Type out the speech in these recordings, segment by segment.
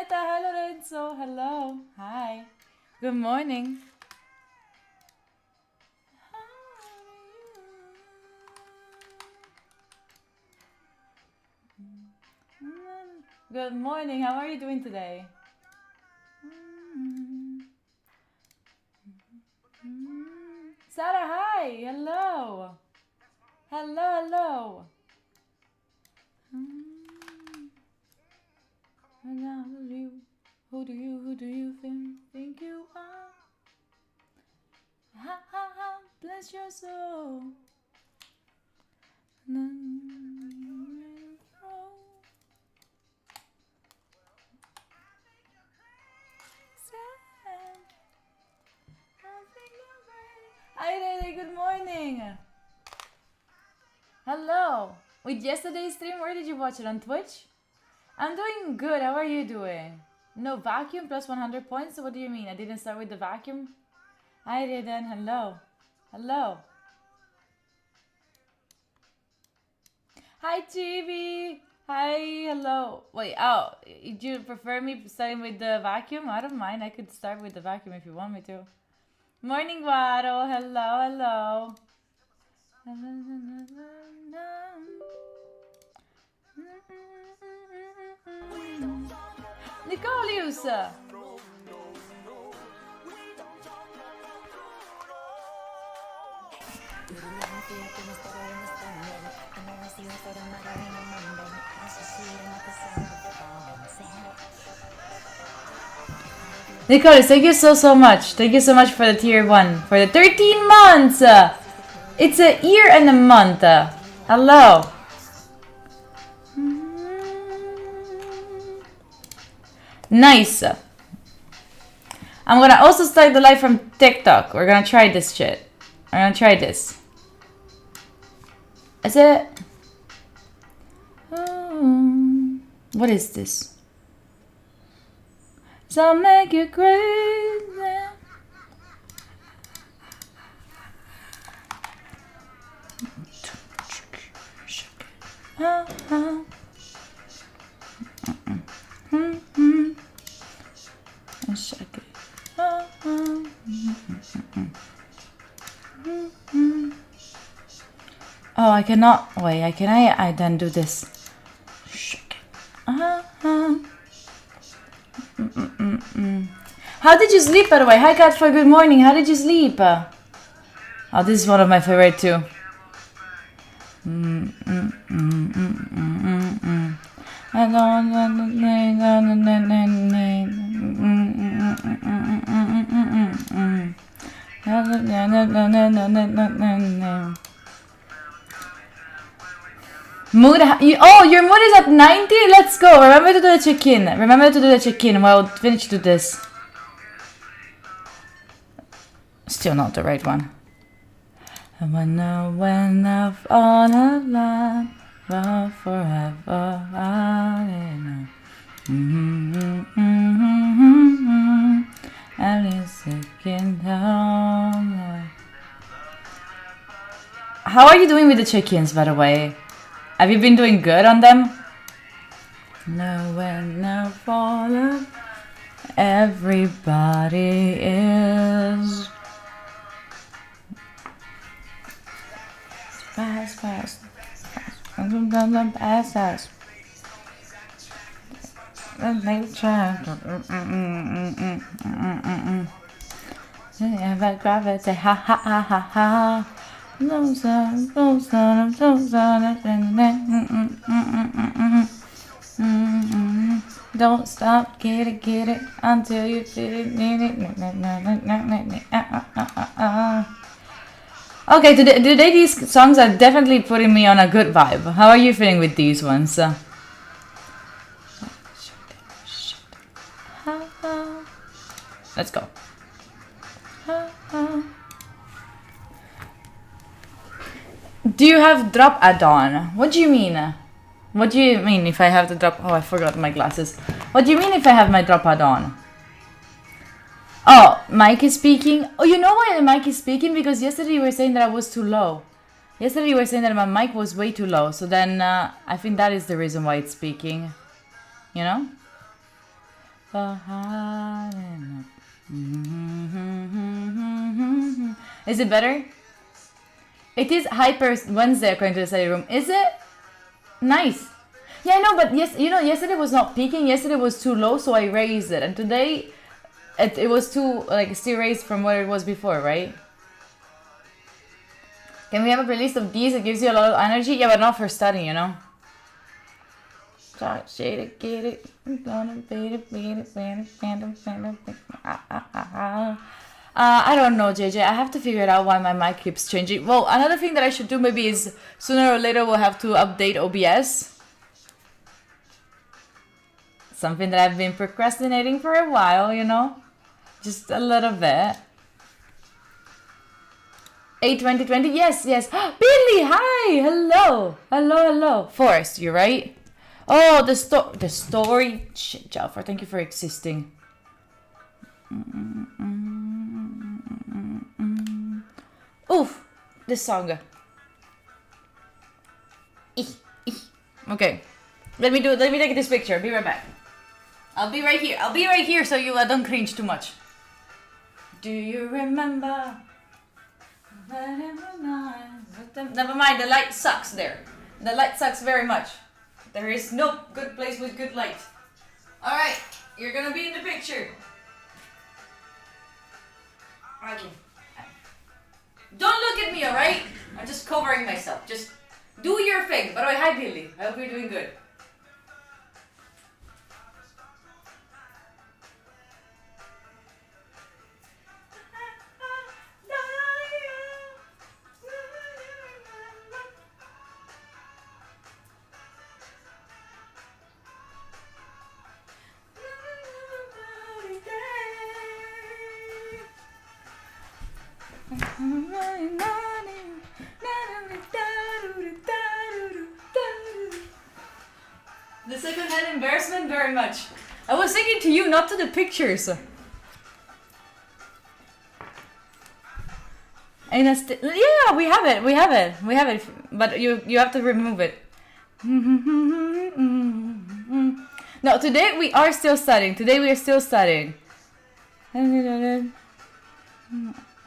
Violetta. Hi, Lorenzo. Hello. Hi. Good morning. Good morning. How are you doing today? Sarah, hi. Hello. Hello. Who do you think you are? Ha ha ha. Bless your soul. Hi, Rere. Good morning. Hello. With yesterday's stream, where did you watch it? On Twitch? I'm doing good. How are you doing? No vacuum plus 100 points? So what do you mean? I didn't start with the vacuum? Hi, Reden. Hello. Hi, Chibi. Hi, hello. Wait, do you prefer me starting with the vacuum? I don't mind. I could start with the vacuum if you want me to. Morning, Guaro. Hello. Nicolius! Nicolius, thank you so much. Thank you so much for the tier 1. For the 13 months! It's a year and a month. Hello. Nice. I'm gonna also start the live from TikTok. We're gonna try this shit. We're gonna try this. Is it? What is this? So make you crazy. Oh, I cannot. Wait, I then do this. How did you sleep, by the way? Hi, Cat, for good morning. How did you sleep? Oh, this is one of my favorite too. Mood, your mood is at 90? Let's go. Remember to do the check-in. Well, I'll finish to this. Still not the right one. And when I fall in love forever, I know. And it's second home. How are you doing with the check-ins, by the way? Have you been doing good on them? No, when I fall in, everybody is fast. Let's make a try. Gravity, ha. No son. Don't stop, get it until you need it. Okay, today these songs are definitely putting me on a good vibe. How are you feeling with these ones? Let's go. Do you have drop add-on? What do you mean? What do you mean if I have the drop? Oh, I forgot my glasses. What do you mean if I have my drop add-on? Oh, Mike is speaking. Oh, you know why the mic is speaking? Because yesterday you were saying that I was too low. Yesterday you were saying that my mic was way too low. So then I think that is the reason why it's speaking. You know? Is it better? It is Hyper Wednesday according to the study room. Is it? Nice. Yeah, I know, but yes, you know, yesterday was not peaking. Yesterday was too low, so I raised it. And today, it was too, like, still raised from what it was before, right? Can we have a playlist of these? It gives you a lot of energy. Yeah, but not for studying, you know? I don't know, JJ. I have to figure it out why my mic keeps changing. Well, another thing that I should do maybe is sooner or later we'll have to update OBS. Something that I've been procrastinating for a while, you know? Just a little bit. 8/20/20. Yes, yes. Billy, hi. Hello. Hello, hello. Forrest, you right? Oh, the story. Shit, Jalfar, thank you for existing. Oof, this song. Okay, let me take this picture. Be right back. I'll be right here so you don't cringe too much. Do you remember? Never mind, the light sucks there. The light sucks very much. There is no good place with good light. Alright, you're gonna be in the picture. Okay. Don't look at me, alright? I'm just covering myself. Just do your thing. By the way, hi Billy. I hope you're doing good. The second-hand embarrassment, very much. I was singing to you, not to the pictures. And yeah, we have it. But you have to remove it. No, today we are still studying.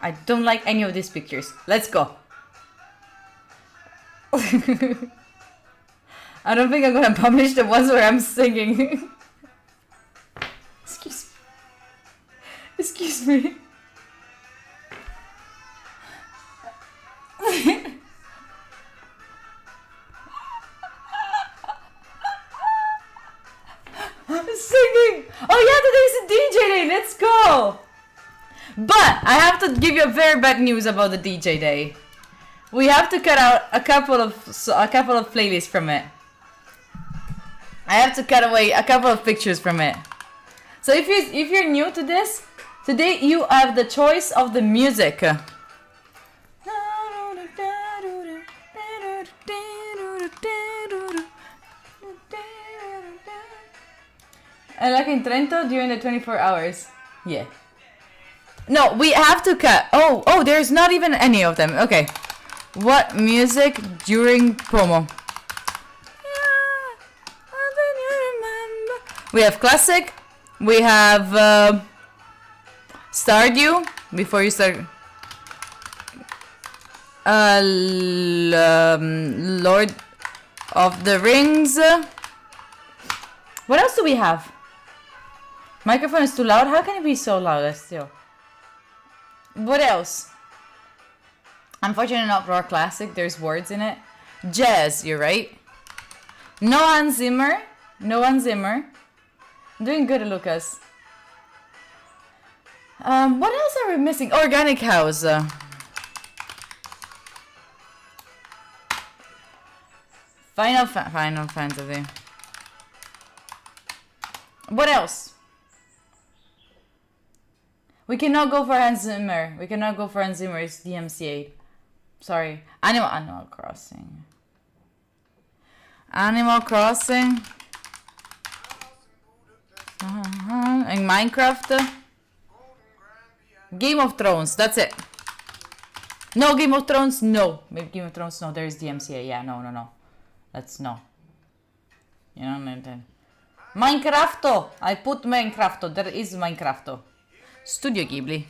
I don't like any of these pictures. Let's go. I don't think I'm gonna publish the ones where I'm singing. Excuse me. Singing. Oh yeah, today's a DJ day. Let's go. But I have to give you a very bad news about the DJ day. We have to cut out a couple of playlists from it. I have to cut away a couple of pictures from it. So if you're new to this, today you have the choice of the music. Like in Trento during the 24 hours. Yeah. No, we have to cut. Oh, there's not even any of them. Okay. What music during promo? We have classic. We have Stardew. Before you start. Lord of the Rings. What else do we have? Microphone is too loud. How can it be so loud still? What else? Unfortunately not rock classic. There's words in it. Jazz, you're right. No Hans Zimmer. Doing good, Lucas. What else are we missing? Organic House. Final Fantasy. What else? We cannot go for Hans Zimmer. It's DMCA. Sorry. Animal Crossing. And Minecraft. Game of Thrones. That's it. No, Game of Thrones. No. Maybe Game of Thrones. No, there is DMCA. Yeah, no. That's no. You know what I mean? Minecrafto! I put Minecrafto. There is Minecrafto. Studio Ghibli.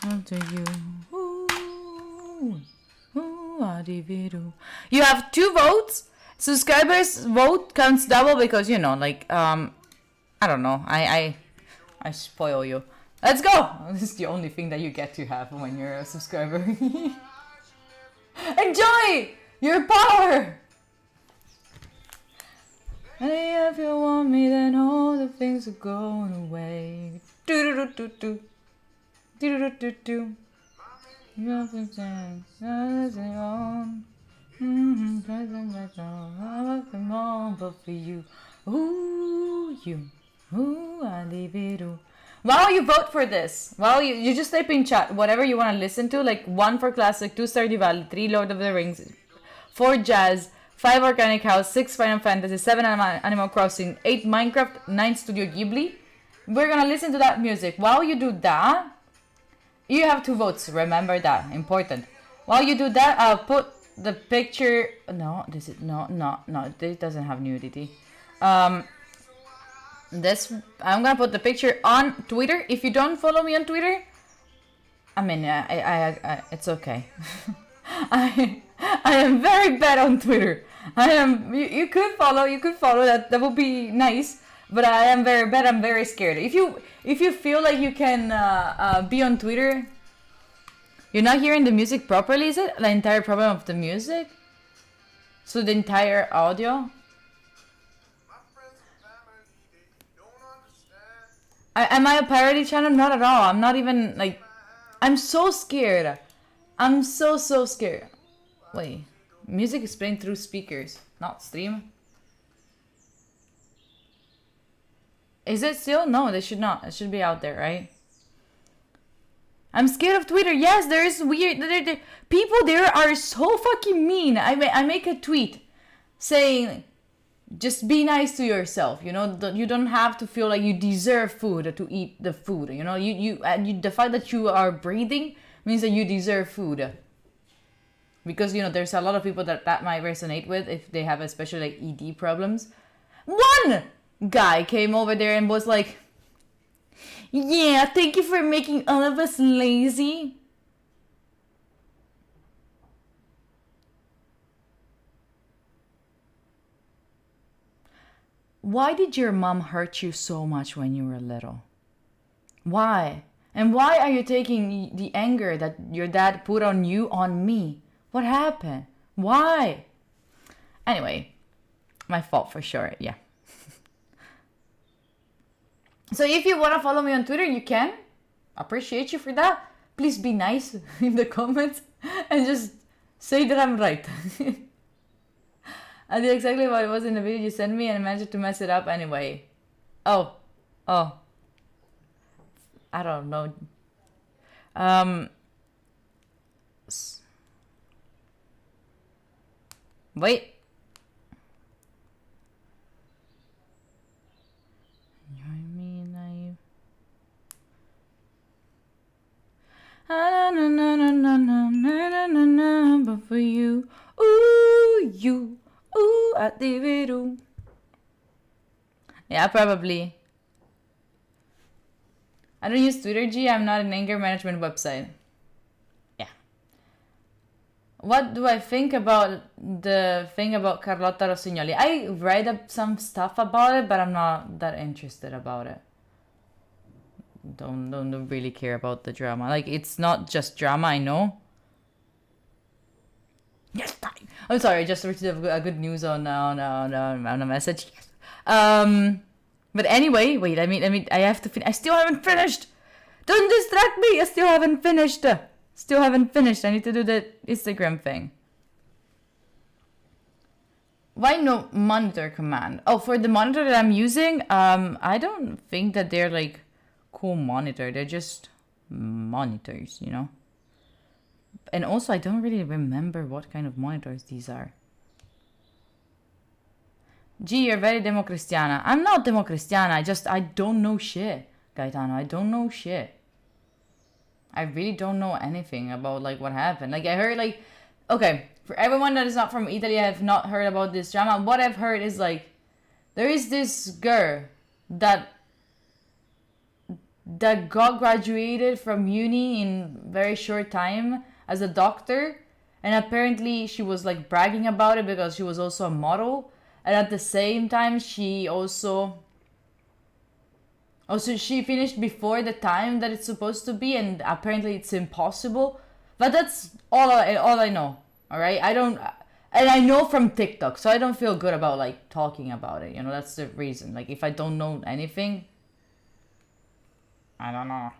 After you. You have 2 votes. Subscribers vote counts double because, you know, like, I don't know. I spoil you. Let's go! This is the only thing that you get to have when you're a subscriber. Enjoy your power! Hey, if you want me, then all the things are going away. Do-do-do-do-do. Do-do-do-do-do. Nothing changed. Nothing on. Nothing on but for you. Ooh, you. Ooh, I leave it all. Wow, you vote for this. Wow, you just type in chat whatever you want to listen to. Like 1 for classic, 2 Stardew Valley, 3 Lord of the Rings, 4 jazz, 5 Organic House, 6 Final Fantasy, 7 Animal Crossing, 8 Minecraft, 9 Studio Ghibli. We're gonna listen to that music. While you do that, you have 2 votes. Remember that. Important. While you do that, I'll put the picture. No, this is no. This doesn't have nudity. This I'm gonna put the picture on Twitter. If you don't follow me on Twitter, I mean, I it's okay. I am very bad on Twitter. I am. You could follow. You could follow. That would be nice. But I am very bad. I'm very scared. If you feel like you can be on Twitter, you're not hearing the music properly. Is it the entire problem of the music? So the entire audio. Am I a parody channel? Not at all. I'm not even like. I'm so scared. I'm so scared. Wait, music is playing through speakers, not stream. Is it still? No, they should not. It should be out there, right? I'm scared of Twitter. Yes, there is weird. People there are so fucking mean. I make a tweet saying, just be nice to yourself. You know, you don't have to feel like you deserve food to eat the food. You know, the fact that you are breathing means that you deserve food. Because, you know, there's a lot of people that might resonate with if they have especially like ED problems. One guy came over there and was like, yeah, thank you for making all of us lazy. Why did your mom hurt you so much when you were little? Why? And why are you taking the anger that your dad put on you on me? What happened? Why? Anyway, my fault for sure, yeah. So if you want to follow me on Twitter, you can. Appreciate you for that. Please be nice in the comments and just say that I'm right. I did exactly what it was in the video you sent me and I managed to mess it up anyway. Oh. I don't know. Wait. But for you, ooh, you, ooh, at the video. Yeah, probably. I don't use Twitter, G. I'm not an anger management website. Yeah. What do I think about the thing about Carlotta Rossignoli? I read up some stuff about it, but I'm not that interested about it. Don't really care about the drama. Like, it's not just drama, I know. Yes, I'm sorry, I just received a good news on a message. Yes. But anyway, wait, I have to finish. I still haven't finished. Don't distract me. I still haven't finished. I need to do the Instagram thing. Why no monitor command? Oh, for the monitor that I'm using, I don't think that they're like cool monitor. They're just monitors, you know. And also, I don't really remember what kind of monitors these are. Gee, you're very democristiana. I'm not democristiana. I don't know shit, Gaetano. I don't know shit. I really don't know anything about like what happened. Like I heard like, okay, for everyone that is not from Italy, I have not heard about this drama. What I've heard is like, There is this girl that got graduated from uni in very short time as a doctor, and apparently she was like bragging about it because she was also a model, and at the same time she also she finished before the time that it's supposed to be, and apparently it's impossible. But that's all I know. All right, I don't, and I know from TikTok, so I don't feel good about like talking about it. You know, that's the reason. Like if I don't know anything, I don't know.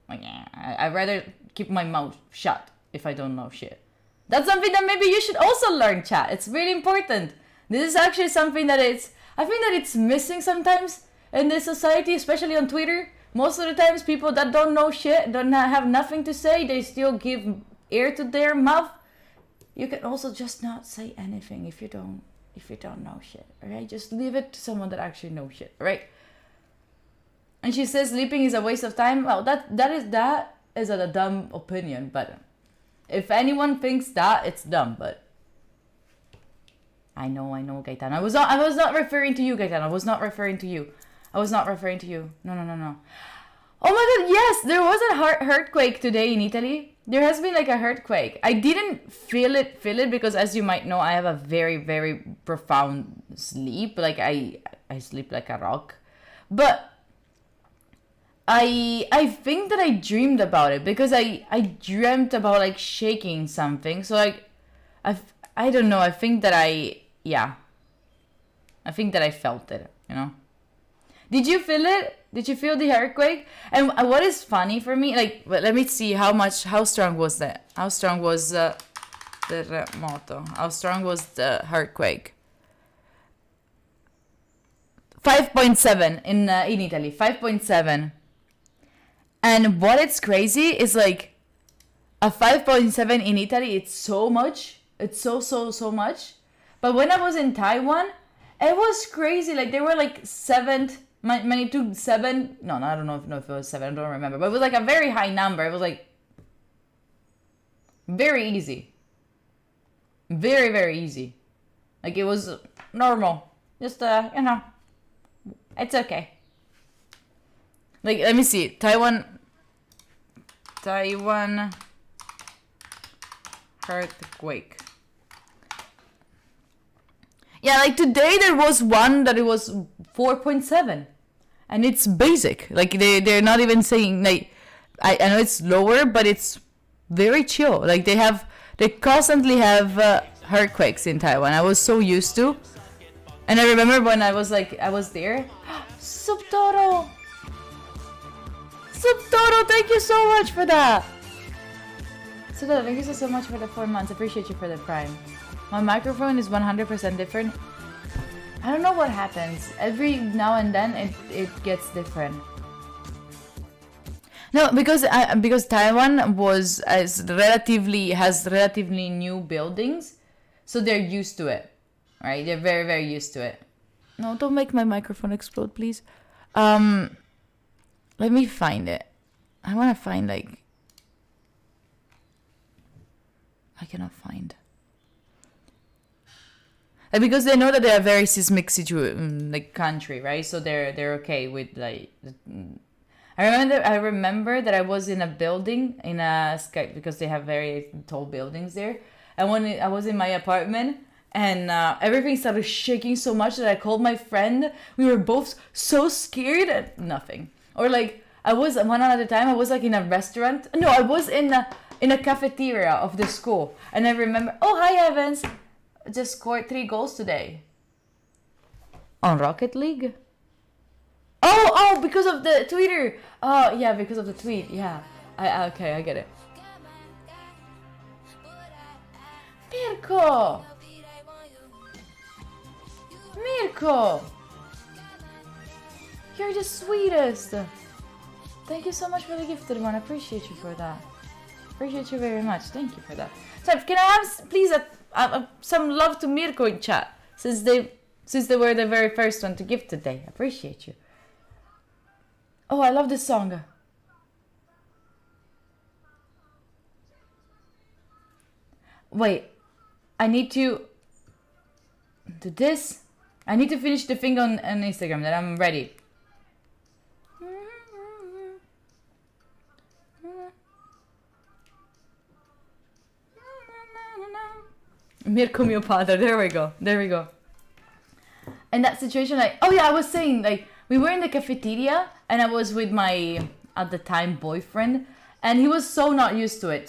Like I'd rather keep my mouth shut if I don't know shit. That's something that maybe you should also learn, chat. It's really important. This is actually something that I think that it's missing sometimes in this society, especially on Twitter. Most of the times, people that don't know shit, don't have nothing to say, they still give ear to their mouth. You can also just not say anything if you don't know shit. Alright, just leave it to someone that actually knows shit. Right? And she says sleeping is a waste of time. Well, that is a dumb opinion, but if anyone thinks that, it's dumb. But I know, Gaetano. I was not referring to you, Gaetano. I was not referring to you. No. Oh my god, yes, there was a earthquake today in Italy. There has been like a earthquake. I didn't feel it because, as you might know, I have a very, very profound sleep. Like I sleep like a rock. But I think that I dreamed about it because I dreamt about like shaking something. So like I don't know. I think that I felt it, you know. Did you feel it? Did you feel the earthquake? And what is funny for me, like, let me see how strong was that? How strong was the terremoto? How strong was the earthquake? 5.7 in Italy. 5.7. And what it's crazy is like a 5.7 in Italy. It's so much. It's so much. But when I was in Taiwan, it was crazy. Like they were like magnitude 7. No, I don't know if it was 7. I don't remember. But it was like a very high number. It was like very easy. Very, very easy. Like it was normal. Just you know, it's okay. Like let me see. Taiwan earthquake. Yeah, like today there was one that it was 4.7, and it's basic. Like they're not even saying like I know it's lower, but it's very chill. Like they constantly have earthquakes in Taiwan. I was so used to, and I remember when I was there. Subtoro, thank you so much for that. Subtoro, thank you so much for the 4 months. Appreciate you for the Prime. My microphone is 100% different. I don't know what happens. Every now and then it gets different. No, because Taiwan has relatively new buildings, so they're used to it. Right? They're very, very used to it. No, don't make my microphone explode, please. Let me find it. I want to find like I cannot find. Like, because they know that they're a very seismic like country, right? So they're okay with like. I remember that I was in a building in a sky because they have very tall buildings there, and when I was in my apartment and everything started shaking so much that I called my friend. We were both so scared and nothing. Or like I was one another time I was like in a restaurant. No, I was in a cafeteria of the school, and I remember. Oh, hi Evans. Just scored 3 goals today. On Rocket League? Oh, because of the Twitter. Oh, yeah, because of the tweet. Yeah. Okay, I get it. Mirko! You're the sweetest. Thank you so much for the gifted one. I appreciate you for that. Appreciate you very much. Thank you for that. So, can I have, please, some love to Mirko in chat, since they were the very first one to gift today. I appreciate you. Oh, I love this song. Wait, I need to do this. I need to finish the thing on Instagram, then I'm ready. Mirko mio padre, there we go. In that situation, like, oh yeah, I was saying, like, we were in the cafeteria, and I was with my, at the time, boyfriend, and he was so not used to it.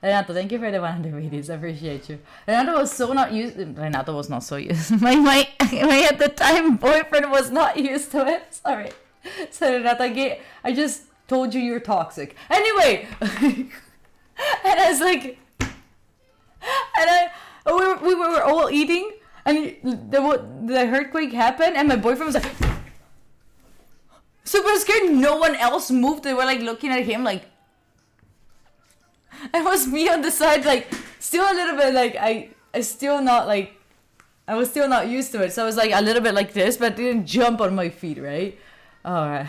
Renato, thank you for the 100 videos, I appreciate you. Renato was not so used. My at the time boyfriend was not used to it. Sorry. So Renato, I just told you you're toxic. Anyway, and I was like, we were all eating, and the earthquake happened, and my boyfriend was like super scared. No one else moved. They were like looking at him like. It was me on the side, like, still a little bit, like, I was still not used to it. So I was, like, a little bit like this, but didn't jump on my feet, right? Alright.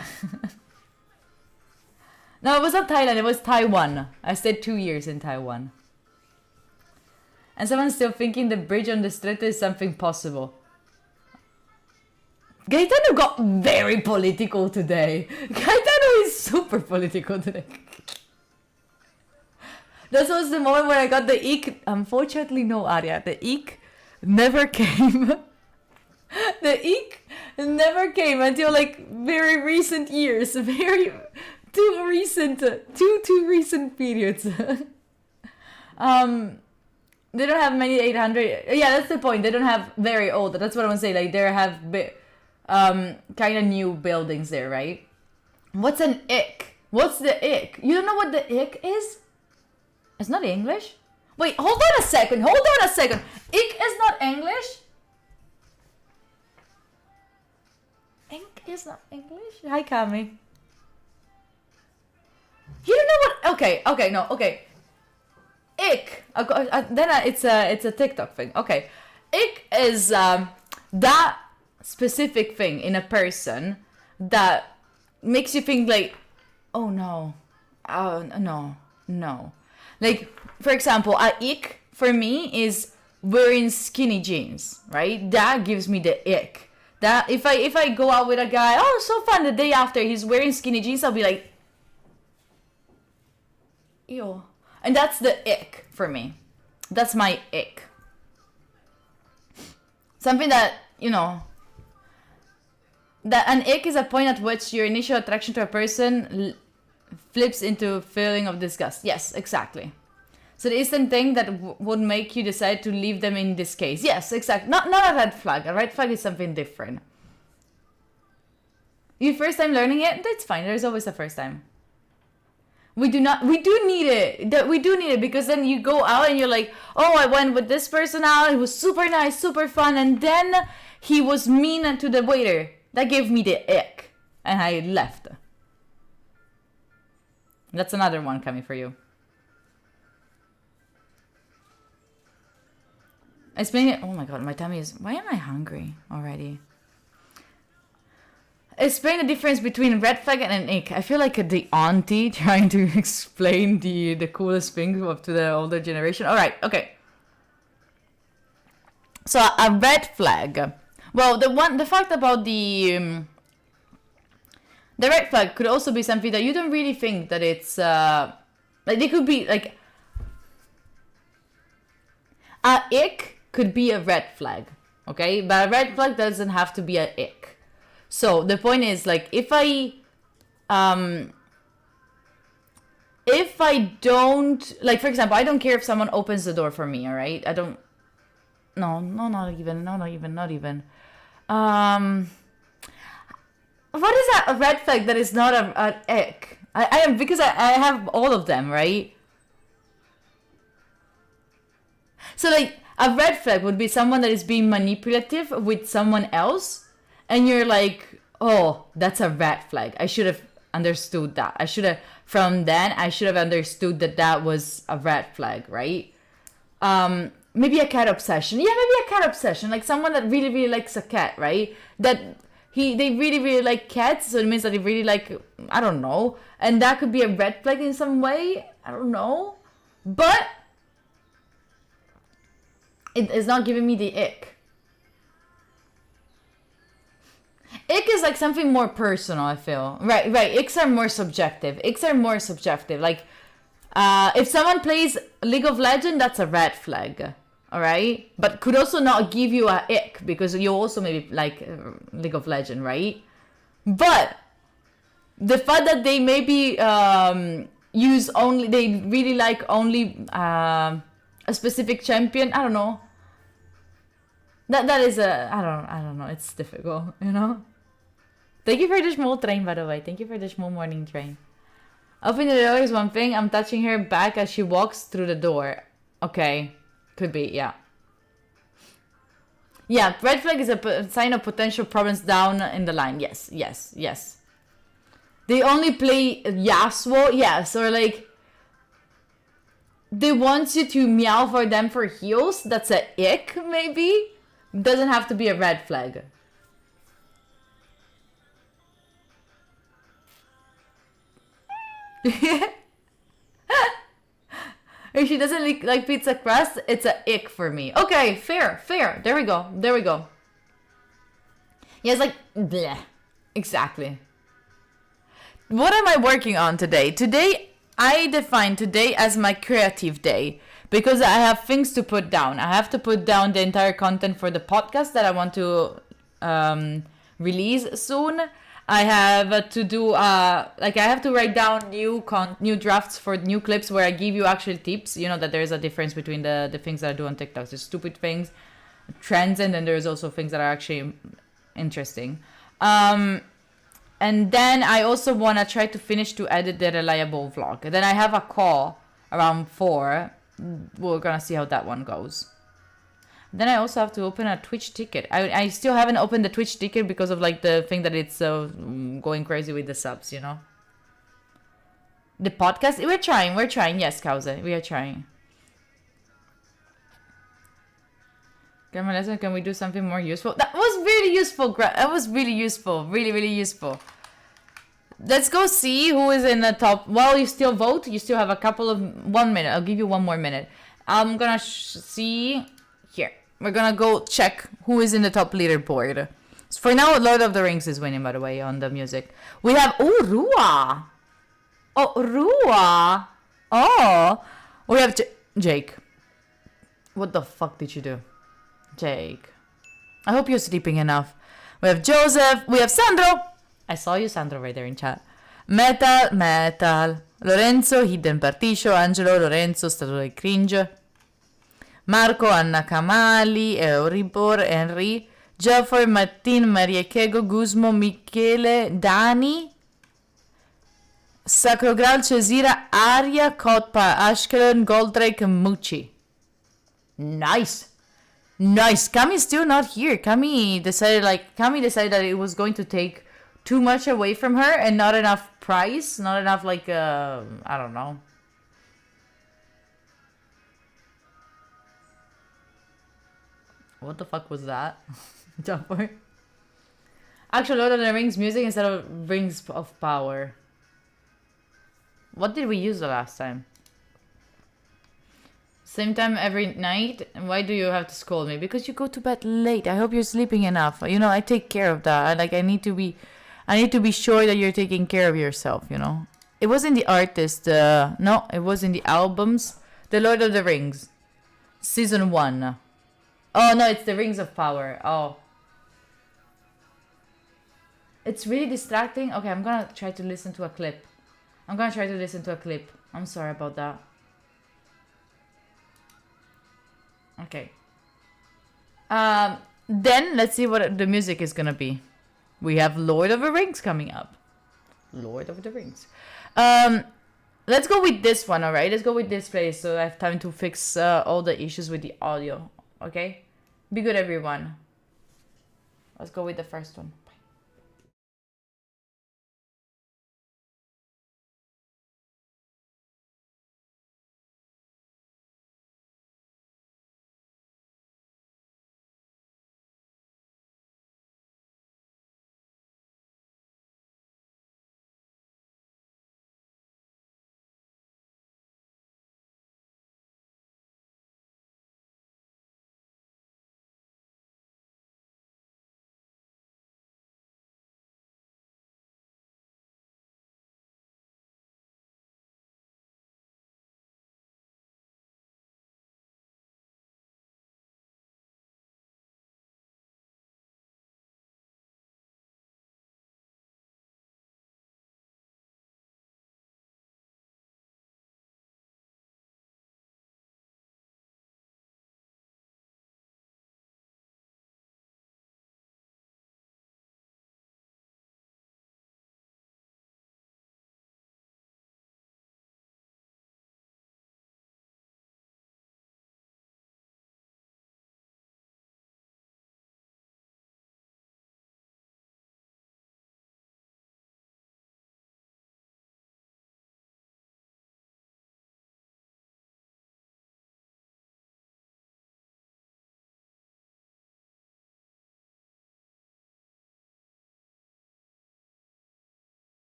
No, it was not Thailand, it was Taiwan. I stayed 2 years in Taiwan. And someone's still thinking the bridge on the Strait is something possible. Gaetano got very political today. Gaetano is super political today. That was the moment when I got the ick. Unfortunately, no, Arya. The ick never came. The ick never came until like very recent years. Two recent periods. They don't have many 800. Yeah, that's the point. They don't have very old. That's what I want to say. Like, they have kind of new buildings there, right? What's an ick? What's the ick? You don't know what the ick is? It's not English? Wait, hold on a second. Ick is not English? Ink is not English? Hi, Kami. You don't know what... Okay. Ick. It's a TikTok thing. Okay. Ick is that specific thing in a person that makes you think like, oh no. No. Like, for example, a ick for me is wearing skinny jeans, right? That gives me the ick. That if I go out with a guy, oh, so fun, the day after he's wearing skinny jeans, I'll be like, ew. And that's the ick for me. That's my ick. Something that, you know, that an ick is a point at which your initial attraction to a person flips into a feeling of disgust. Yes, exactly. So the instant thing that would make you decide to leave them in this case. Yes, exactly. Not a red flag. A red flag is something different. Your first time learning it? That's fine. There's always a first time. We do need it because then you go out and you're like, oh, I went with this person out. It was super nice, super fun. And then he was mean to the waiter. That gave me the ick. And I left. That's another one coming for you. Explain it. Oh my god, my tummy is... Why am I hungry already? Explain the difference between red flag and an ick. I feel like the auntie trying to explain the coolest thing up to the older generation. Alright, okay. So a red flag. Well, the fact about the red flag could also be something that you don't really think that it's like they could be like a ick could be a red flag, okay? But a red flag doesn't have to be a ick. So the point is, like, if I don't, like, for example, I don't care if someone opens the door for me, all right? I don't. No, not even. What is that? A red flag that is not an ick? I am, because I have all of them, right? So, like, a red flag would be someone that is being manipulative with someone else, and you're like, oh, that's a red flag. I should have understood that. I should have understood that was a red flag, right? Maybe a cat obsession. Yeah, maybe a cat obsession. Like someone that really, really likes a cat, right? They really, really like cats, so it means that they really like, I don't know. And that could be a red flag in some way. I don't know. But It is not giving me the ick. Ick is like something more personal, I feel. Right, right. Icks are more subjective. Icks are more subjective. Like, if someone plays League of Legends, that's a red flag. All right? But could also not give you a ick because you also maybe like League of Legends, right? But the fact that they maybe use only, they really like only a specific champion, I don't know. That is a, I don't know, it's difficult, you know? Thank you for the small train, by the way. Thank you for the small morning train. Opening the door is one thing. I'm touching her back as she walks through the door. Okay. Could be, yeah. Yeah, red flag is a sign of potential problems down in the line. Yes, yes, yes. They only play Yasuo, yes, or like they want you to meow for them for heals. That's a ick, maybe. Doesn't have to be a red flag. If she doesn't like pizza crust, it's a ick for me. Okay, fair, fair. There we go. There we go. Yeah, it's like, bleh. Exactly. What am I working on today? Today, I define today as my creative day because I have things to put down. I have to put down the entire content for the podcast that I want to release soon. I have to do like I have to write down new drafts for new clips where I give you actual tips. You know that there is a difference between the things that I do on TikTok. There's stupid things, trends, and then there's also things that are actually interesting. And then I also want to try to finish to edit the reliable vlog. Then I have a call around 4. We're gonna see how that one goes. Then I also have to open a Twitch ticket. I still haven't opened the Twitch ticket because of like the thing that it's going crazy with the subs, you know. The podcast, we're trying. Yes, Kauze, we are trying. Grammar lesson, can we do something more useful? That was really useful. That was really useful. Really, really useful. Let's go see who is in the top. Well, you still vote. You still have a couple of 1 minute. I'll give you one more minute. I'm gonna see here. We're gonna go check who is in the top leaderboard. So for now, Lord of the Rings is winning, by the way, on the music. We have Rua. Oh, Rua. Oh, we have Jake. What the fuck did you do? Jake. I hope you're sleeping enough. We have Joseph. We have Sandro. I saw you, Sandro, right there in chat. Metal. Lorenzo, Hidden Partition. Angelo, Lorenzo, Stato del Cringe. Marco, Anna Kamali, Euribor, Henry. Geoffrey, Martin, Maria Kego, Guzmo, Michele, Dani. Sacro Graal, Cesira, Aria, Kotpa, Ashkelon, Goldrake, Mucci. Nice. Nice. Kami's still not here. Kami decided that it was going to take too much away from her and not enough price, not enough like I don't know. What the fuck was that? Jumper. Actually, Lord of the Rings music instead of Rings of Power. What did we use the last time? Same time every night? Why do you have to scold me? Because you go to bed late. I hope you're sleeping enough. You know, I take care of that. I need to be sure that you're taking care of yourself, you know. It wasn't the artist. No, it was in the albums. The Lord of the Rings. Season 1. Oh, no, it's the Rings of Power. Oh. It's really distracting. Okay, I'm gonna try to listen to a clip. I'm sorry about that. Okay. Then let's see what the music is gonna be. We have Lord of the Rings coming up. Lord of the Rings. Let's go with this one, alright? Let's go with this place so I have time to fix all the issues with the audio. Okay? Be good, everyone. Let's go with the first one.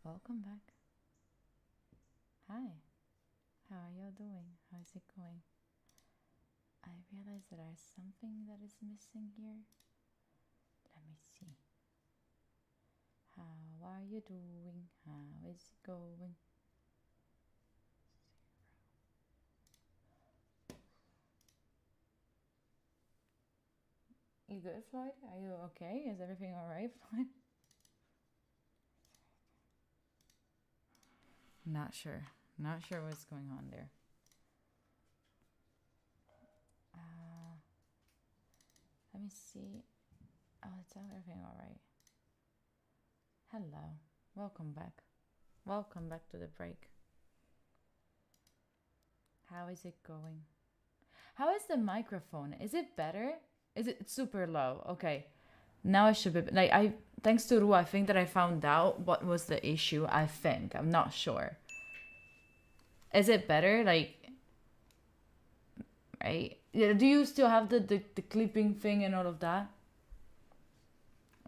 Welcome back. Hi. How are you doing? How's it going? I realize that there's something that is missing here. Let me see. How are you doing? How is it going? You good, Floyd? Are you okay? Is everything alright, Floyd? Not sure. Not sure what's going on there. Let me see. Oh, it's everything alright. Hello. Welcome back. Welcome back to the break. How is it going? How is the microphone? Is it better? Is it super low? Okay. Now I should be like thanks to Ru, I think that I found out what was the issue. I think. I'm not sure. Is it better? Like, right? Yeah, do you still have the clipping thing and all of that?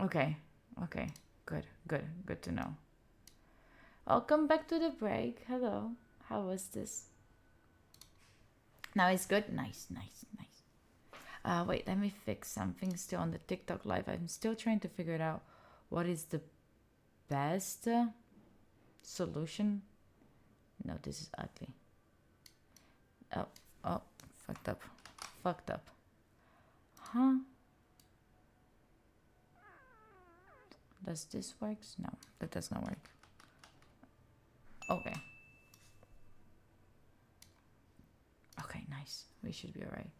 Okay. Okay. Good to know. Welcome back to the break. Hello. How was this? Now it's good? Nice. Wait, let me fix something still on the TikTok live. I'm still trying to figure it out. What is the best solution? No, this is ugly. Oh, fucked up. Huh? Does this work? No, that does not work. Okay. Okay, nice. We should be alright.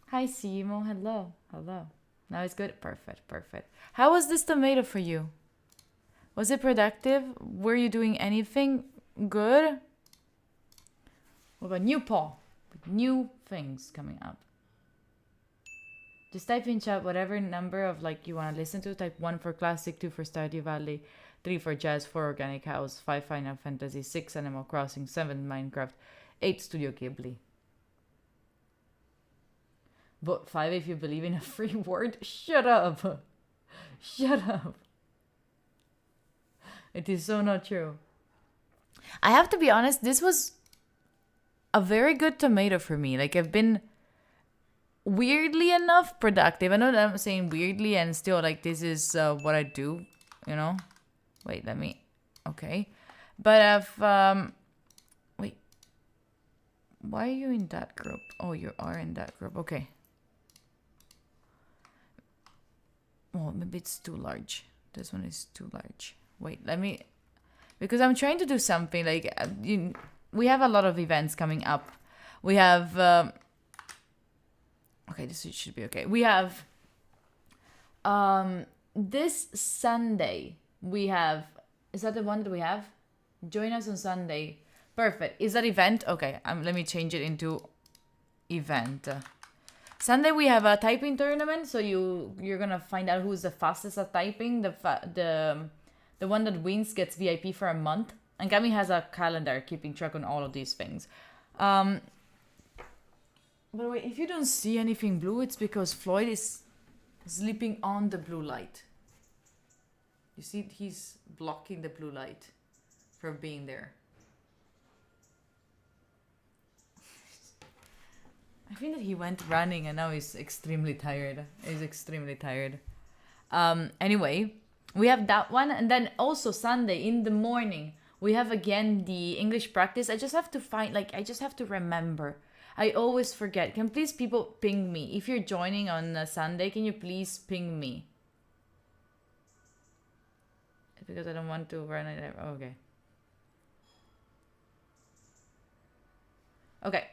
Hi, Simo. Hello. Now it's good. Perfect. How was this tomato for you? Was it productive? Were you doing anything good? What about new Paul? With new things coming up. Just type in chat whatever number of like you want to listen to. Type 1 for classic, 2 for Stardew Valley, 3 for jazz, 4 organic house, 5 Final Fantasy, 6 Animal Crossing, 7 Minecraft, 8 Studio Ghibli. Vote 5 if you believe in a free word. Shut up. It is so not true. I have to be honest, this was a very good tomato for me. Like, I've been weirdly enough productive. I know that I'm saying weirdly and still like this is what I do, you know? Wait, okay. But I've, wait. Why are you in that group? Oh, you are in that group. Okay. Oh, maybe it's too large. This one is too large. Wait, because I'm trying to do something like, we have a lot of events coming up. We have, okay, this should be okay. We have, this Sunday, we have, is that the one that we have? Join us on Sunday. Perfect. Is that event? Okay, let me change it into event. Sunday we have a typing tournament, so you're gonna find out who's the fastest at typing. The one that wins gets VIP for a month. And Gami has a calendar keeping track on all of these things. By the way, if you don't see anything blue, it's because Floyd is sleeping on the blue light. You see, he's blocking the blue light from being there. I think that he went running and now he's extremely tired. Anyway, we have that one. And then also Sunday in the morning, we have again the English practice. I just have to I just have to remember. I always forget. Can please people ping me? If you're joining on Sunday, can you please ping me? Because I don't want to run it. Okay. Okay.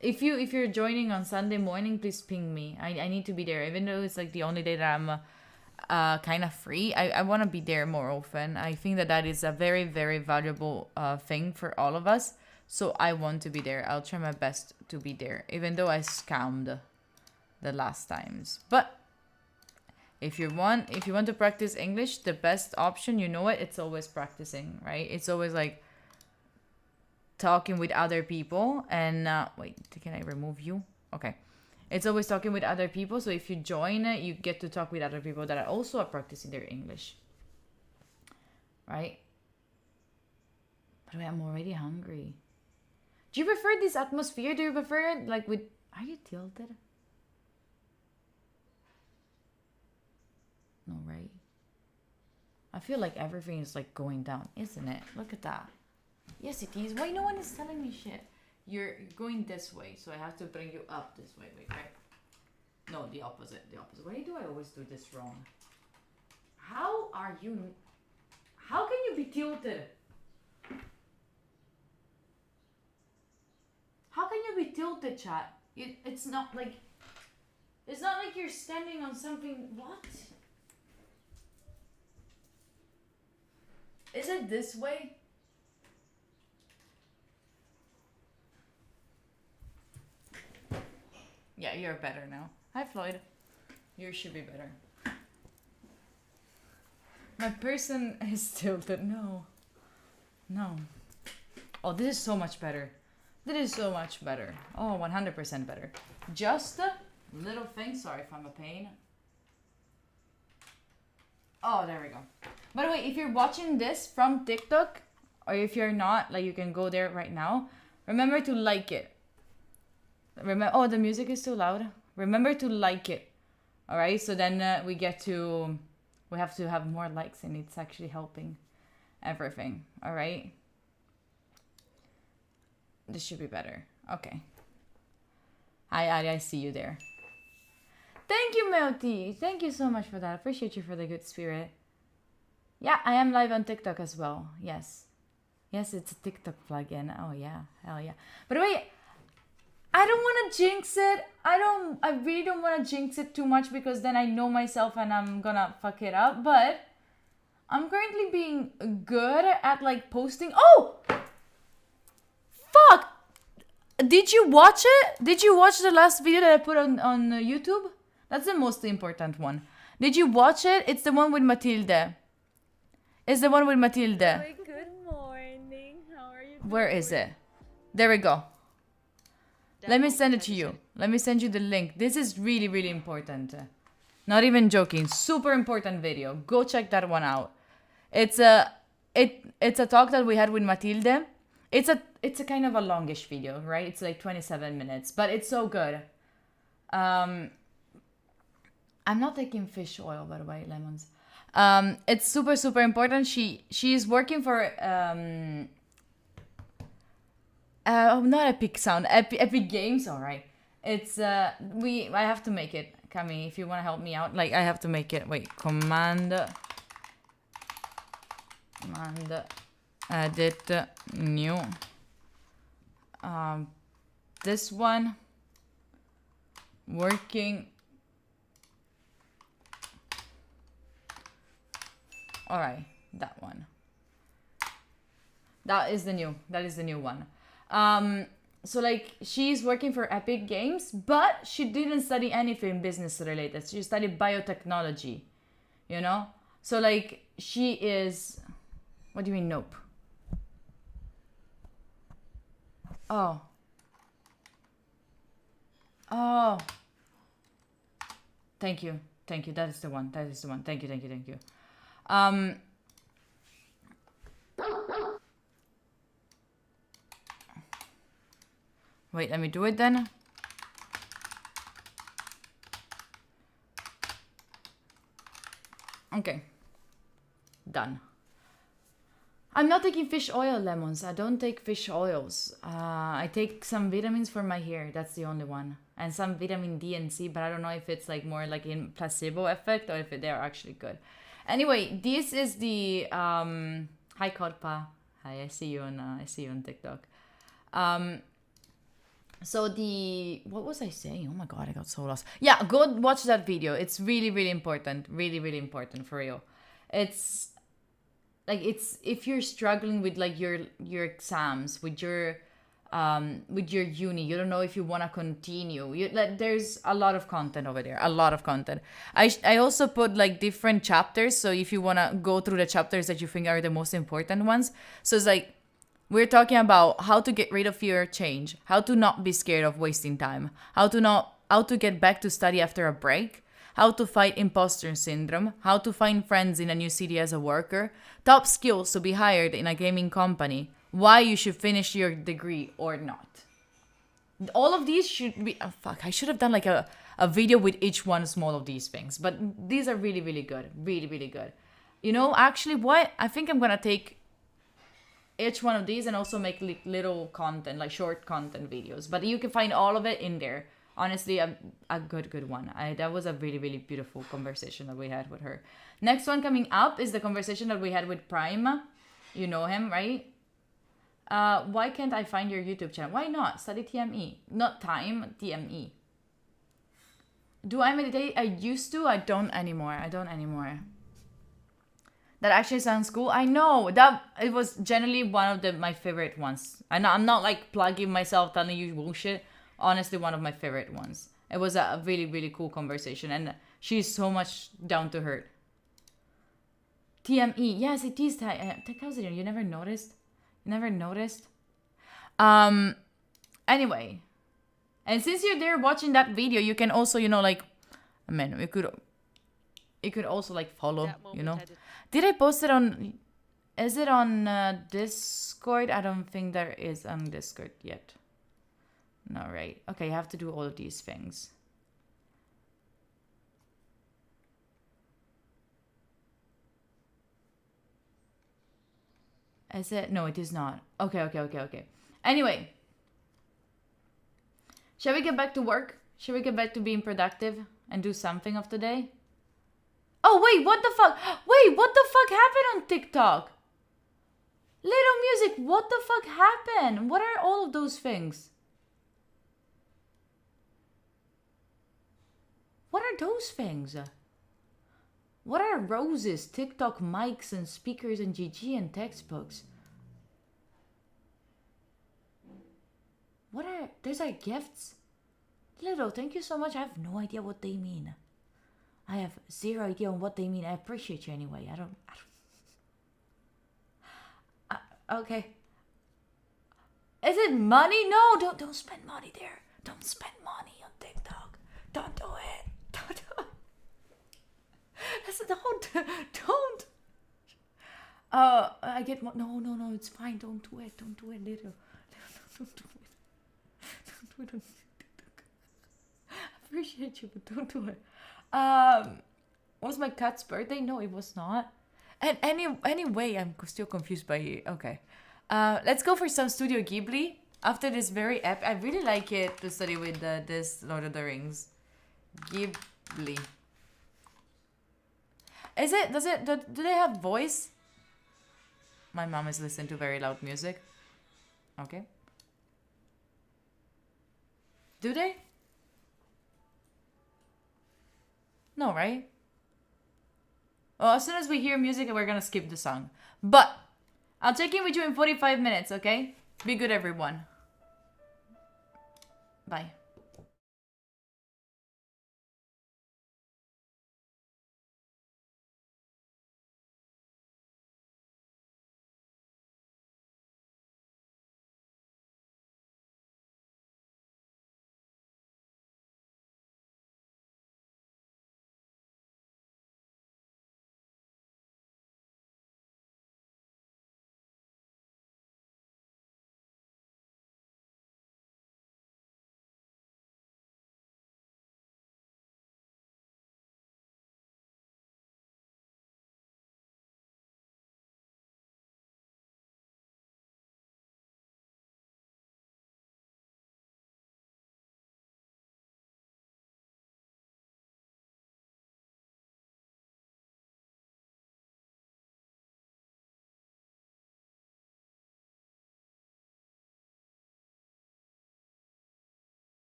If you're joining on Sunday morning, please ping me. I need to be there. Even though it's like the only day that I'm kind of free, I want to be there more often. I think that is a very, very valuable thing for all of us. So I want to be there. I'll try my best to be there, even though I scammed the last times. But if you want to practice English, the best option, you know it, it's always practicing, right? It's always like talking with other people. And wait, can I remove you? Okay. It's always talking with other people. So if you join, you get to talk with other people that are also practicing their English. right? But I'm already hungry. Do you prefer this atmosphere? Do you prefer it like with... Are you tilted? No, right? I feel like everything is like going down, isn't it? Look at that. Yes, it is. Why no one is telling me shit? You're going this way, so I have to bring you up this way. Wait, right? No, the opposite. The opposite. Why do I always do this wrong? How are you... How can you be tilted? How can you be tilted, chat? It's not like... It's not like you're standing on something... What? Is it this way? Yeah, you're better now. Hi, Floyd. You should be better. My person is tilted. No. No. Oh, this is so much better. This is so much better. Oh, 100% better. Just a little thing. Sorry if I'm a pain. Oh, there we go. By the way, if you're watching this from TikTok, or if you're not, like you can go there right now. Remember to like it. Oh, the music is too loud. Remember to like it. All right, so then we have to have more likes, and it's actually helping everything. All right. This should be better. Okay. Hi, I see you there. Thank you, Melty. Thank you so much for that. I appreciate you for the good spirit. Yeah, I am live on TikTok as well. Yes. Yes, it's a TikTok plugin. Oh, yeah. Hell yeah. By the way, I don't want to jinx it. I really don't want to jinx it too much because then I know myself and I'm gonna fuck it up. But I'm currently being good at like posting. Oh! Fuck! Did you watch it? Did you watch the last video that I put on YouTube? That's the most important one. Did you watch it? It's the one with Matilde. It's the one with Matilde. Wait, good morning. How are you doing? Where is it? There we go. Let me send it to you. Let me send you the link. This is really, really important. Not even joking. Super important video. Go check that one out. It's a talk that we had with Matilde. It's a kind of a longish video, right? It's like 27 minutes, but it's so good. I'm not taking fish oil, by the way, lemons. It's super, super important. She's working for not Epic Sound, Epic Games. All right, it's I have to make it. Cami, if you want to help me out, like I have to make it. Wait, command edit new. This one working. All right, that one. That is the new one. So like she's working for Epic Games, but she didn't study anything business related. She studied biotechnology, you know? So like she is, what do you mean nope? Oh. Thank you. That is the one. Thank you. Wait, let me do it then. Okay. Done. I'm not taking fish oil, lemons. I don't take fish oils. I take some vitamins for my hair. That's the only one. And some vitamin D and C, but I don't know if it's like more like in placebo effect or if they're actually good. Anyway, this is the hi Korpa. Hi, I see you on TikTok. So what was I saying? Oh my god, I got so lost. Yeah, go watch that video. It's really, really important. Really, really important for real. It's like if you're struggling with like your exams, with your uni, you don't know if you want to continue. There's a lot of content over there. A lot of content. I also put like different chapters. So if you want to go through the chapters that you think are the most important ones. So it's like, we're talking about how to get rid of fear of change, how to not be scared of wasting time, how to get back to study after a break, how to fight imposter syndrome, how to find friends in a new city as a worker, top skills to be hired in a gaming company, why you should finish your degree or not. All of these should be... Oh, fuck, I should have done like a video with each one small of these things. But these are really, really good. Really, really good. You know, actually, what? I think I'm going to take each one of these and also make little content, like short content videos. But you can find all of it in there. Honestly, a good one. That was a really, really beautiful conversation that we had with her. Next one coming up is the conversation that we had with Prime. You know him, right? Why can't I find your YouTube channel? Why not? Study TME. Not time, TME. Do I meditate? I used to. I don't anymore. That actually sounds cool. I know. That it was generally one of my favorite ones. I'm not like plugging myself, telling you bullshit. Honestly, one of my favorite ones. It was a really, really cool conversation. And she's so much down to earth. TME. Yes, it is. Tech You never noticed? Never noticed. Anyway, and since you're there watching that video, you can also, you know, like, I mean, you could also like follow, you know. Did I post it on? Is it on Discord? I don't think there is on Discord yet. No, right? Okay, you have to do all of these things. Is it? No, it is not. Okay. Anyway. Shall we get back to work? Shall we get back to being productive and do something of the day? Oh, wait, what the fuck? Wait, what the fuck happened on TikTok? Little music, what the fuck happened? What are all of those things? What are those things? What are roses, TikTok mics and speakers and GG and textbooks? What are... There's like gifts? Little, thank you so much. I have no idea what they mean. I have zero idea on what they mean. I appreciate you anyway. I don't... Okay. Is it money? No, don't spend money there. Don't spend money on TikTok. Don't do it. Don't do it. Don't. I get no, it's fine. Don't do it, little. Don't do it. Don't do it. I appreciate you, but don't do it. Was my cat's birthday? No, it was not. And anyway, I'm still confused by... Okay. Let's go for some Studio Ghibli. After this very I really like it to study with this Lord of the Rings. Ghibli. Do they have voice? My mom is listening to very loud music. Okay. Do they? No, right? Well, as soon as we hear music, we're gonna skip the song. But I'll check in with you in 45 minutes, okay? Be good, everyone. Bye.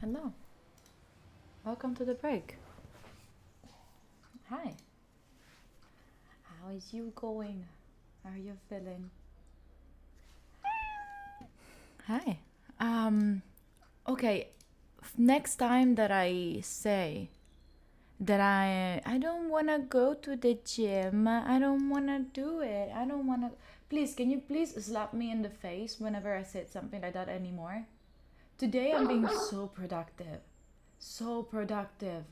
Hello. Welcome to the break. Hi. How is you going? How are you feeling? Hi. Okay. Next time that I say that I don't want to go to the gym, I don't want to do it, I don't want to, please, can you please slap me in the face whenever I said something like that anymore? Today I'm being so productive. So productive.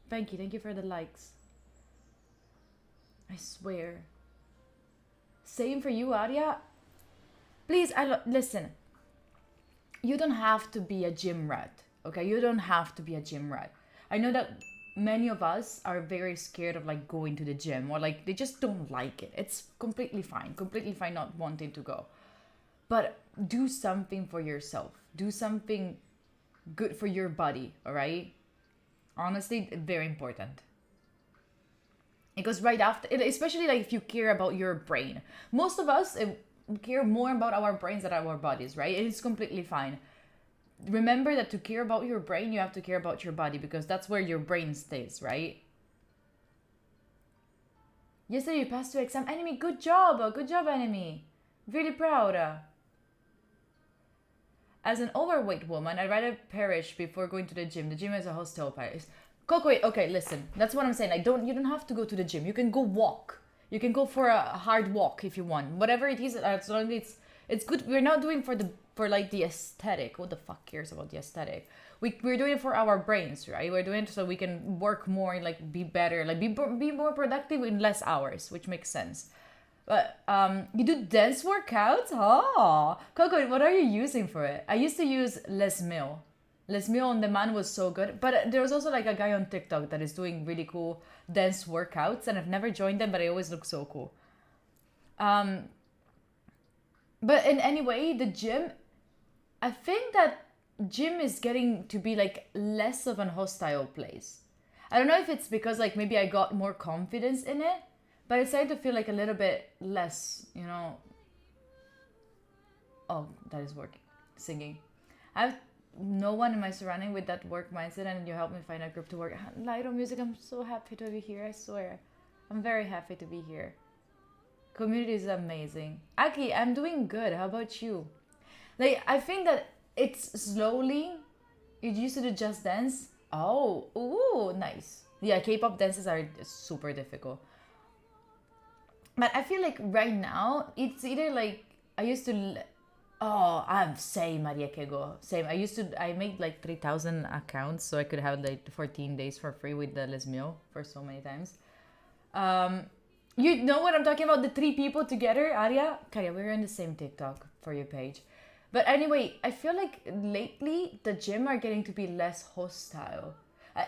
Thank you for the likes. I swear. Same for you, Arya. Please, listen. You don't have to be a gym rat, okay? You don't have to be a gym rat. I know that many of us are very scared of like going to the gym, or like they just don't like it. It's completely fine not wanting to go. But do something for yourself. Do something good for your body, all right? Honestly, very important. Because right after, especially like if you care about your brain, most of us care more about our brains than our bodies, right? It is completely fine. Remember that to care about your brain, you have to care about your body, because that's where your brain stays, right? Yesterday you passed your exam. Enemy, good job, Enemy. Really proud. As an overweight woman, I'd rather perish before going to the gym. The gym is a hostile place. Coco, okay, listen. That's what I'm saying. You don't have to go to the gym. You can go walk. You can go for a hard walk if you want. Whatever it is, as long as it's good. We're not doing for like the aesthetic. Who the fuck cares about the aesthetic? We're doing it for our brains, right? We're doing it so we can work more, like be better, like be more productive in less hours, which makes sense. But you do dance workouts? Oh, Coco, what are you using for it? I used to use Les Mills. Les Mills on Demand was so good. But there's also like a guy on TikTok that is doing really cool dance workouts, and I've never joined them, but they always look so cool. But in any way, the gym, I think that gym is getting to be like less of an hostile place. I don't know if it's because like maybe I got more confidence in it, but it's starting to feel like a little bit less, you know. Oh, that is working. Singing. I have no one in my surrounding with that work mindset, and you helped me find a group to work. Lido Music, I'm so happy to be here, I swear. I'm very happy to be here. Community is amazing. Aki, I'm doing good. How about you? Like, I think that it's slowly. You used to do Just Dance. Oh, ooh, nice. Yeah, K-pop dances are super difficult. But I feel like right now, it's either like, I used to, oh, I'm same, Maria Kego. Same. I made like 3,000 accounts so I could have like 14 days for free with the Les Mills for so many times. You know what I'm talking about? The 3 people together, Arya? Karya, we're in the same TikTok for your page. But anyway, I feel like lately the gym are getting to be less hostile.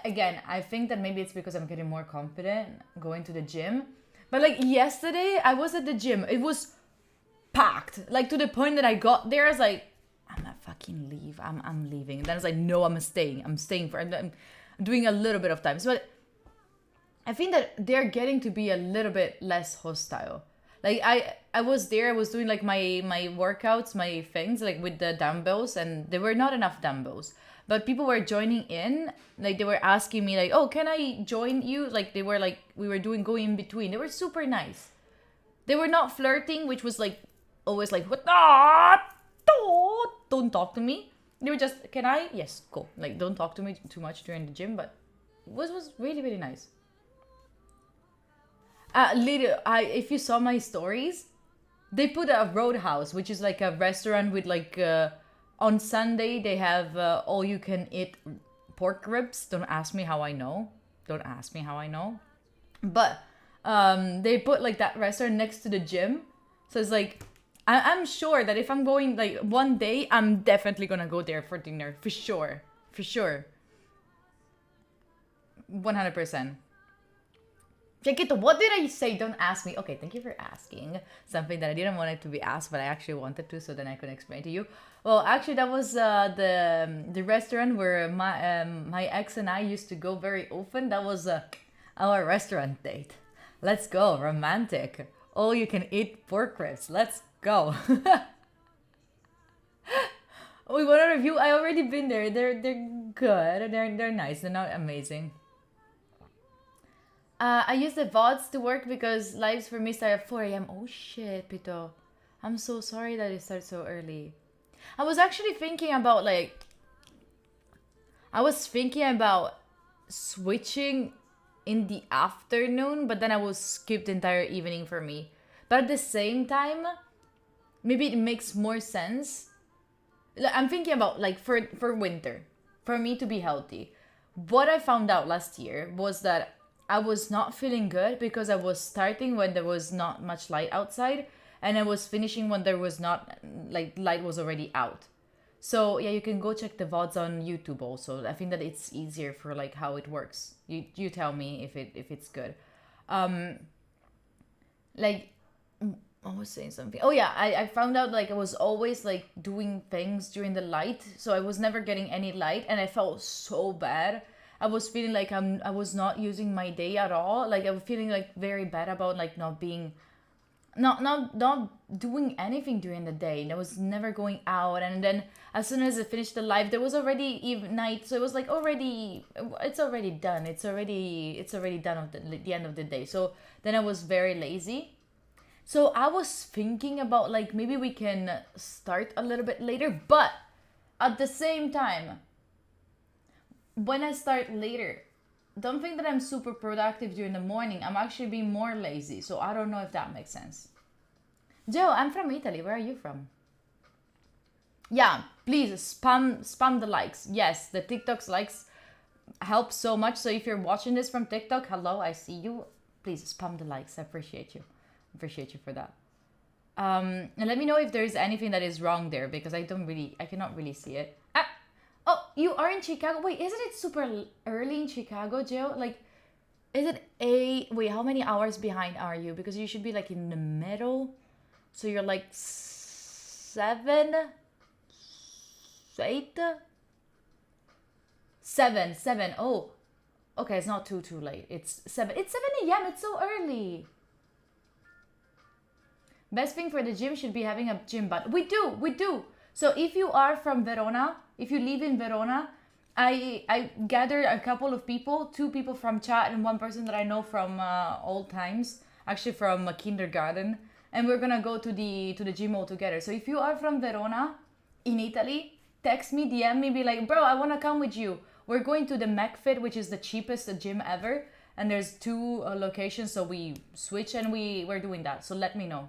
Again, I think that maybe it's because I'm getting more confident going to the gym. But like yesterday, I was at the gym. It was packed. Like to the point that I got there, I was like, I'm not fucking leave. I'm leaving. And then I was like, no, I'm staying. I'm staying for. I'm doing a little bit of time. So I think that they're getting to be a little bit less hostile. Like I was there. I was doing like my workouts, my things like with the dumbbells, and there were not enough dumbbells. But people were joining in, like they were asking me like, oh, can I join you? Like they were like, we were going in between. They were super nice. They were not flirting, which was like, always like, what? Don't talk to me. They were just, can I? Yes, cool. Like don't talk to me too much during the gym, but it was really, really nice. If you saw my stories, they put a Roadhouse, which is like a restaurant with like, on Sunday, they have all-you-can-eat pork ribs. Don't ask me how I know. But they put like that restaurant next to the gym. So it's like, I'm sure that if I'm going like one day, I'm definitely gonna go there for dinner. For sure. 100%. Chiquito, what did I say? Don't ask me. Okay, thank you for asking. Something that I didn't want it to be asked, but I actually wanted to, so then I could explain to you. Well, actually, that was the restaurant where my ex and I used to go very often. That was our restaurant date. Let's go, romantic. All you can eat pork ribs. Let's go. We want a review. I already been there. They're good. They're nice. They're not amazing. I use the VODs to work because lives for me start at 4 a.m. Oh shit, Pito. I'm so sorry that it starts so early. I was actually thinking about switching in the afternoon, but then I will skip the entire evening for me. But at the same time, maybe it makes more sense. I'm thinking about for winter, for me to be healthy. What I found out last year was that I was not feeling good because I was starting when there was not much light outside, and I was finishing when there was not, light was already out. So yeah, you can go check the VODs on YouTube also. I think that it's easier for how it works. You tell me if it's good. Like I was saying something. Oh yeah, I found out I was always doing things during the light, so I was never getting any light, and I felt so bad. I was feeling like I was not using my day at all. I was feeling very bad about not being not doing anything during the day, and I was never going out. And then as soon as I finished the live, there was already night, so it was it's already done. It's already done at the end of the day. So then I was very lazy. So I was thinking about maybe we can start a little bit later, but at the same time, when I start later, don't think that I'm super productive during the morning. I'm actually being more lazy. So I don't know if that makes sense. Joe, I'm from Italy. Where are you from? Yeah, please spam the likes. Yes, the TikTok's likes help so much. So if you're watching this from TikTok, hello, I see you. Please spam the likes. I appreciate you. Appreciate you for that. And let me know if there's anything that is wrong there, because I cannot really see it. Oh, you are in Chicago? Wait, isn't it super early in Chicago, Joe? Is it wait, how many hours behind are you? Because you should be in the middle. So you're 7, 8? 7. Oh, okay, it's not too late. It's 7. It's 7 a.m. It's so early. Best thing for the gym should be having a gym bud. We do. So if you are from Verona, if you live in Verona, I gathered a couple of people, 2 people from chat and 1 person that I know from old times, actually from kindergarten, and we're gonna go to the gym all together. So if you are from Verona, in Italy, text me, DM me, be like, bro, I wanna come with you. We're going to the McFit, which is the cheapest gym ever, and there's 2 locations, so we switch and we're doing that. So let me know.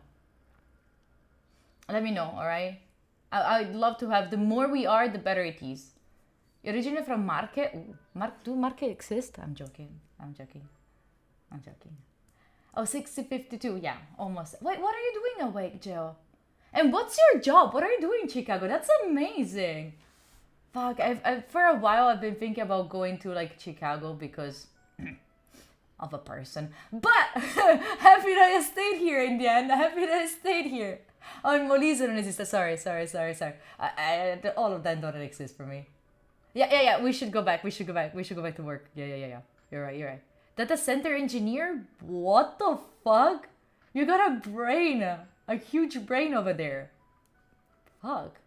Let me know, all right? I'd love to have, the more we are, the better it is. Originally from Marche. Do Marche exist? I'm joking. Oh, 60:52. Yeah, almost. Wait, what are you doing awake, Jill? And what's your job? What are you doing in Chicago? That's amazing. Fuck, for a while I've been thinking about going to Chicago because of a person. But happy that I stayed here in the end. Happy that I stayed here. Oh, in Molise non esiste. Sorry. All of them don't exist for me. Yeah. We should go back to work. Yeah. You're right. Data center engineer? What the fuck? You got a brain. A huge brain over there. Fuck.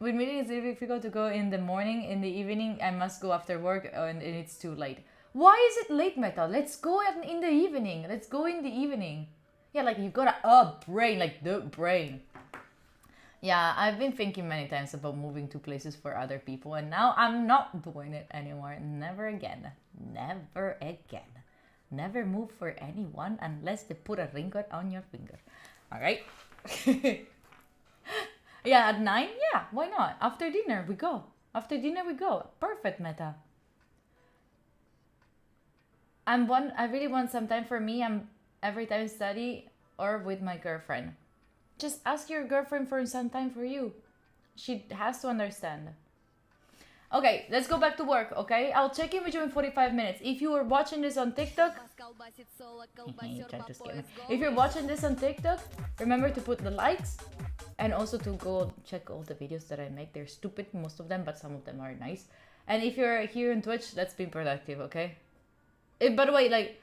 With meetings, it's difficult to go in the morning. In the evening, I must go after work and it's too late. Why is it late, Metal? Let's go in the evening. Yeah, you got a brain, the brain. Yeah, I've been thinking many times about moving to places for other people, and now I'm not doing it anymore. Never again. Never move for anyone unless they put a ring on your finger. All right? Yeah, at 9? Yeah, why not? After dinner, we go. Perfect, Meta. I really want some time for me. I'm every time study or with my girlfriend. Just ask your girlfriend for some time for you. She has to understand. Okay, let's go back to work, okay? I'll check in with you in 45 minutes. If you were watching this on TikTok... If you're watching this on TikTok, remember to put the likes and also to go check all the videos that I make. They're stupid, most of them, but some of them are nice. And if you're here on Twitch, let's be productive, okay? By the way,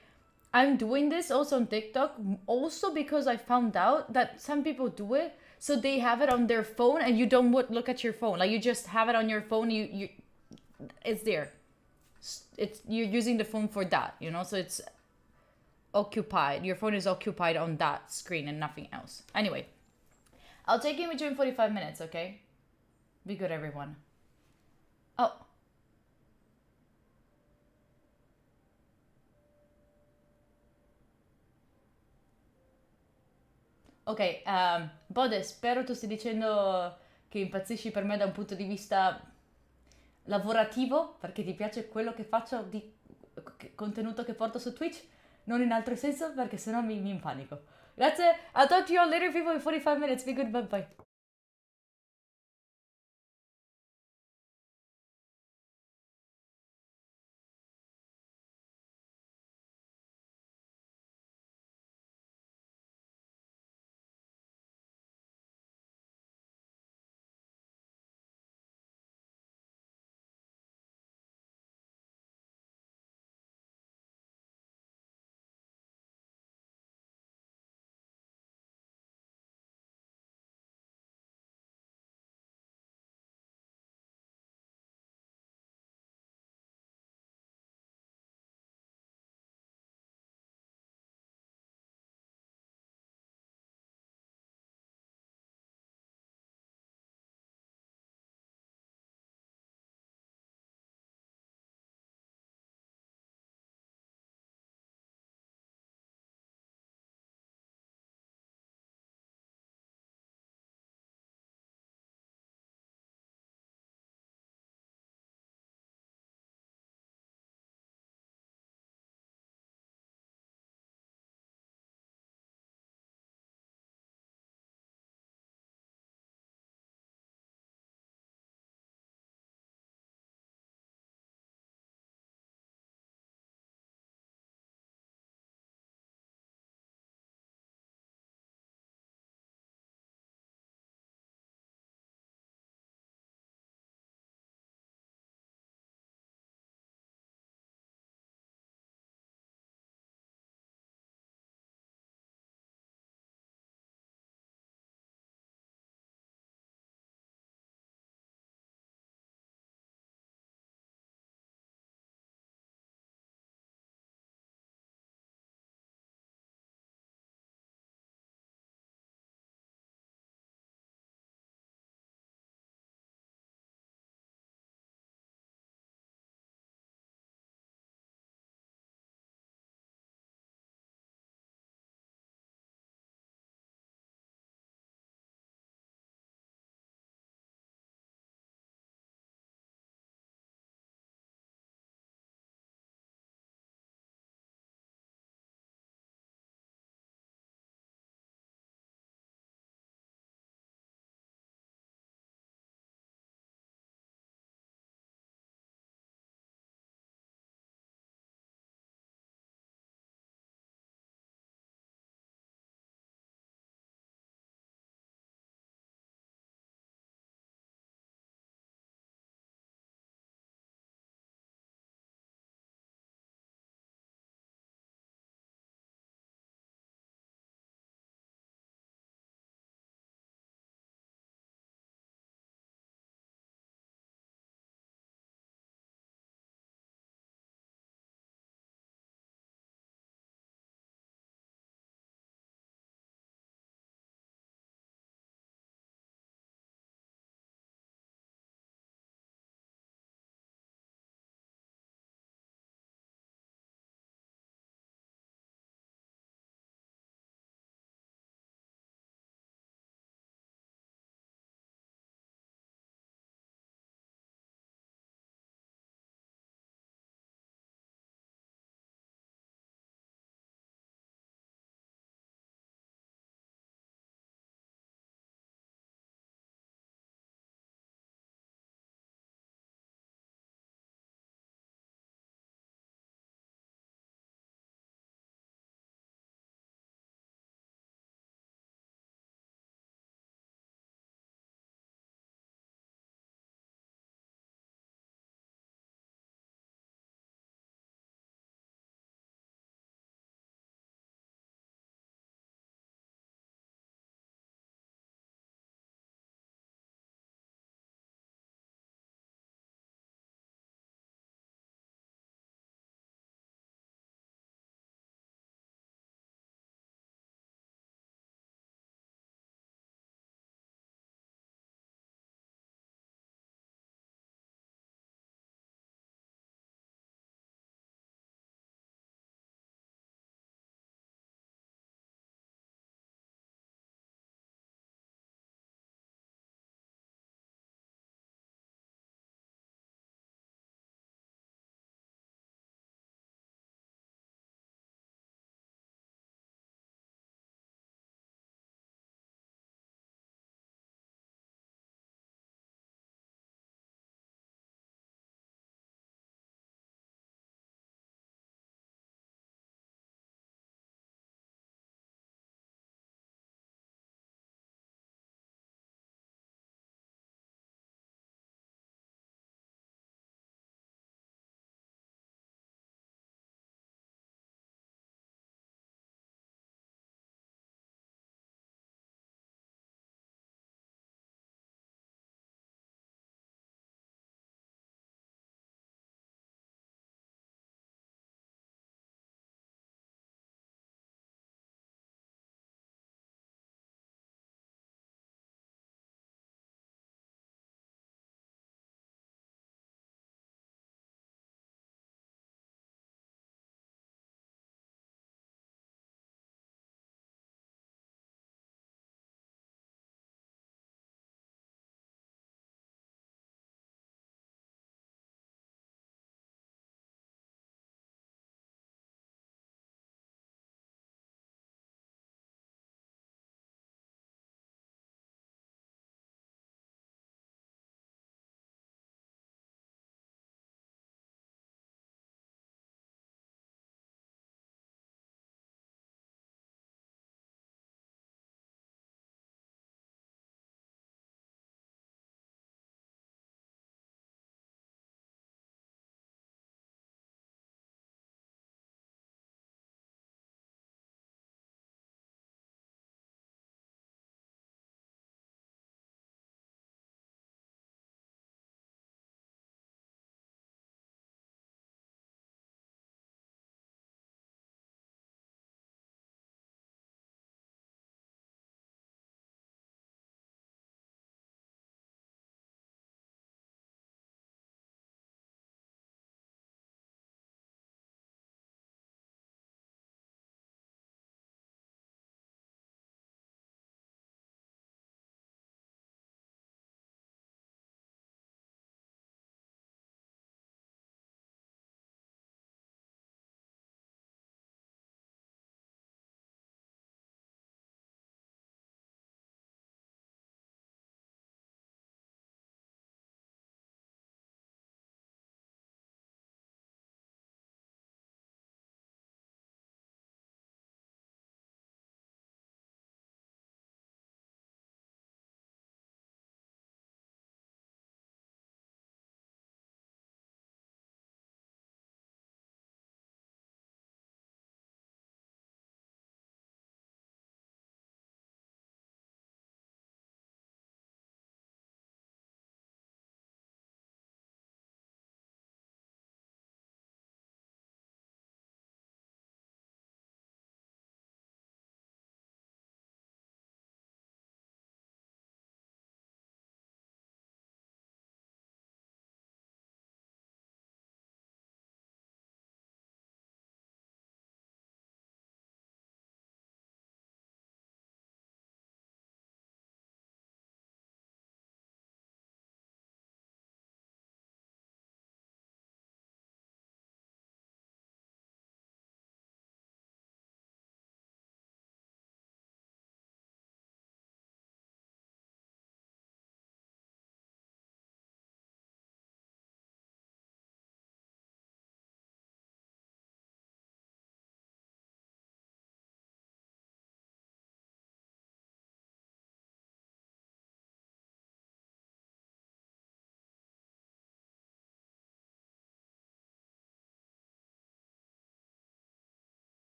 I'm doing this also on TikTok, also because I found out that some people do it so they have it on their phone and you don't look at your phone. Like you just have it on your phone. You it's there. It's you're using the phone for that, you know. So it's occupied. Your phone is occupied on that screen and nothing else. Anyway, I'll take you between 45 minutes. Okay, be good, everyone. Oh. Ok, Bode, spero tu stia dicendo che impazzisci per me da un punto di vista lavorativo, perché ti piace quello che faccio di contenuto che porto su Twitch, non in altro senso, perché sennò mi impanico. Grazie, I'll talk to you all later, people, in 45 minutes. Be good, bye bye.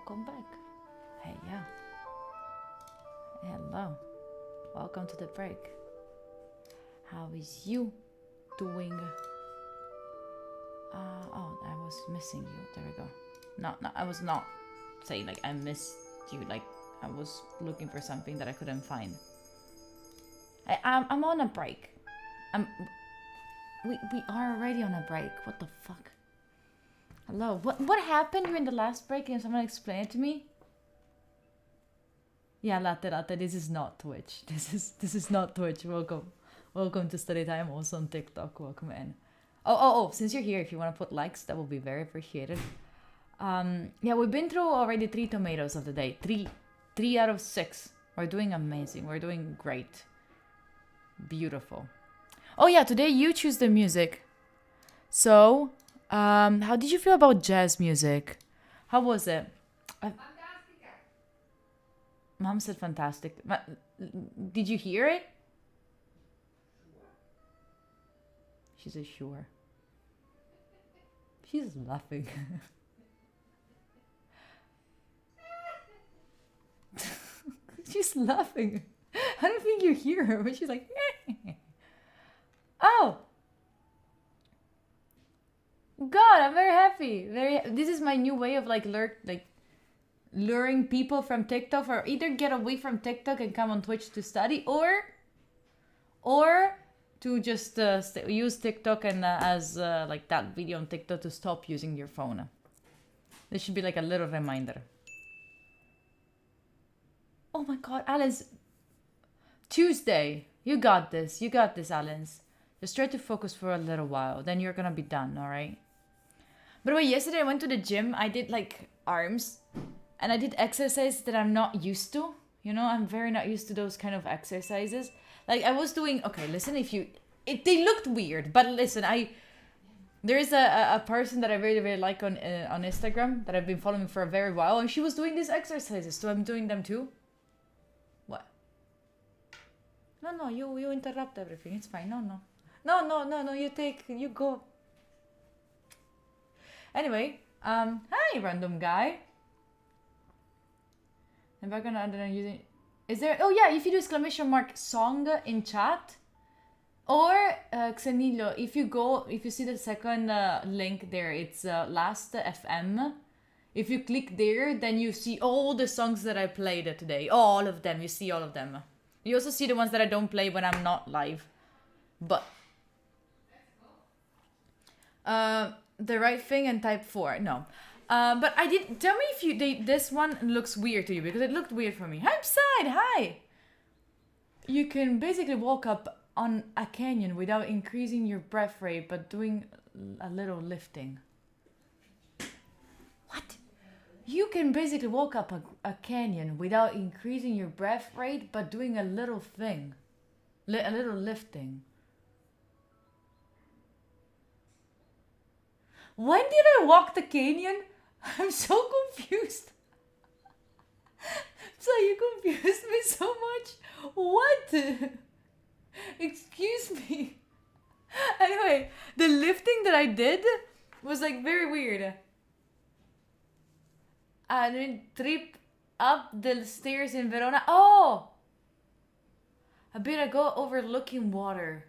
welcome back. Hey, yeah. Hello. Welcome to the break. How is you doing? Oh, I was missing you. There we go. No, I was not saying like I missed you. Like I was looking for something that I couldn't find. I'm on a break. We are already on a break. What the fuck? Hello. What happened during the last break? Can someone explain it to me? Yeah, latte. This is not Twitch. This is not Twitch. Welcome to Study Time. Also on TikTok. Welcome in. Oh, since you're here, if you want to put likes, that will be very appreciated. Yeah, we've been through already 3 tomatoes of the day. 3 out of 6. We're doing amazing. We're doing great. Beautiful. Oh yeah, today you choose the music. So, how did you feel about jazz music? How was it? Mom said fantastic. Did you hear it? She said sure. She's laughing. She's laughing. I don't think you hear her, but she's like, oh. God, I'm very happy. This is my new way of luring people from TikTok, or either get away from TikTok and come on Twitch to study, or to just use TikTok and as like that video on TikTok to stop using your phone. This should be like a little reminder. Oh my God, Alice. Tuesday. You got this. You got this, Alice. Just try to focus for a little while. Then you're gonna be done, alright? By the way, yesterday I went to the gym. I did like arms. And I did exercises that I'm not used to. You know, I'm very not used to those kind of exercises. Like I was doing, okay, listen, they looked weird, but listen, there is a person that I really, really like on Instagram that I've been following for a very while, and she was doing these exercises, so I'm doing them too. What? No, you interrupt everything. It's fine. No, you go. Anyway, hi, random guy. Am I gonna using? Is there? Oh yeah, if you do exclamation mark song in chat, or Xenilo, if you see the second link there, it's Last FM. If you click there, then you see all the songs that I played today. All of them. You see all of them. You also see the ones that I don't play when I'm not live. But the right thing and type 4. No. But I did. Tell me if this one looks weird to you, because it looked weird for me. Hi, Psyd, hi. You can basically walk up on a canyon without increasing your breath rate, but doing a little lifting. What? You can basically walk up a canyon without increasing your breath rate, but doing a little thing, a little lifting. When did I walk the canyon? I'm so confused. So you confused me so much. What? Excuse me. Anyway, the lifting that I did was like very weird. I didn't trip up the stairs in Verona. Oh! A bit ago overlooking water.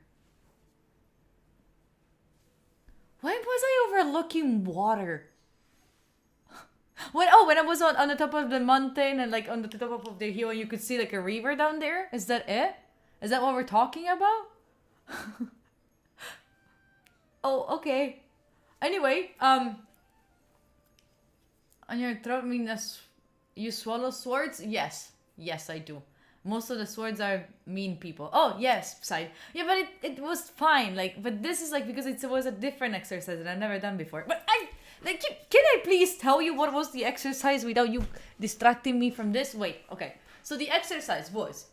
When was I overlooking water? When I was on the top of the mountain and like on the top of the hill and you could see like a river down there? Is that it? Is that what we're talking about? Oh, okay. Anyway, on your throat means you swallow swords? Yes, I do. Most of the swords are mean people. Oh, yes, side. Yeah, but it was fine. Like, but this is like because it was a different exercise that I've never done before. But can I please tell you what was the exercise without you distracting me from this? Wait, okay. So the exercise was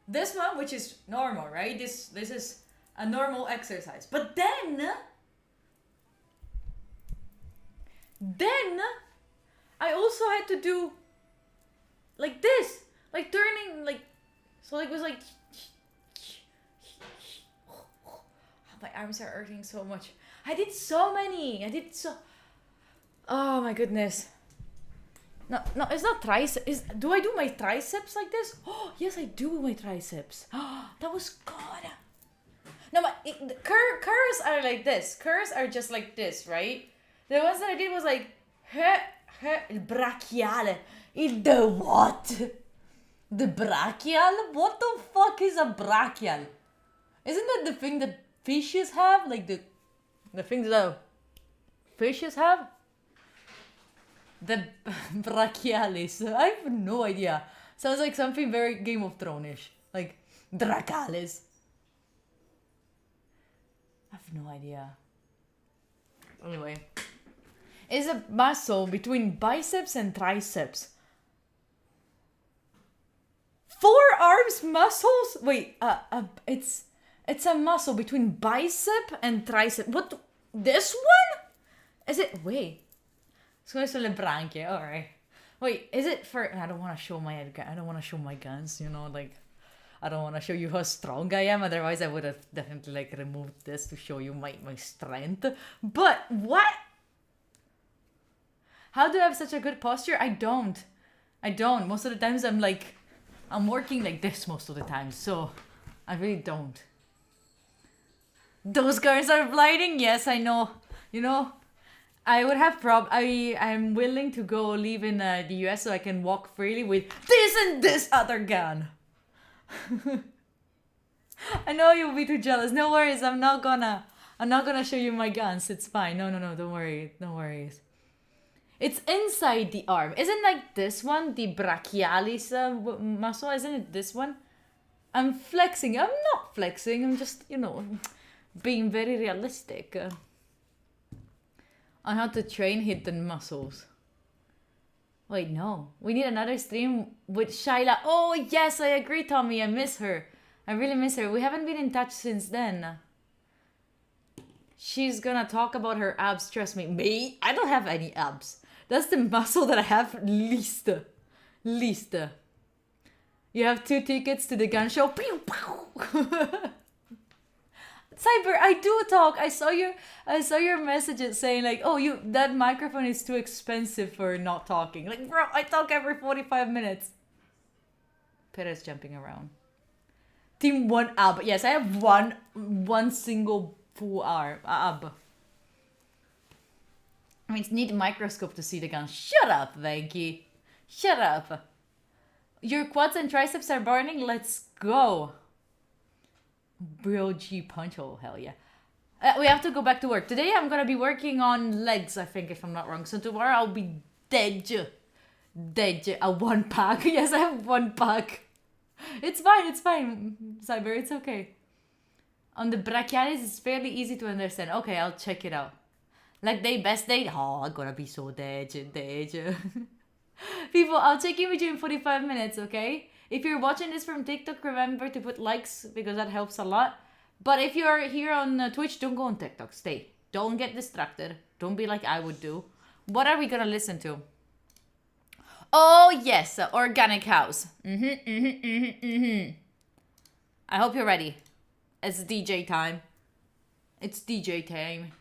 this one, which is normal, right? This is a normal exercise. But then I also had to do like this, like turning, like, so it was like, my arms are hurting so much. I did so many. Oh my goodness. No, no, it's not triceps. Do I do my triceps like this? Oh, yes, I do my triceps. That was good. No, but curls are like this. Curls are just like this, right? The ones that I did was like, il brachiale. The what? The brachial? What the fuck is a brachial? Isn't that the thing that fishes have? Like the things that fishes have? The brachialis. I have no idea. Sounds like something very Game of Thrones-ish. Like Dracalis. I have no idea. Anyway. It's a muscle between biceps and triceps. Forearms muscles? Wait, it's a muscle between bicep and tricep. What? This one? Is it? Wait. Scusa sulle branchie. All right. Wait, is it for? I don't want to show my guns. You know, like I don't want to show you how strong I am. Otherwise, I would have definitely like removed this to show you my strength. But what? How do I have such a good posture? I don't. Most of the times I'm working like this most of the time, so I really don't. Those cars are blinding. Yes, I know. You know, I would have I'm willing to go live in the US so I can walk freely with this and this other gun. I know you'll be too jealous. No worries. I'm not gonna show you my guns. It's fine. No. Don't worry. No worries. It's inside the arm. Isn't like this one the brachialis muscle? Isn't it this one? I'm flexing. I'm not flexing. I'm just, being very realistic on how to train hidden muscles. Wait, no. We need another stream with Shyla. Oh, yes, I agree, Tommy. I miss her. I really miss her. We haven't been in touch since then. She's gonna talk about her abs. Trust me. Me? I don't have any abs. That's the muscle that I have least. You have 2 tickets to the gun show. Pew, pew. Cyber, I do talk. I saw your messages saying like, oh, that microphone is too expensive for not talking. Like, bro, I talk every 45 minutes. Perez jumping around. Team 1 ab. Yes, I have one single full ab. I mean, need a microscope to see the gun. Shut up, Venky. Shut up. Your quads and triceps are burning? Let's go. Bro G punch. Oh, hell yeah. We have to go back to work. Today I'm gonna be working on legs, I think, if I'm not wrong. So tomorrow I'll be dead. A 1 pack. Yes, I have 1 pack. It's fine. Cyber, it's okay. On the brachialis, it's fairly easy to understand. Okay, I'll check it out. Like day, best day. Oh, I'm gonna be so dead. People, I'll check in with you in 45 minutes, okay? If you're watching this from TikTok, remember to put likes because that helps a lot. But if you're here on Twitch, don't go on TikTok. Stay. Don't get distracted. Don't be like I would do. What are we gonna listen to? Oh, yes. Organic House. I hope you're ready. It's DJ time. It's DJ time.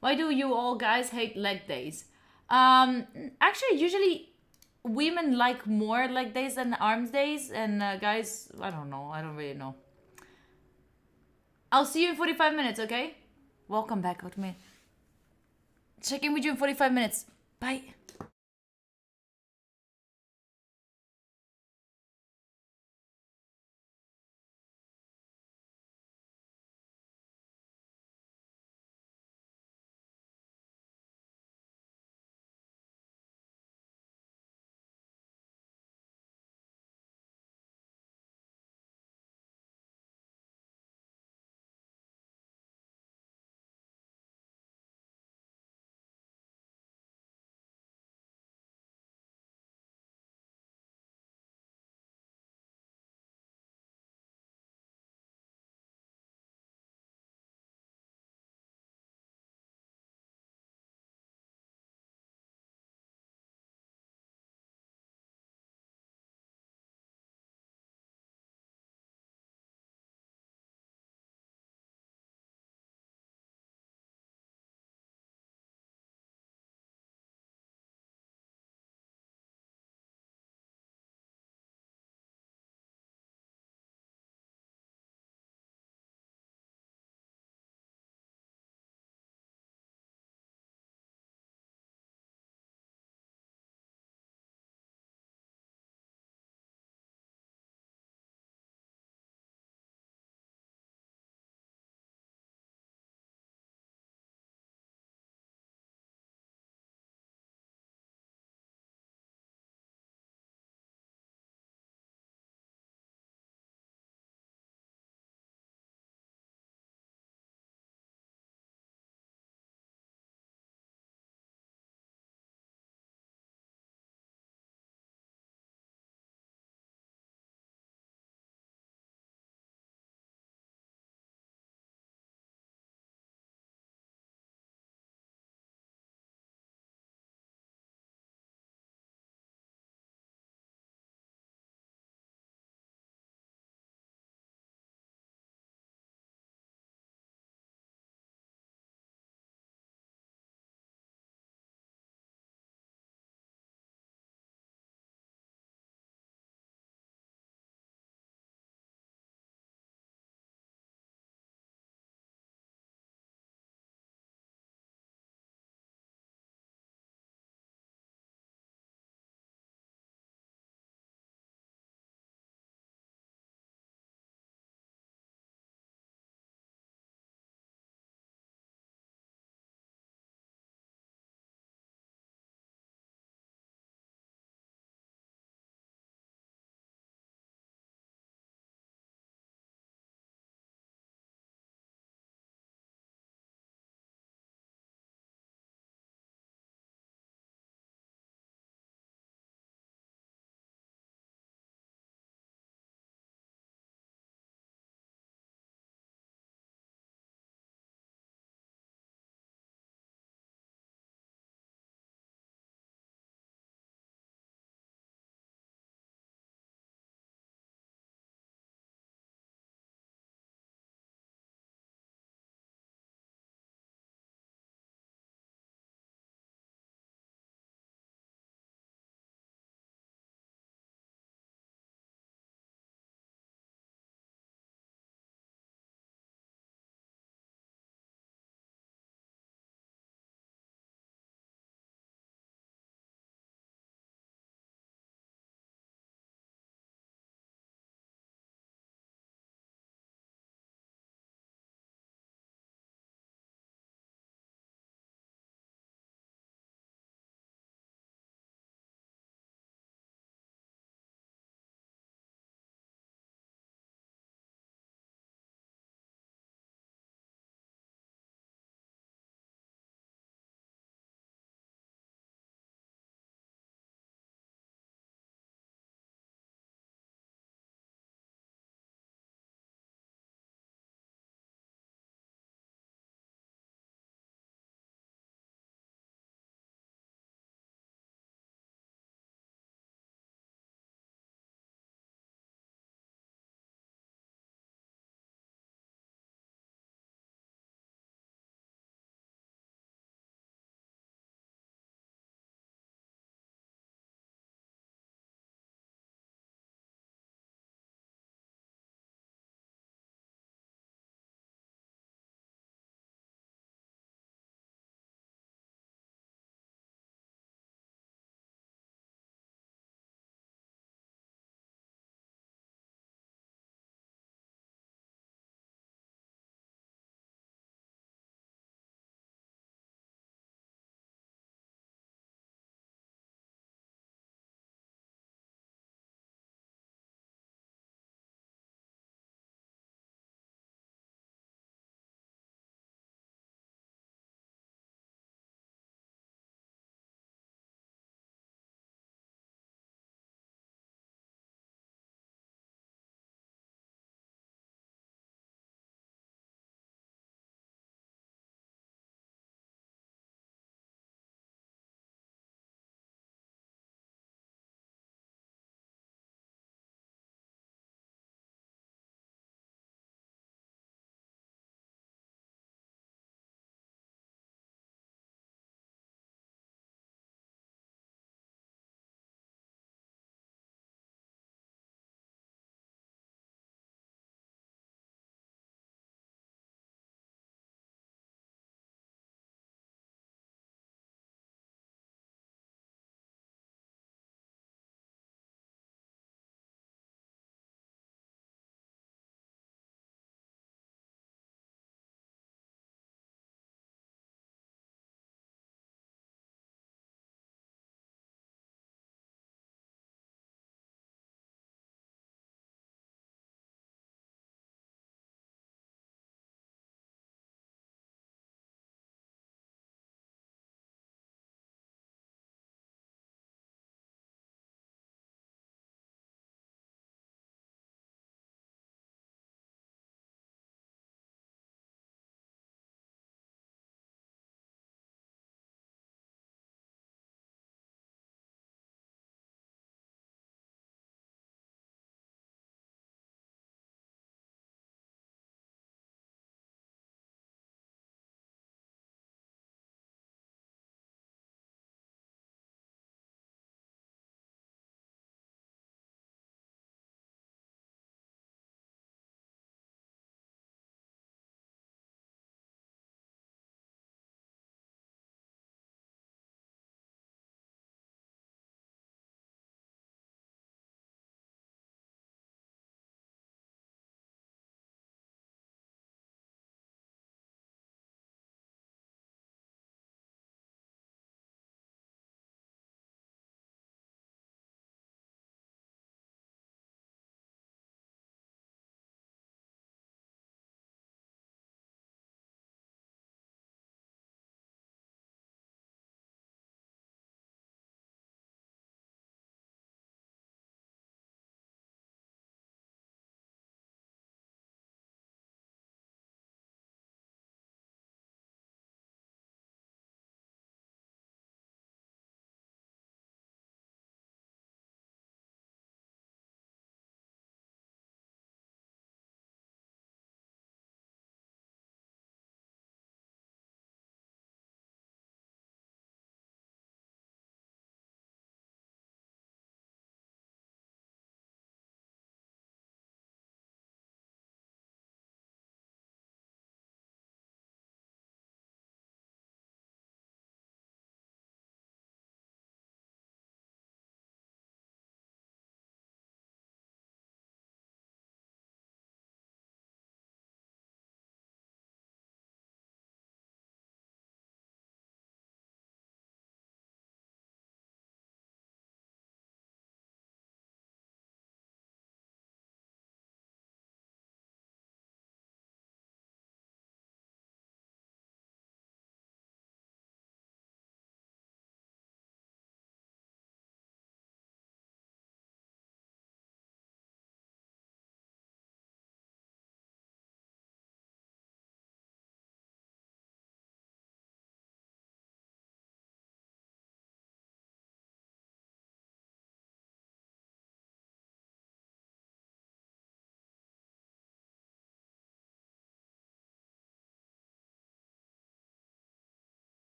Why do you all guys hate leg days? Actually, usually women like more leg days than arms days, and guys, I don't know. I don't really know. I'll see you in 45 minutes, okay? Welcome back with me. Check in with you in 45 minutes. Bye.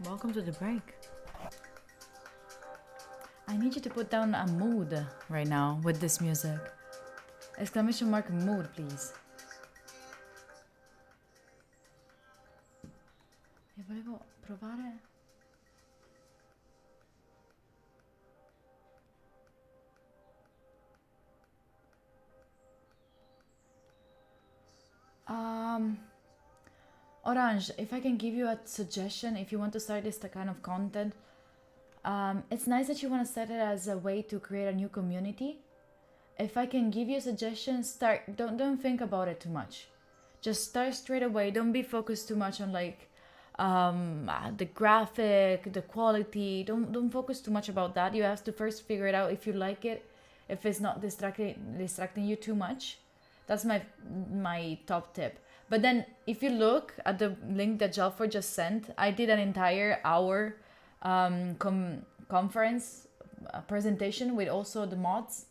Welcome to the break. I need you to put down a mood right now with this music. Exclamation mark mood, please. E volevo provare. Orange, if I can give you a suggestion, if you want to start this kind of content, it's nice that you want to set it as a way to create a new community. If I can give you a suggestion, start. Don't think about it too much. Just start straight away. Don't be focused too much on like the graphic, the quality. Don't focus too much about that. You have to first figure it out if you like it, if it's not distracting you too much. That's my top tip. But then if you look at the link that Jalfor just sent, I did an entire hour conference presentation with also the mods,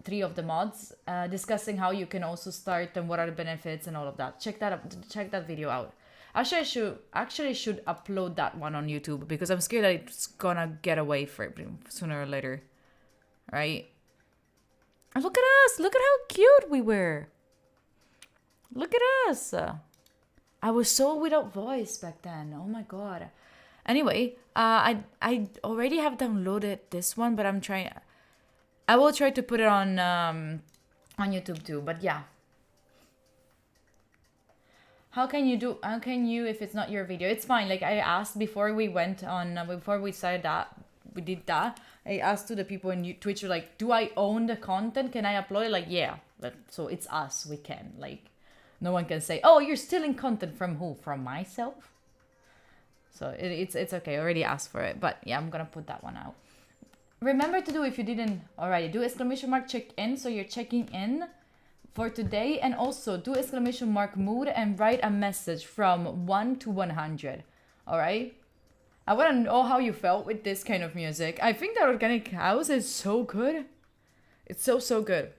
3 of the mods, discussing how you can also start and what are the benefits and all of that. Check that video out. Actually, I should upload that one on YouTube because I'm scared that it's gonna get away sooner or later, right? And look at us! Look at how cute we were! Look at us! I was so without voice back then. Oh my god. Anyway, I already have downloaded this one, but I will try to put it on YouTube too. But yeah. How can you if it's not your video? It's fine. Like I asked before we went on, before we started that, we did that. I asked to the people in Twitch, like, do I own the content? Can I upload it? Like, yeah. So it's us. We can. Like, no one can say, oh, you're stealing content from who? From myself? So it's okay. I already asked for it. But yeah, I'm going to put that one out. Remember to do, if you didn't already, do exclamation mark check in. So you're checking in for today. And also do exclamation mark mood and write a message from 1 to 100. All right? I want to know how you felt with this kind of music. I think that Organic House is so good. It's so good.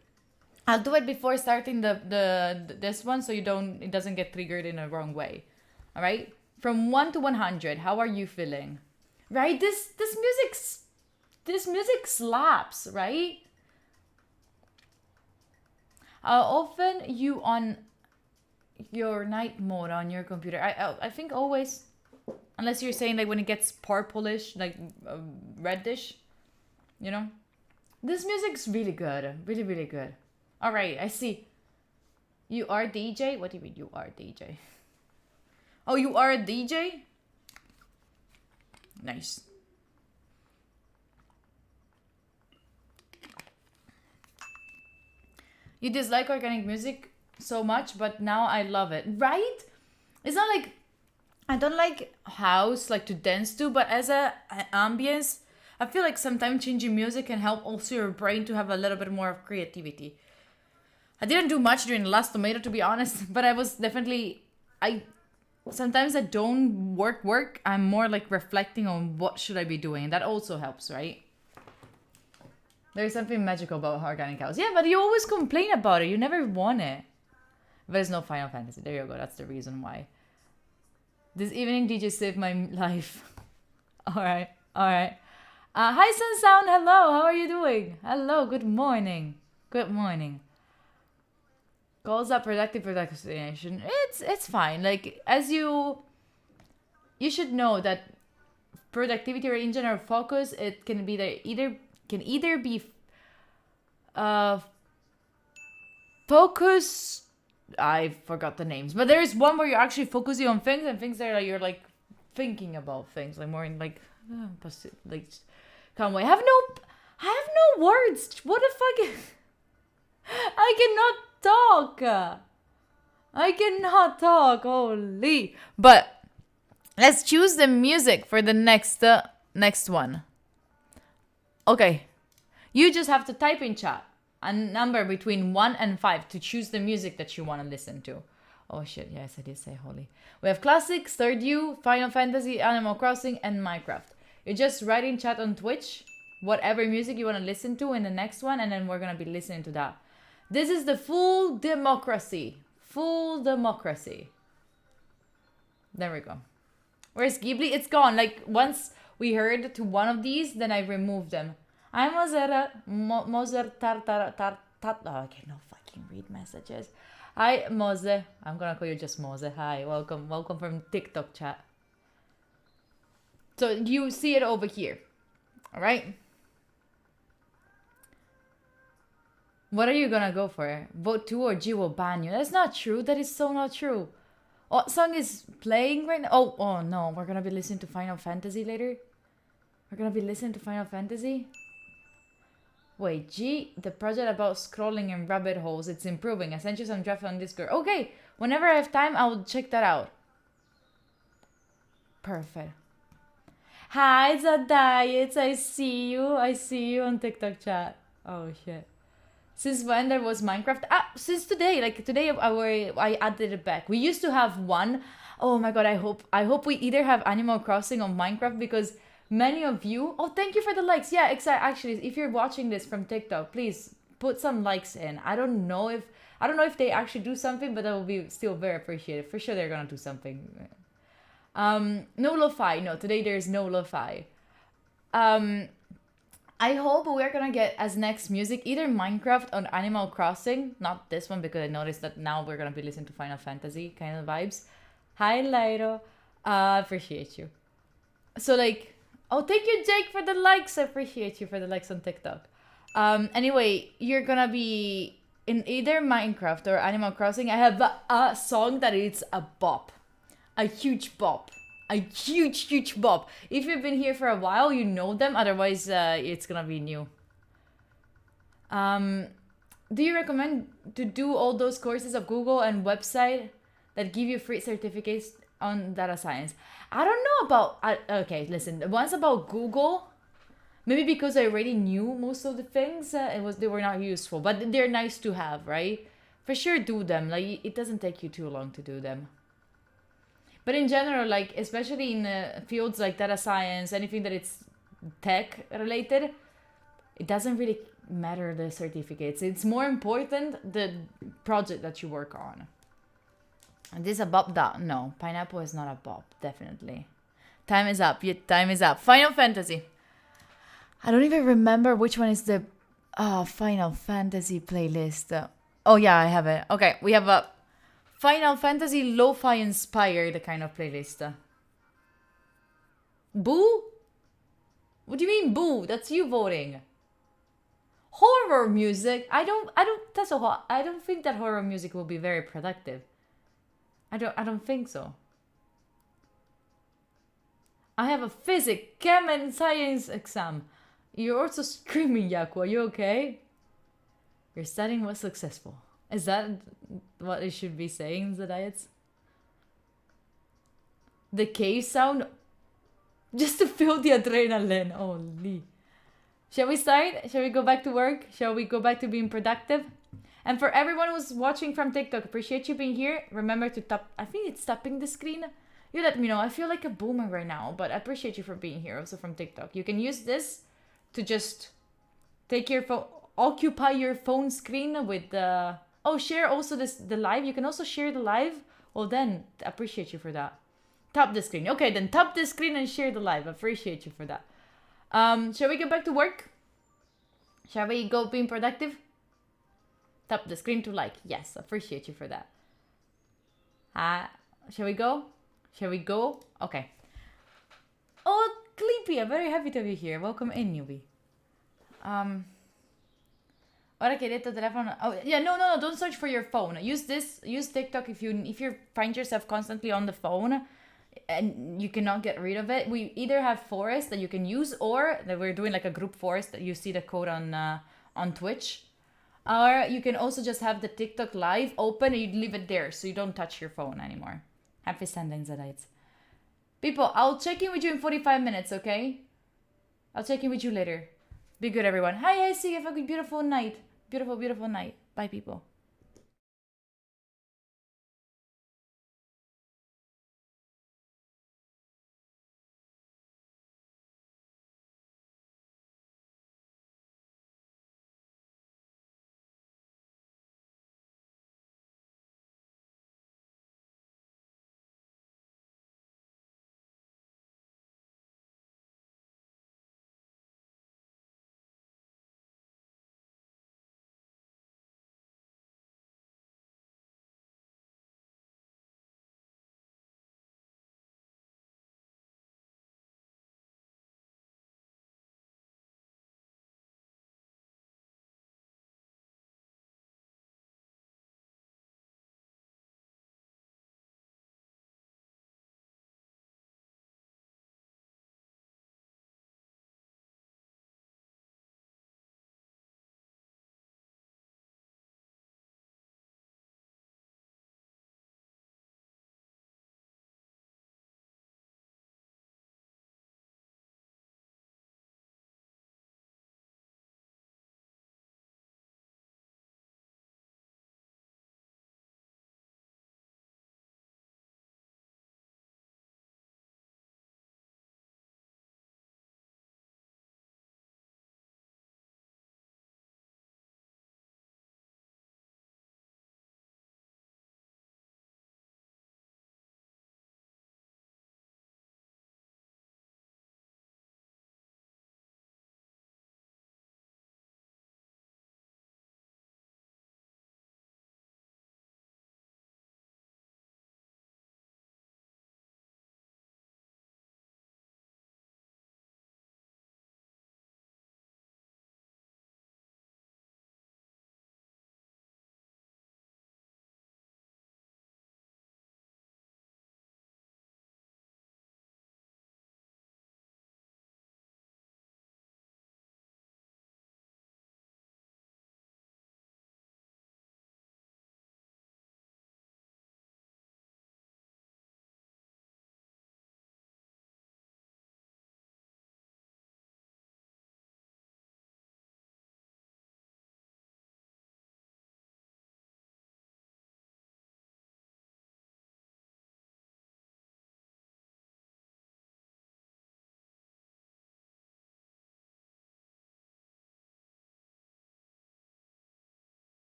I'll do it before starting this one so it doesn't get triggered in a wrong way. All right? From 1 to 100, how are you feeling? Right? This music slaps, right? Often you on your night mode on your computer. I think always, unless you're saying like when it gets purplish, like reddish, you know. This music's really good, really really good. All right, I see. You are DJ? What do you mean you are DJ? Oh, you are a DJ? Nice. You dislike organic music so much, but now I love it. Right? It's not like I don't like house like to dance to, but as a ambience, I feel like sometimes changing music can help also your brain to have a little bit more of creativity. I didn't do much during the last tomato, to be honest, but I was definitely sometimes I don't work. I'm more like reflecting on what should I be doing. That also helps, right? There's something magical about Organic House. Yeah, but you always complain about it. You never want it. But there's no Final Fantasy. There you go. That's the reason why. This evening, DJ saved my life. All right. Hi, Sunsound. Hello. How are you doing? Hello. Good morning. Good morning. Calls up productive procrastination. It's fine. Like, as you should know that productivity or in general focus, it can be either be focus. I forgot the names, but there is one where you're actually focusing on things and things that you're like thinking about things, like more in like can't wait. I have no words. What the fuck? I cannot talk. Holy. But let's choose the music for the next one. Okay. You just have to type in chat a number between 1 and 5 to choose the music that you want to listen to. Oh shit, yes, I did say holy. We have Classic, Stardew, Final Fantasy, Animal Crossing, and Minecraft. You just write in chat on Twitch whatever music you want to listen to in the next one, and then we're going to be listening to that. This is the full democracy. Full democracy. There we go. Where's Ghibli? It's gone. Like, once we heard to one of these, then I removed them. I'm Moser oh, I cannot fucking read messages. Hi, Mose. I'm gonna call you just Mose. Hi, welcome. Welcome from TikTok chat. So you see it over here. Alright? What are you gonna go for? Vote 2 or G will ban you. That's not true. That is so not true. What song is playing right now? Oh no. We're gonna be listening to Final Fantasy later? We're gonna be listening to Final Fantasy? Wait, G, the project about scrolling in rabbit holes, it's improving. I sent you some draft on Discord. Okay, whenever I have time, I'll check that out. Perfect. Hi, Zadayets, I see you. I see you on TikTok chat. Oh, shit. Since when there was Minecraft? Since today. Like, today I added it back. We used to have one. Oh my god, I hope we either have Animal Crossing or Minecraft because many of you... Oh, thank you for the likes. Yeah, exactly. Actually, if you're watching this from TikTok, please put some likes in. I don't know if they actually do something, but that will be still very appreciated. For sure they're gonna do something. No lo-fi. No, today there's no lo-fi. I hope we're gonna get as next music either Minecraft or Animal Crossing. Not this one because I noticed that now we're gonna be listening to Final Fantasy kind of vibes. Hi, Lyro. Appreciate you. So like, oh, thank you, Jake, for the likes. I appreciate you for the likes on TikTok. Anyway, you're gonna be in either Minecraft or Animal Crossing. I have a song that is a bop. A huge bop. A huge bop. If you've been here for a while, you know them. Otherwise, it's gonna be new. Do you recommend to do all those courses of Google and website that give you free certificates on data science? I don't know about... okay, listen. The ones about Google, maybe because I already knew most of the things, they were not useful. But they're nice to have, right? For sure, do them. Like, it doesn't take you too long to do them. But in general, like, especially in fields like data science, anything that it's tech related, it doesn't really matter the certificates. It's more important the project that you work on. And this is a bop that? No, Pineapple is not a bop, definitely. Time is up. Yeah, time is up. Final Fantasy. I don't even remember which one is the Final Fantasy playlist. Oh yeah, I have it. Okay, we have a Final Fantasy lo-fi inspired kind of playlist. Boo? What do you mean boo? That's you voting. Horror music? I don't think that horror music will be very productive. I don't think so. I have a physics, chem and science exam. You're also screaming, Yaku. Are you okay? Your studying was successful. Is that what it should be saying, Zadayets? The cave sound? Just to feel the adrenaline. Holy. Shall we start? Shall we go back to work? Shall we go back to being productive? And for everyone who's watching from TikTok, appreciate you being here. Remember to tap... I think it's tapping the screen. You let me know. I feel like a boomer right now, but I appreciate you for being here. Also from TikTok. You can use this to just take your phone... Occupy your phone screen with the... Oh, share also the live. You can also share the live. Well, then, appreciate you for that. Tap the screen. Okay, then tap the screen and share the live. Appreciate you for that. Shall we get back to work? Shall we go being productive? Tap the screen to like. Yes, appreciate you for that. Shall we go? Shall we go? Okay. Oh, Clippy, I'm very happy to have you here. Welcome in, newbie. Ora che hai detto telefono... Oh, yeah, no, don't search for your phone. Use this, use TikTok if you find yourself constantly on the phone and you cannot get rid of it. We either have Forest that you can use or that we're doing like a group Forest that you see the code on Twitch. Or you can also just have the TikTok live open and you leave it there so you don't touch your phone anymore. Happy Sunday, Zadites. People, I'll check in with you in 45 minutes, okay? I'll check in with you later. Be good, everyone. Hi, I see. Have a good, beautiful night. Beautiful night. Bye, people.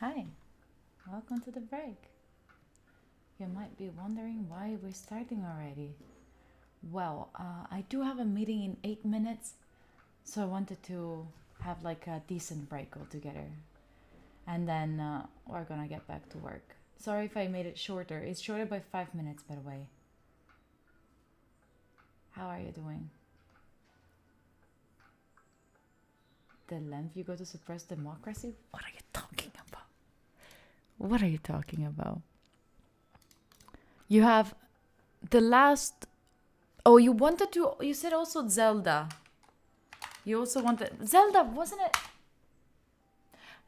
Hi, welcome to the break. You might be wondering why we're starting already. Well, I do have a meeting in 8 minutes, so I wanted to have like a decent break altogether. And then we're gonna get back to work. Sorry if I made it shorter. It's shorter by 5 minutes, by the way. How are you doing? The length you go to suppress democracy? What are you talking about? What are you talking about? You have the last. Oh, you wanted to. You said also Zelda. You also wanted. Zelda, wasn't it?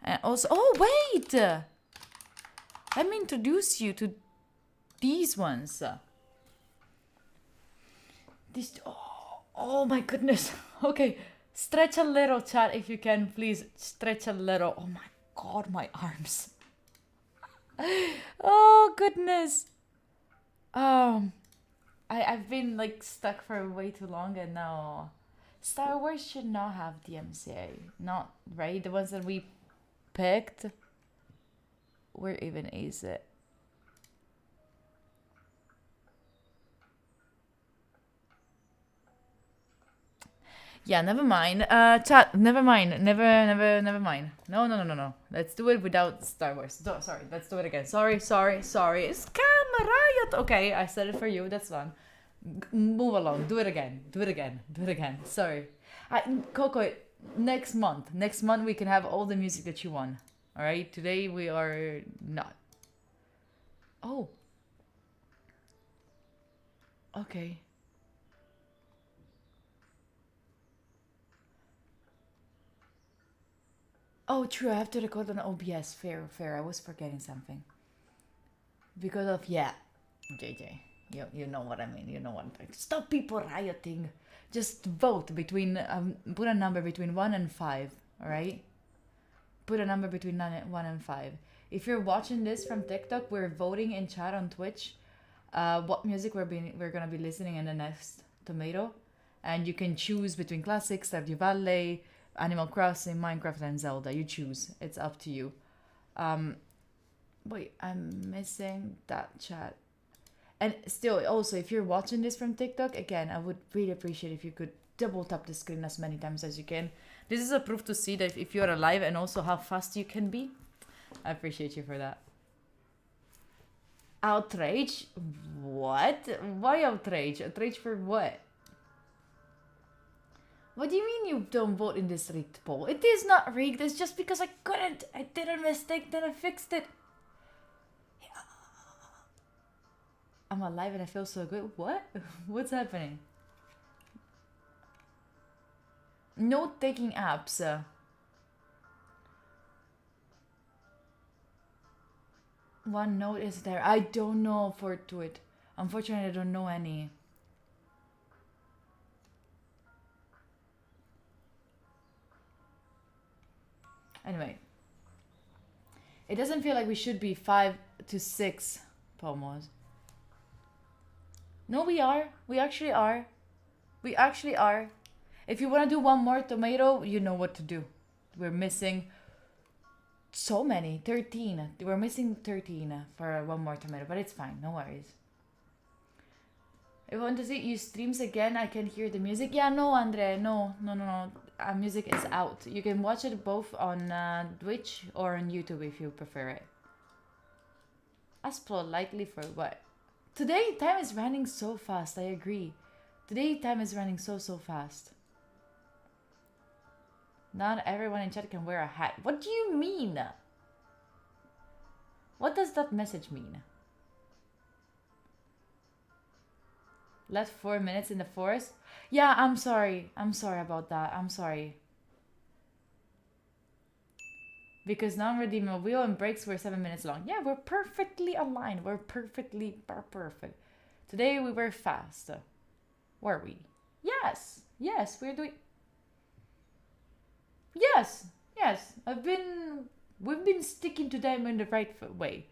And also. Oh, wait! Let me introduce you to these ones. These. Oh my goodness. Okay. Stretch a little, chat, if you can, please. Stretch a little. Oh my god, my arms. Oh goodness. I've been like stuck for way too long, and now Star Wars should not have DMCA. Not right. The ones that we picked. Where even is it? Yeah, never mind. Chat, never mind. Never mind. No. Let's do it without Star Wars. Sorry, let's do it again. Sorry. It's Camera Riot. Okay, I said it for you. That's fine. Move along. Do it again. Sorry. Coco, next month we can have all the music that you want. All right. Today we are not. Oh. Okay. Oh, true. I have to record on OBS. Fair. I was forgetting something. Because of JJ. You know what I mean. You know what I'm saying. Stop people rioting. Just vote between. Put a number between 1 and 5. All right. Put a number between 1 and 5. If you're watching this from TikTok, we're voting in chat on Twitch. What music we're gonna be listening in the next Tomato, and you can choose between classics, Stardew Valley, Animal Crossing, Minecraft, and Zelda. You choose. It's up to you. Wait, I'm missing that chat. And still, also, if you're watching this from TikTok, again, I would really appreciate if you could double tap the screen as many times as you can. This is a proof to see that if you're alive and also how fast you can be. I appreciate you for that. Outrage? What? Why outrage? Outrage for what? What do you mean you don't vote in this rigged poll? It is not rigged, it's just because I couldn't. I did a mistake, then I fixed it. Yeah. I'm alive and I feel so good. What? What's happening? Note taking apps. One note is there. I don't know for to it. Unfortunately, I don't know any. Anyway, it doesn't feel like we should be 5 to 6 pomos. No, we are. We actually are. If you want to do one more tomato, you know what to do. We're missing so many. 13. We're missing 13 for one more tomato, but it's fine. No worries. If you want to see you streams again, I can hear the music. Yeah, no, Andre. No. Music is out. You can watch it both on Twitch or on YouTube if you prefer it. Ask politely for what? Today, time is running so fast. I agree. Today, time is running so fast. Not everyone in chat can wear a hat. What do you mean? What does that message mean? Left 4 minutes in the forest? Yeah, I'm sorry. I'm sorry about that. I'm sorry. Because non-redeemable wheel and brakes were 7 minutes long. Yeah, we're perfectly aligned. We're perfect. Today we were fast. Were we? Yes, we're doing... Yes. We've been sticking to them in the right way.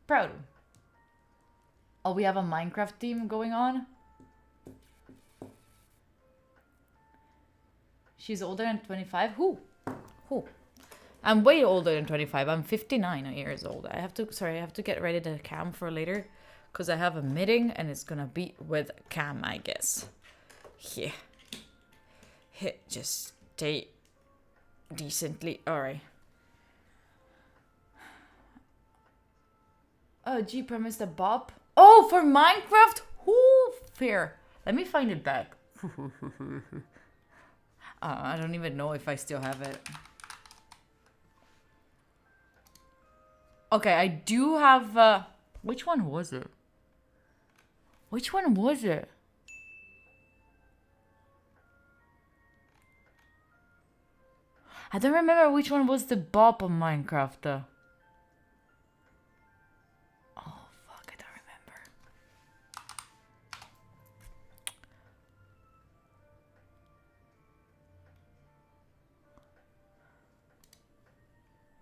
Proud. Oh, we have a Minecraft team going on? She's older than 25? Who? I'm way older than 25. I'm 59 years old. I have to get ready to Cam for later. Because I have a meeting and it's gonna be with Cam, I guess. Yeah. Just stay decently. Alright. Oh, G promised a bop. Oh, for Minecraft? Whoo, fair. Let me find it back. I don't even know if I still have it. Okay, I do have... which one was it? Which one was it? I don't remember which one was the bop on Minecraft though. Oh fuck, I don't remember.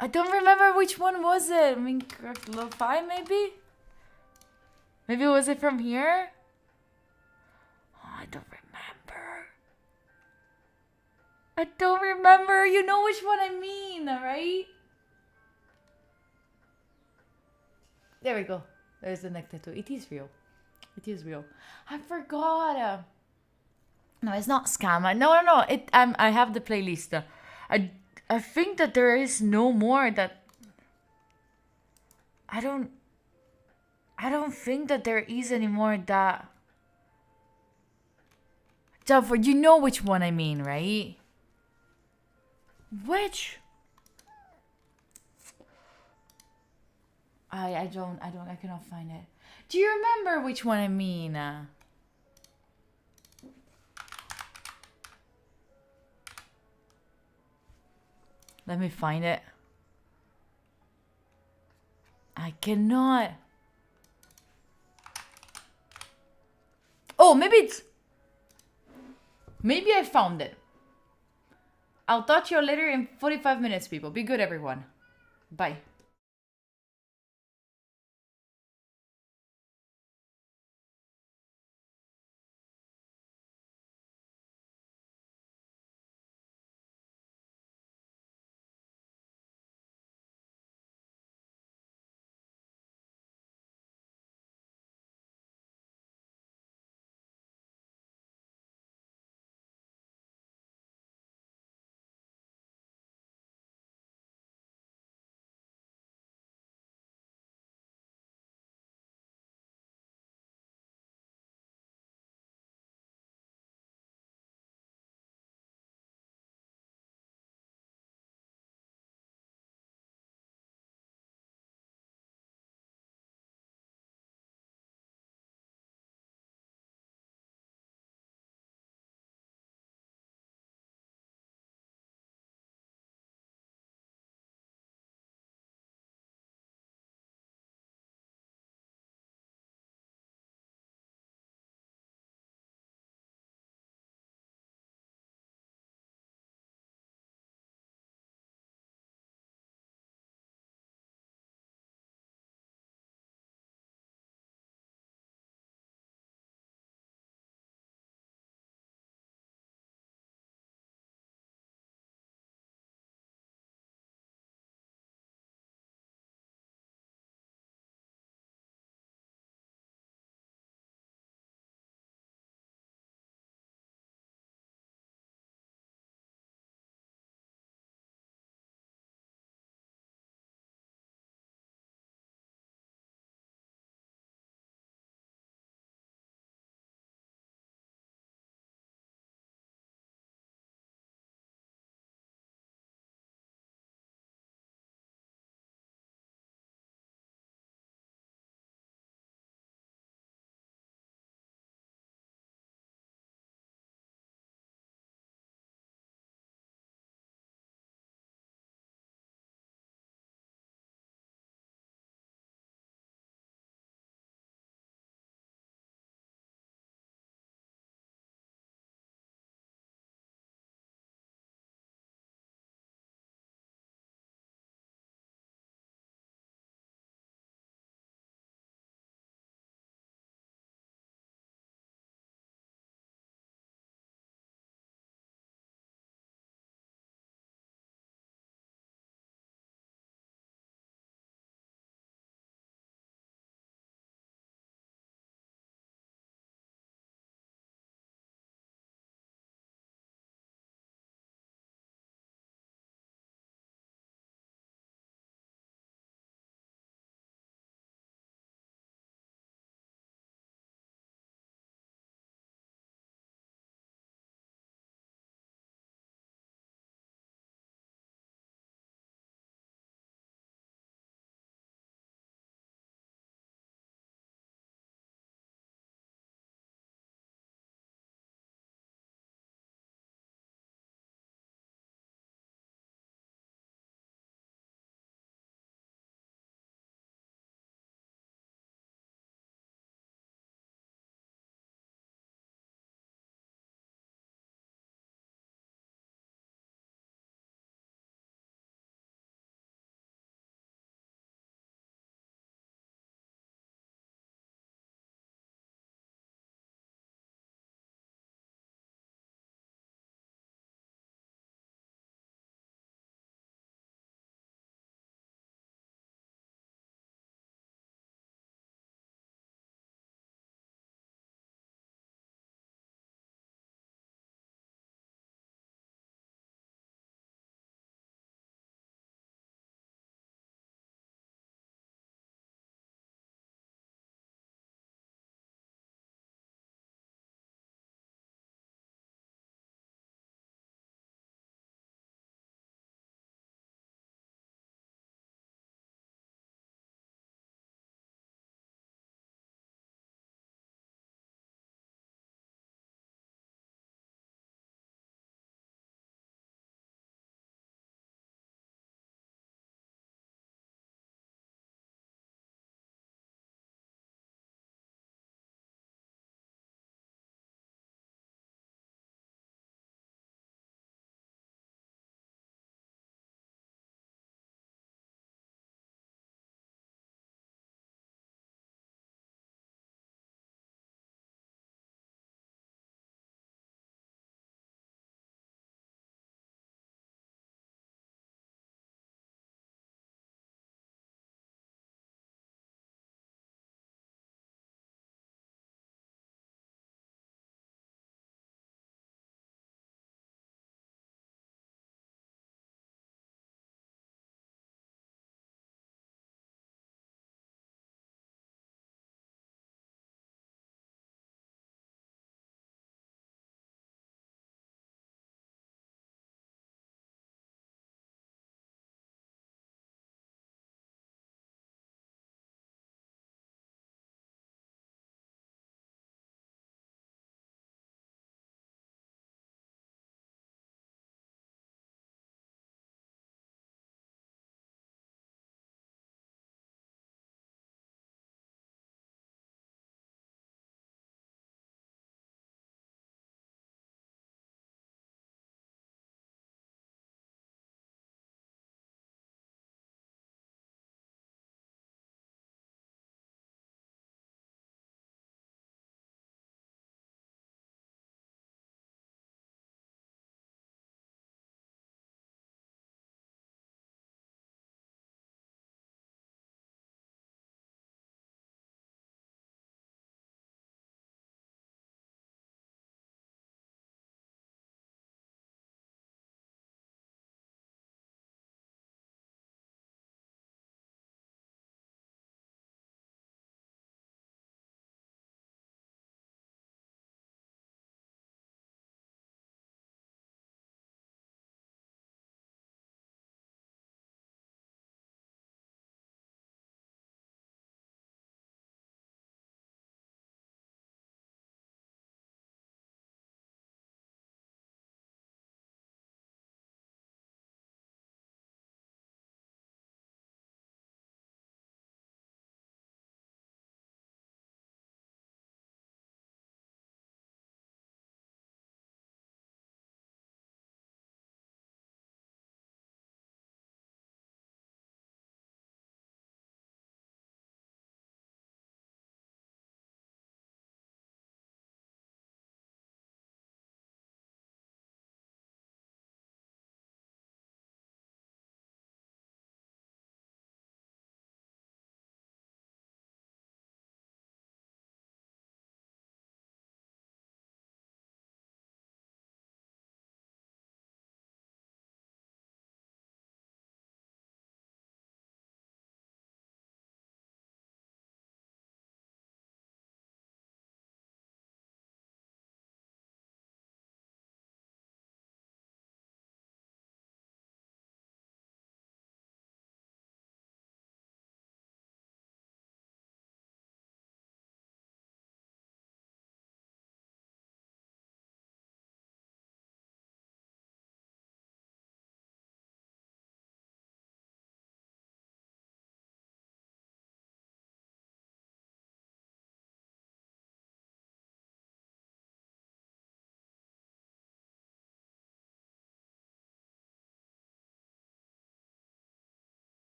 I don't remember which one was it. Minecraft Lo-Fi maybe? Maybe was it from here? Oh, I don't remember. I don't remember. You know which one I mean, right? There we go. There's the neck tattoo. It is real. It is real. I forgot. No, it's not scam. No. I have the playlist. I think that there is no more that. I don't think that there is anymore that. Jumper, you know which one I mean, right? Which? I cannot find it. Do you remember which one I mean? Let me find it. I cannot. Oh, maybe I found it. I'll talk to you later in 45 minutes, people. Be good, everyone. Bye.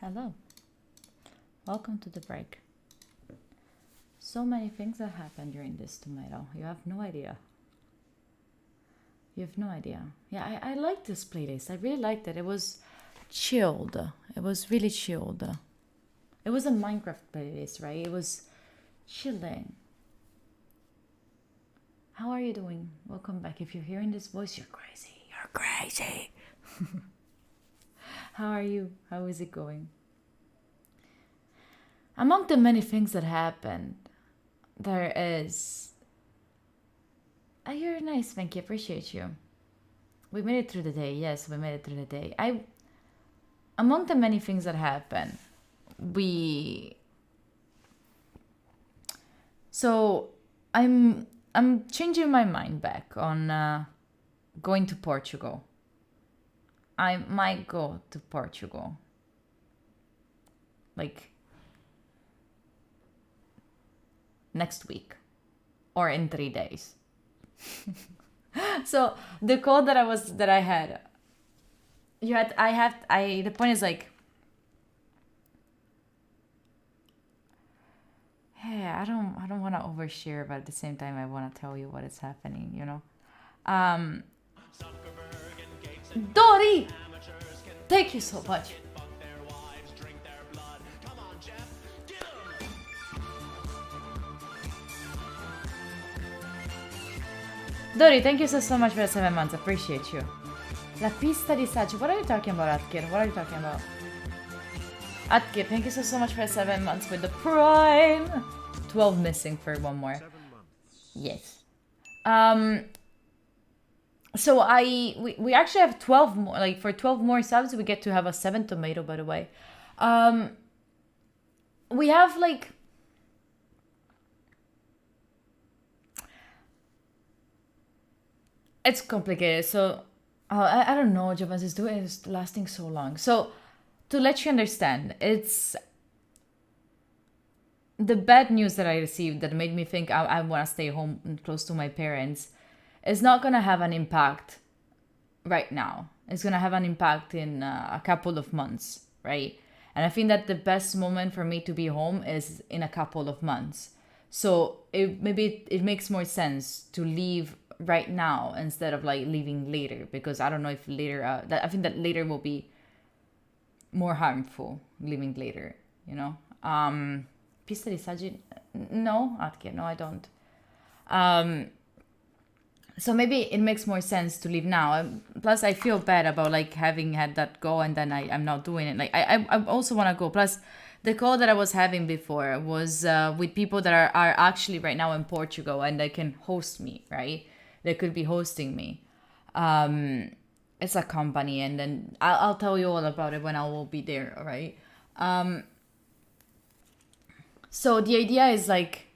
Hello. Welcome to the break. So many things that happened during this tomato. You have no idea. You have no idea. Yeah, I liked this playlist. I really liked it. It was chilled. It was really chilled. It was a Minecraft playlist, right? It was chilling. How are you doing? Welcome back. If you're hearing this voice, you're crazy. You're crazy. How are you? How is it going? Among the many things that happened, there is... Oh, you're nice, thank you. Appreciate you. We made it through the day. Yes, we made it through the day. Among the many things that happened, So I'm changing my mind back on going to Portugal. I might go to Portugal. Like next week or in 3 days. So the call that I had, the point is like, hey, I don't want to overshare, but at the same time I want to tell you what is happening, you know. Dory, thank you so much. Dory, thank you so much for the 7 months. Appreciate you. La pista di Sachi. What are you talking about, Atkir? What are you talking about? Atkir, thank you so much for the 7 months with the Prime. 12 missing for one more. 7 months. Yes. So we actually have 12 more. Like for 12 more subs, we get to have a 7th tomato. By the way, we have like. It's complicated. So I don't know. Javas is lasting so long. So to let you understand, it's the bad news that I received that made me think I want to stay home and close to my parents is not going to have an impact right now. It's going to have an impact in a couple of months, right? And I think that the best moment for me to be home is in a couple of months. So maybe it makes more sense to leave right now instead of like leaving later, because I don't know if later, I think that later will be more harmful, leaving later, you know? Pista di Saggi? No, Atke, no, I don't. So maybe it makes more sense to leave now. Plus, I feel bad about like having had that go and then I'm not doing it. Like I also want to go. Plus, the call that I was having before was with people that are actually right now in Portugal and they can host me, right? They could be hosting me. It's a company, and then I'll tell you all about it when I will be there, all right? So the idea is like,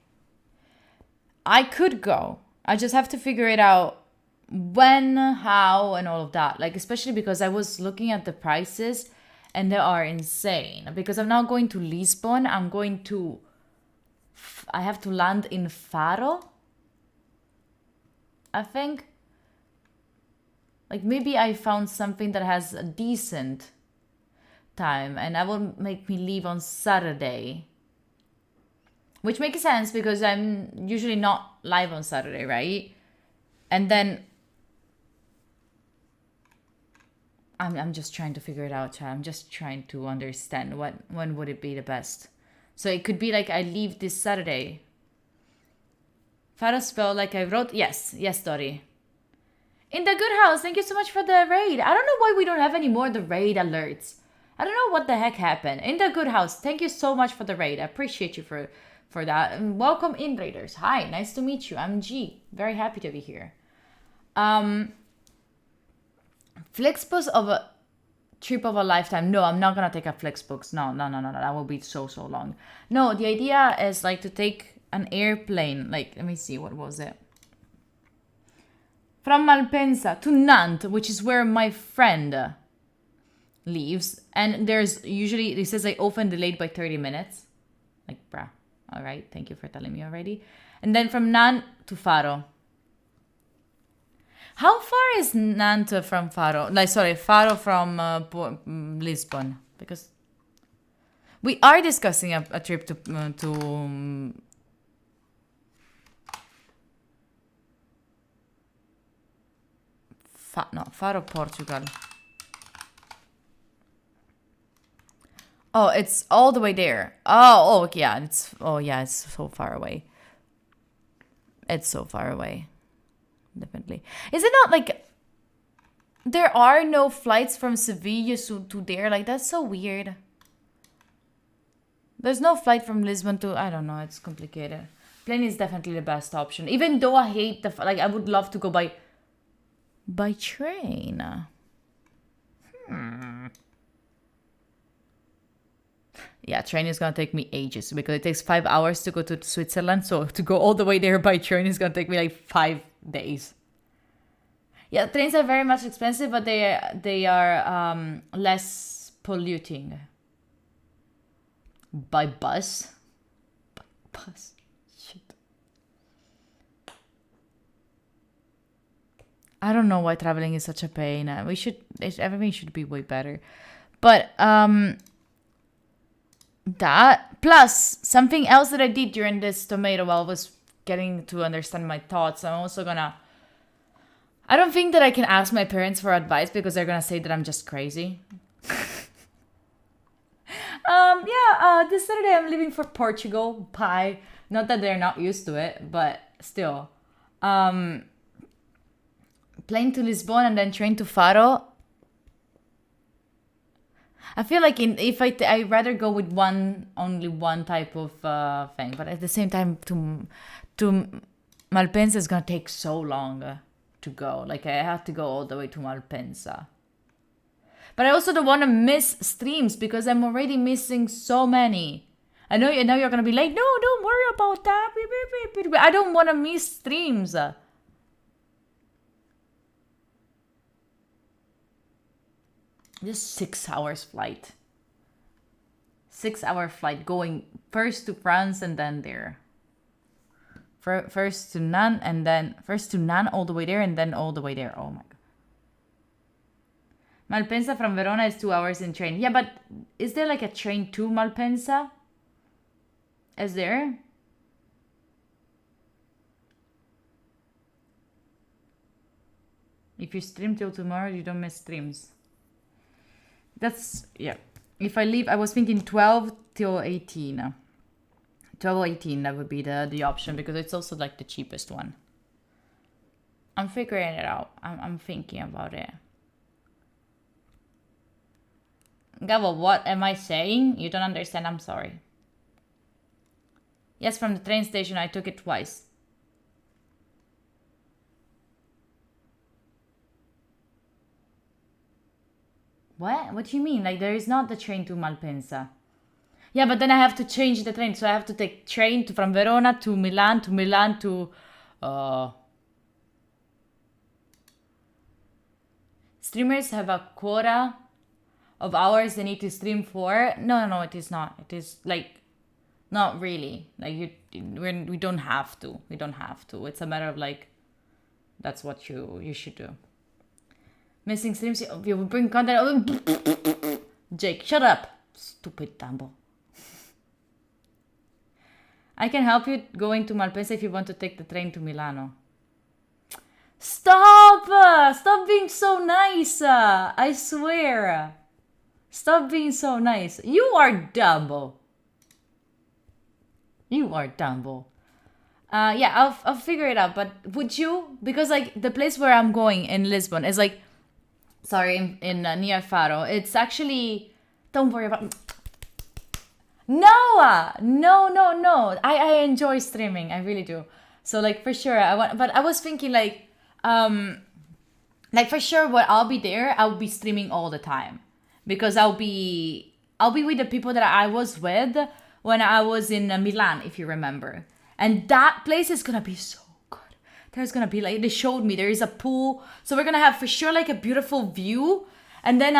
I could go. I just have to figure it out when, how, and all of that. Like, especially because I was looking at the prices and they are insane. Because I'm not going to Lisbon. I have to land in Faro, I think. Like, maybe I found something that has a decent time and that will make me leave on Saturday. Which makes sense because I'm usually not live on Saturday, right? And then I'm just trying to figure it out, child. I'm just trying to understand when would it be the best. So it could be like I leave this Saturday. Farah spell like I wrote. Yes, Dory. In the good house, thank you so much for the raid. I don't know why we don't have any more the raid alerts. I don't know what the heck happened. In the good house, thank you so much for the raid. I appreciate you for that. And welcome in, raiders. Hi, nice to meet you. I'm G. Very happy to be here. Flixbus of a trip of a lifetime. No, I'm not gonna take a Flixbus. No. That will be so long. No, the idea is like to take an airplane. Like, let me see, what was it? From Malpensa to Nantes, which is where my friend lives. And there's usually, it says like often delayed by 30 minutes. Like, bruh. All right, thank you for telling me already. And then from Nantes to Faro. How far is Nantes from Faro? Like, sorry, Faro from Lisbon. Because We are discussing a trip to Faro, Portugal. Oh, it's all the way there. Oh, yeah, it's so far away. It's so far away. Definitely. Is it not like there are no flights from Sevilla to there? Like, that's so weird. There's no flight from Lisbon to, I don't know, it's complicated. Plane is definitely the best option. Even though I hate like, I would love to go by train. Yeah, train is gonna take me ages because it takes 5 hours to go to Switzerland. So to go all the way there by train is gonna take me like 5 days. Yeah, trains are very much expensive, but they are less polluting. By bus? By bus? Shit. I don't know why traveling is such a pain. Everything should be way better. But that plus something else that I did during this tomato while I was getting to understand my thoughts. I'm also gonna. I don't think that I can ask my parents for advice because they're gonna say that I'm just crazy. This Saturday I'm leaving for Portugal. Bye. Not that they're not used to it, but still. Plane to Lisbon and then train to Faro. I feel like I'd rather go with only one type of thing, but at the same time, to Malpensa is gonna take so long to go. Like, I have to go all the way to Malpensa. But I also don't want to miss streams because I'm already missing so many. I know you're gonna be like, no, don't worry about that. I don't want to miss streams. Just 6 hours flight. 6-hour flight going first to France and then there. First to Nantes and then first to Nantes all the way there and then all the way there. Oh my god. Malpensa from Verona is 2 hours in train. Yeah, but is there like a train to Malpensa? Is there? If you stream till tomorrow, you don't miss streams. That's, yeah. If I leave, I was thinking 12 till 18. 12 or 18, that would be the option because it's also like the cheapest one. I'm figuring it out. I'm thinking about it. Gabo, what am I saying? You don't understand, I'm sorry. Yes, from the train station, I took it twice. What? What do you mean? Like, there is not the train to Malpensa. Yeah, but then I have to change the train. So I have to take train from Verona to Milan to... Streamers have a quota of hours they need to stream for. No, it is not. It is, like, not really. Like, we don't have to. We don't have to. It's a matter of, like, that's what you should do. Missing streams, you will bring content. Jake, shut up. Stupid Tambo. I can help you going to Malpensa if you want to take the train to Milano. Stop! Stop being so nice! I swear. Stop being so nice. You are Dumbo. You are Dumbo. Yeah, I'll figure it out. But would you? Because, like, the place where I'm going in Lisbon is like... Sorry, in near Faro. It's actually... Don't worry about... No! No. I enjoy streaming. I really do. So, like, for sure, but I was thinking, like, for sure, when I'll be there, I'll be streaming all the time. Because I'll be with the people that I was with when I was in Milan, if you remember. And that place is gonna be so good. There's gonna be, like, they showed me, there is a pool. So we're gonna have, for sure, like, a beautiful view. And then,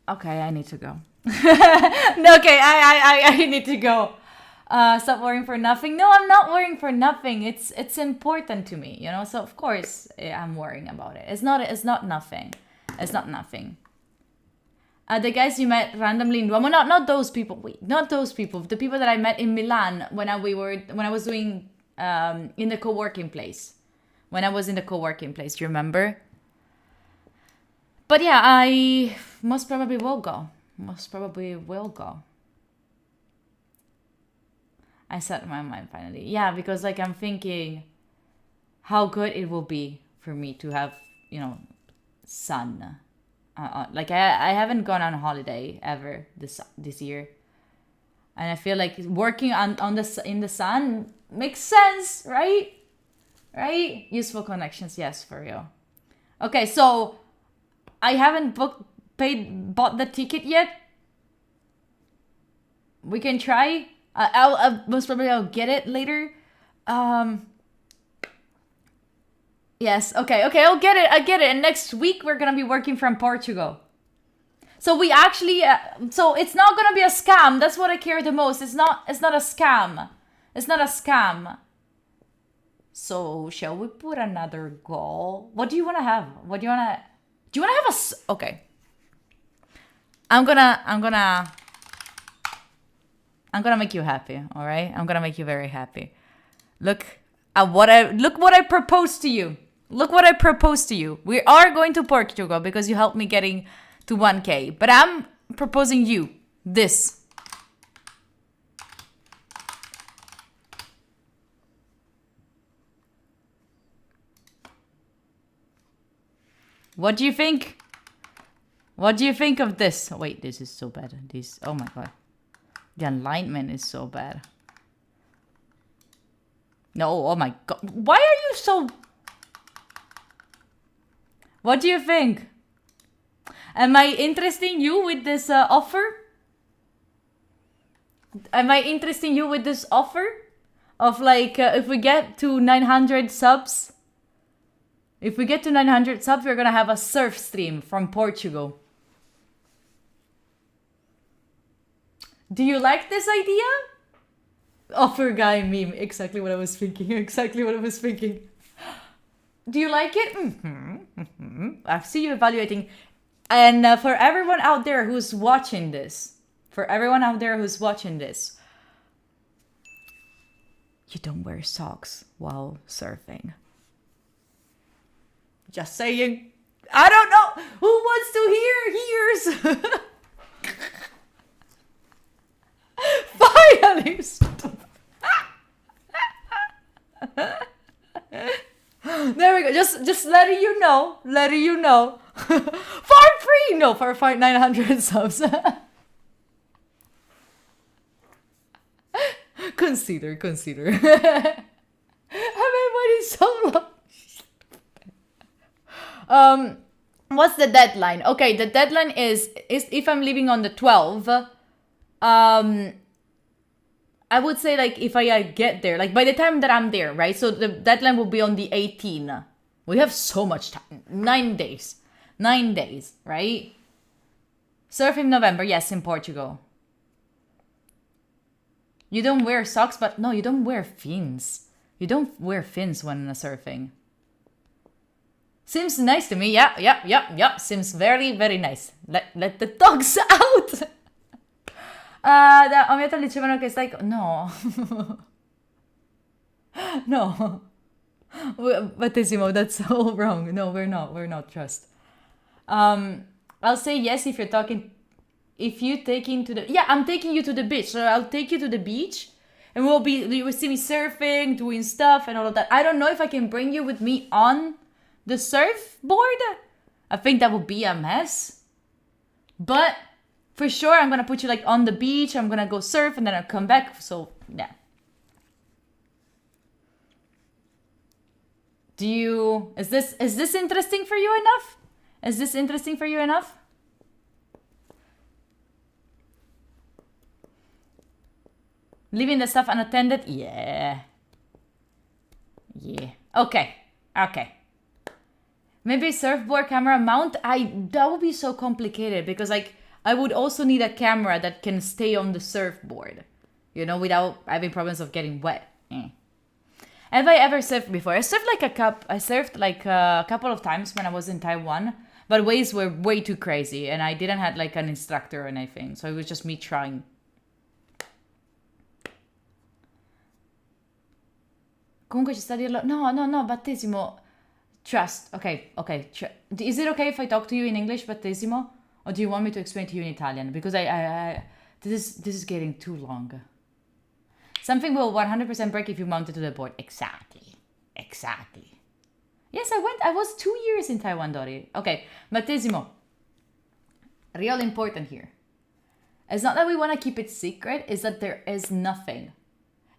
okay, I need to go. No, okay, I need to go. Stop worrying for nothing. No, I'm not worrying for nothing. It's important to me, you know. So of course I'm worrying about it. It's not nothing. It's not nothing. The guys you met randomly in Duomo. Not those people. Wait, not those people. The people that I met in Milan when I was doing in the co-working place. When I was in the co-working place, do you remember? But yeah, I most probably will go. Most probably will go. I set my mind finally. Yeah, because like I'm thinking how good it will be for me to have, sun. Like I haven't gone on holiday ever this year, and I feel like working in the sun makes sense, right? Right? Useful connections, yes, for real. Okay, so I haven't bought the ticket yet. We can try. I'll most probably I'll get it later. Yes, okay, I'll get it. And next week we're gonna be working from Portugal. So we actually, so it's not gonna be a scam. That's what I care the most. It's not a scam. It's not a scam. So shall we put another goal? What do you wanna have? Do you wanna have okay. I'm gonna make you happy, all right? I'm gonna make you very happy. Look what I proposed to you. Look what I proposed to you. We are going to Portugal because you helped me getting to 1K. But I'm proposing you this. What do you think? What do you think of this? Oh, wait, this is so bad. Oh my god. The alignment is so bad. No, oh my god. Why are you so... What do you think? Am I interesting you with this offer? Am I interesting you with this offer? Of like, if we get to 900 subs... If we get to 900 subs, we're gonna have a surf stream from Portugal. Do you like this idea? Offer guy meme. Exactly what I was thinking. Do you like it? I see you evaluating. And for everyone out there who's watching this, you don't wear socks while surfing. Just saying. I don't know. Who wants to hear? Finally. There we go. Just letting you know. For free. No, for 900 subs. Consider. I've been waiting so long. What's the deadline? Okay, the deadline is if I'm leaving on the 12th, I would say like if I get there, like by the time that I'm there, right? So the deadline will be on the 18th. We have so much time. 9 days. 9 days, right? Surf in November, yes, in Portugal. You don't wear socks, but no, you don't wear fins. You don't wear fins when surfing. Seems nice to me. Yeah. Seems very, very nice. Let the dogs out. A mia dicevano che stai... No. No. Battesimo, that's all wrong. No, we're not. Trust. I'll say yes if you're taking to the... Yeah, I'm taking you to the beach. So I'll take you to the beach. And you will see me surfing, doing stuff and all of that. I don't know if I can bring you with me on the surfboard. I think that would be a mess. But... for sure, I'm gonna put you like on the beach. I'm gonna go surf and then I'll come back. So yeah. Is this interesting for you enough? Leaving the stuff unattended? Yeah. Okay. Maybe surfboard camera mount? That would be so complicated because like I would also need a camera that can stay on the surfboard, without having problems of getting wet. Have I ever surfed before? I surfed like a couple of times when I was in Taiwan, But waves were way too crazy, and I didn't have like an instructor or anything, so it was just me trying. Comunque ci sta a dirlo. No, battesimo. Trust. Okay. Is it okay if I talk to you in English, battesimo? Or do you want me to explain to you in Italian? Because this is getting too long. Something will 100% break if you mount it to the board. Exactly. Yes, I was 2 years in Taiwan, Dori. Okay, battesimo. Real important here. It's not that we want to keep it secret, it's that there is nothing.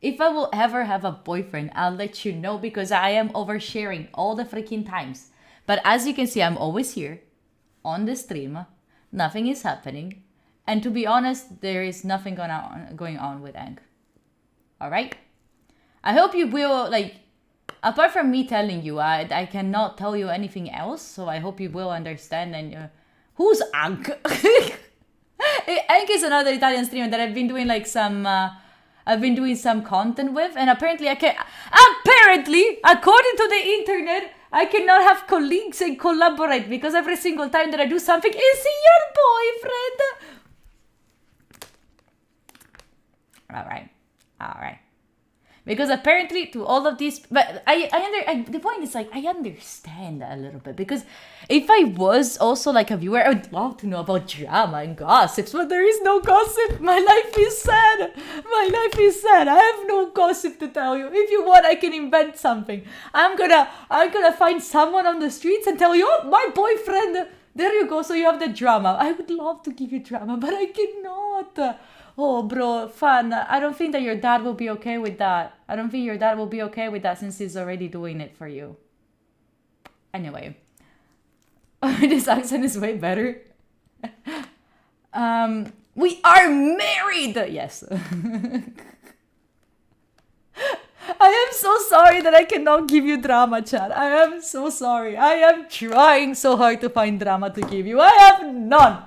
If I will ever have a boyfriend, I'll let you know because I am oversharing all the freaking times. But as you can see, I'm always here on the stream. Nothing is happening. And to be honest, there is nothing going on with Ang. Alright? I hope you will, like, apart from me telling you, I cannot tell you anything else. So I hope you will understand. And who's Ang? Ang is another Italian streamer that I've been doing like some... I've been doing some content with, and apparently according to the internet, I cannot have colleagues and collaborate because every single time that I do something, is he your boyfriend? All right. Because apparently to all of these, but the point is like, I understand a little bit because if I was also like a viewer, I would love to know about drama and gossips, but there is no gossip. My life is sad. I have no gossip to tell you. If you want, I can invent something. I'm gonna find someone on the streets and tell you, oh, my boyfriend. There you go. So you have the drama. I would love to give you drama, but I cannot. Oh, bro, fun. I don't think that your dad will be okay with that. Since he's already doing it for you. Anyway. This accent is way better. We are married! Yes. I am so sorry that I cannot give you drama, chat. I am so sorry. I am trying so hard to find drama to give you. I have none.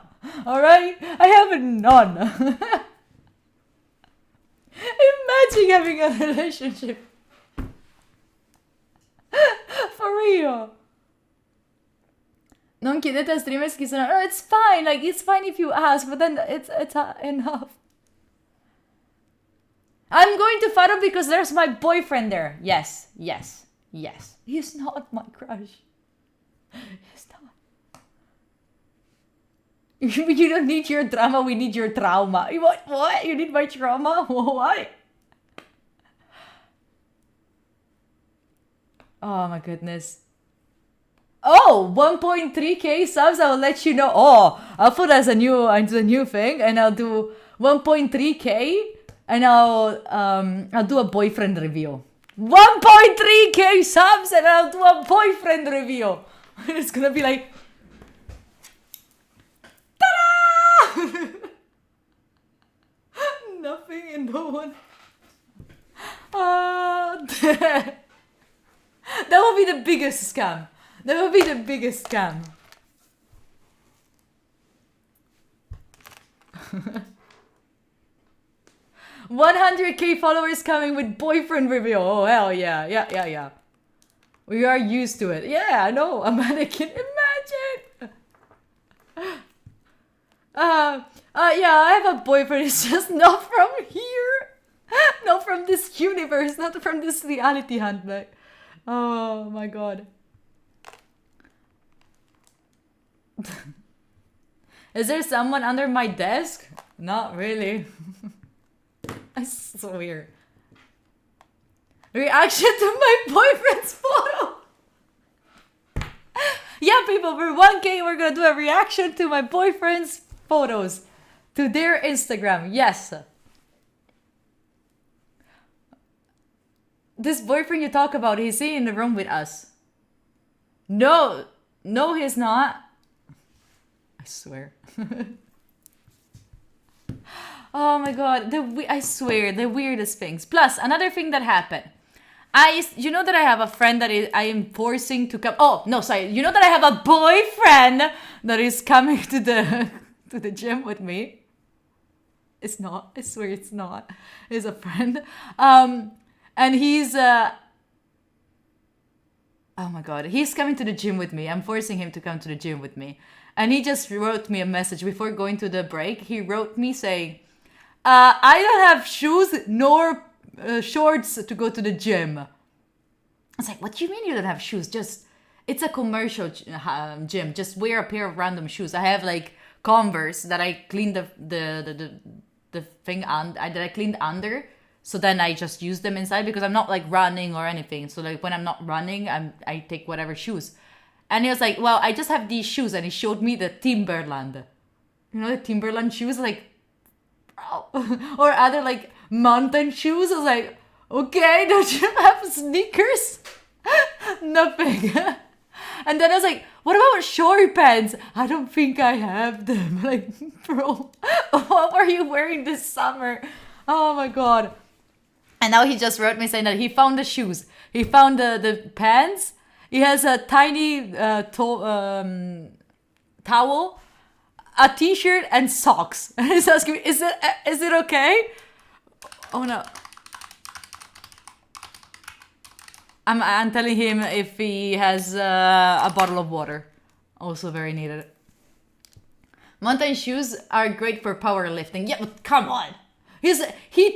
Alright? I have none. Imagine having a relationship. For real. Non chiedete a streamers chi sono. No, it's fine. Like, it's fine if you ask, but then it's enough. I'm going to Faro because there's my boyfriend there. Yes. He's not my crush. He's not. You don't need your drama, we need your trauma. What? You need my trauma? What? Oh my goodness. Oh, 1.3k subs, I'll let you know. Oh, I'll put as a new thing and I'll do 1.3k and I'll do a boyfriend review. 1.3k subs and I'll do a boyfriend review. It's gonna be like, ta-da! Nothing and no one. That will be the biggest scam. 100k followers coming with boyfriend review. Oh, hell yeah. Yeah. We are used to it. Yeah, I know. A mannequin. Imagine. Yeah, I have a boyfriend. It's just not from here. Not from this universe. Not from this reality hunt. Like, oh my god. Is there someone under my desk? Not really. That's so weird. Reaction to my boyfriend's photo. Yeah, people, for 1k, we're gonna do a reaction to my boyfriend's photos. To their Instagram, yes. This boyfriend you talk about, he's in the room with us. No, he's not. I swear. Oh my god, I swear, the weirdest things. Plus, another thing that happened. You know that I have a friend that I am forcing to come. Oh, no, sorry. You know that I have a boyfriend that is coming to the gym with me. It's not. I swear it's not. It's a friend. And he's Oh my god, he's coming to the gym with me. I'm forcing him to come to the gym with me. And he just wrote me a message before going to the break. He wrote me saying, I don't have shoes nor shorts to go to the gym. I was like, what do you mean you don't have shoes? It's a commercial gym. Just wear a pair of random shoes. I have like Converse that I cleaned the thing that I cleaned under. So then I just use them inside because I'm not like running or anything. So like when I'm not running, I take whatever shoes. And he was like, well, I just have these shoes. And he showed me the Timberland. You know, the Timberland shoes, like, or other like mountain shoes. I was like, okay, don't you have sneakers? Nothing. And then I was like, what about short pants? I don't think I have them. Like, bro, what were you wearing this summer? Oh my God. And now he just wrote me saying that he found the shoes. He found the pants. He has a tiny towel, a t-shirt, and socks. And he's asking me, is it okay? Oh no. I'm telling him if he has a bottle of water. Also very needed. Mountain shoes are great for powerlifting. Yeah, but come on. I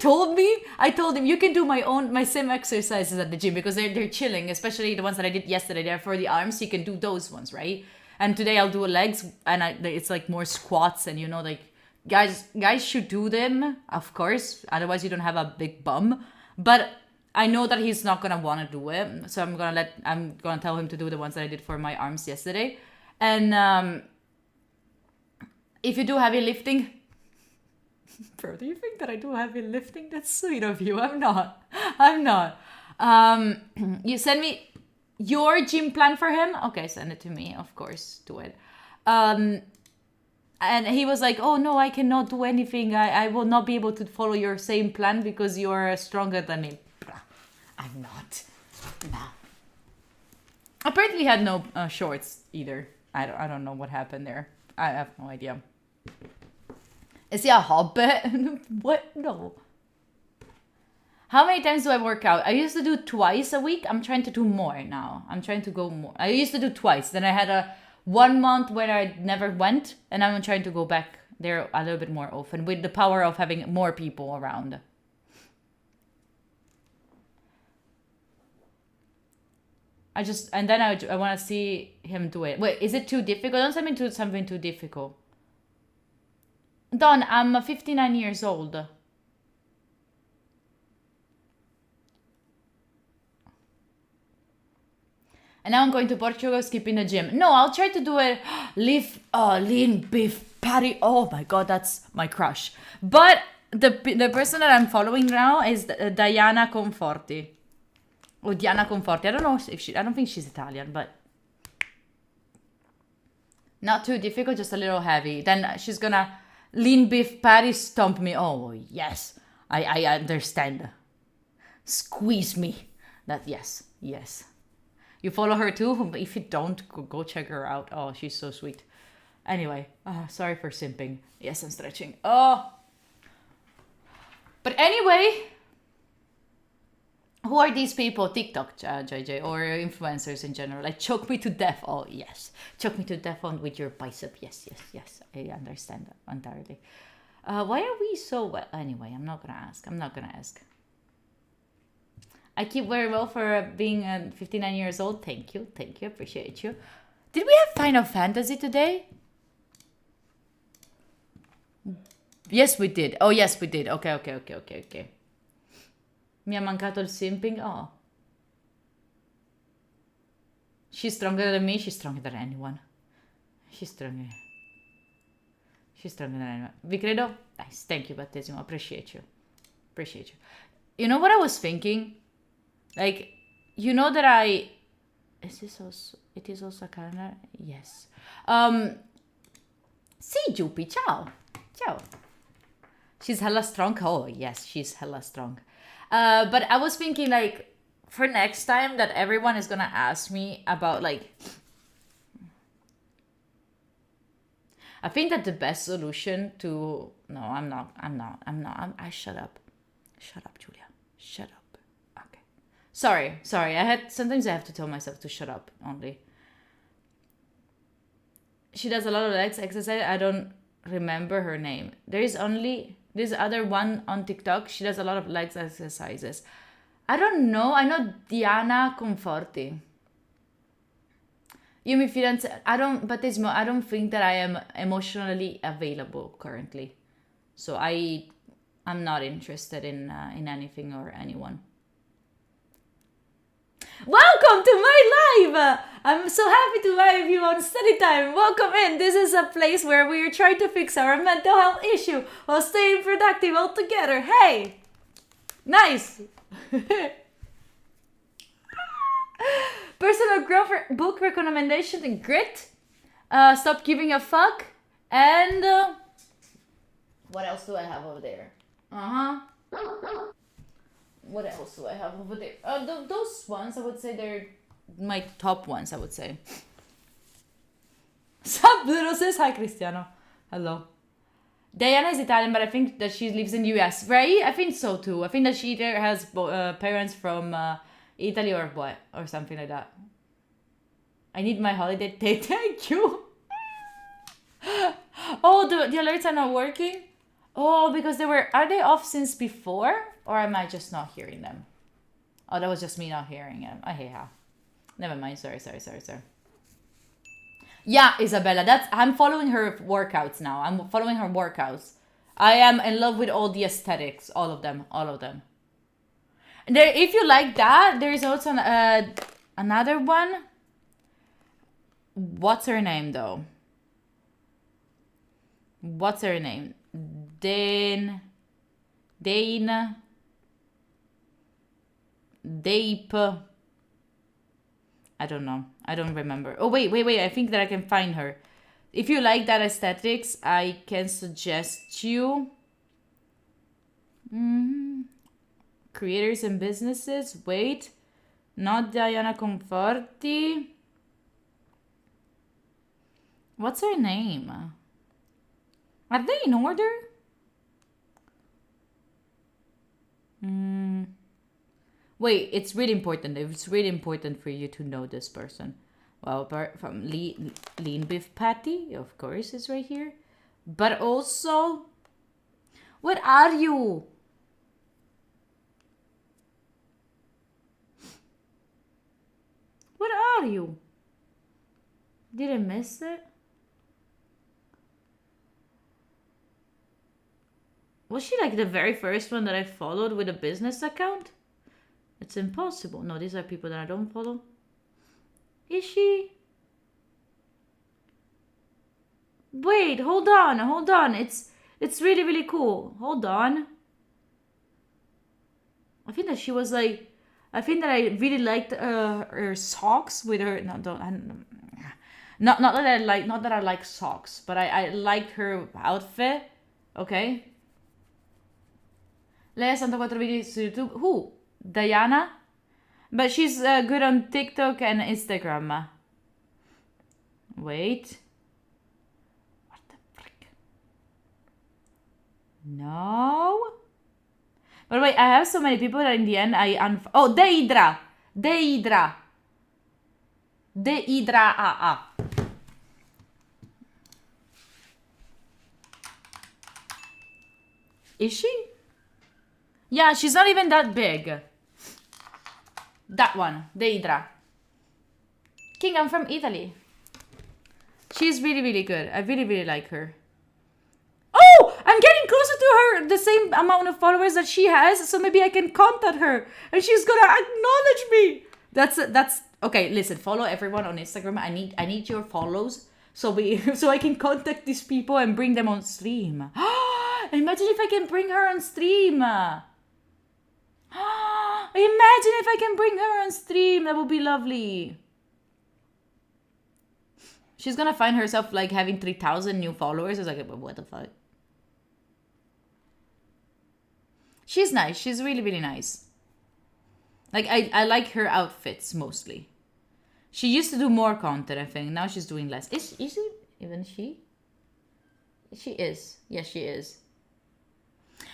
told him you can do my same exercises at the gym because they're chilling, especially the ones that I did yesterday. They're for the arms, so you can do those ones, right? And today I'll do legs, and it's like more squats, and you know, like guys should do them, of course. Otherwise, you don't have a big bum. But I know that he's not gonna want to do it, so I'm gonna tell him to do the ones that I did for my arms yesterday. And if you do heavy lifting. Bro, do you think that I do heavy lifting? That's sweet of you. I'm not. You send me your gym plan for him? Okay, send it to me. Of course, do it. And he was like, oh no, I cannot do anything. I will not be able to follow your same plan because you're stronger than me. I'm not. No. Apparently he had no shorts either. I don't know what happened there. I have no idea. Is he a hobbit? What? No. How many times do I work out? I used to do twice a week. I'm trying to do more now. I'm trying to go more. I used to do twice. Then I had a 1 month where I never went. And I'm trying to go back there a little bit more often with the power of having more people around. I want to see him do it. Wait, is it too difficult? Don't send me to something too difficult. Don, I'm 59 years old. And now I'm going to Portugal, skipping the gym. No, I'll try to do it. Lean beef patty. Oh my God, that's my crush. But the person that I'm following now is Diana Conforti. Or Diana Conforti. I don't know I don't think she's Italian, but not too difficult, just a little heavy. Then she's gonna lean beef patty stomp me. Oh yes, I understand. Squeeze me. Yes. You follow her too? If you don't, go check her out. Oh, she's so sweet. Anyway, sorry for simping. Yes, I'm stretching. Oh. But anyway, who are these people? TikTok, JJ, or influencers in general? Like, choke me to death. Oh, yes. Choke me to death with your bicep. Yes. I understand that entirely. Why are we so well? Anyway, I'm not gonna ask. I keep very well for being 59 years old. Thank you. Appreciate you. Did we have Final Fantasy today? Yes, we did. Oh, yes, we did. Okay. Mi ha mancato il simping. Oh. She's stronger than me. She's stronger than anyone. She's stronger than anyone. Vi credo? Nice. Thank you, Battesimo. Appreciate you. You know what I was thinking? Like, you know that it is also a calendar? Yes. Sì, Giupi, ciao. She's hella strong. Oh, yes, she's hella strong. But I was thinking, like, for next time that everyone is gonna ask me about, like, I think that the best solution to... No, I'm not. Shut up, Julia. Shut up. Okay. Sorry. Sometimes I have to tell myself to shut up only. She does a lot of legs exercise. I don't remember her name. There's other one on TikTok. She does a lot of legs exercises. I don't know. I know Diana Conforti. Io mi fidanzo. Battesimo, I don't think that I am emotionally available currently. So I'm not interested in anything or anyone. Welcome to my live! I'm so happy to have you on Study Time. Welcome in. This is a place where we are trying to fix our mental health issue while staying productive all together. Hey! Nice! Personal growth book recommendation, Grit. Stop Giving a Fuck. And what else do I have over there? What else do I have over there? Those ones, I would say they're my top ones, I would say. Sup, little sis? Hi, Cristiano. Hello. Diana is Italian, but I think that she lives in the US, right? I think so too. I think that she either has parents from Italy or what, or something like that. I need my holiday date. Thank you. Oh, the alerts are not working? Oh, because are they off since before? Or am I just not hearing them? Oh, that was just me not hearing them. I hate her. Never mind. Sorry. Yeah, Isabella, I'm following her workouts now. I'm following her workouts. I am in love with all the aesthetics. All of them. And there, if you like that, there is also another one. What's her name, though? What's her name? Dane. Dape. I don't know. I don't remember. Oh, wait. I think that I can find her. If you like that aesthetics, I can suggest you. Creators and businesses. Wait. Not Diana Conforti. What's her name? Are they in order? Wait, it's really important. It's really important for you to know this person. Well, from Lean Beef Patty, of course, is right here. But also, what are you? What are you? Did I miss it? Was she like the very first one that I followed with a business account? It's impossible. No, these are people that I don't follow. Is she? Wait, hold on. It's really, really cool. Hold on. I think that she was like... I think that I really liked her socks with her... Not that I like socks, but I liked her outfit. Okay. Lei ha 64 video su YouTube. Who? Diana? But she's good on TikTok and Instagram. Wait. What the frick? No. But wait, I have so many people that in the end oh, Deidra. Is she? Yeah, she's not even that big. That one, Deidra. King, I'm from Italy. She's really, really good. I really, really like her. Oh, I'm getting closer to her, the same amount of followers that she has, so maybe I can contact her and she's gonna acknowledge me. That's okay. Listen, follow everyone on Instagram. I need your follows so I can contact these people and bring them on stream. Imagine if I can bring her on stream. Imagine if I can bring her on stream. That would be lovely. She's gonna find herself like having 3,000 new followers. I was like, what the fuck? She's nice. She's really, really nice. Like, I like her outfits mostly. She used to do more content, I think. Now she's doing less. Is it even she? She is. Yes, she is.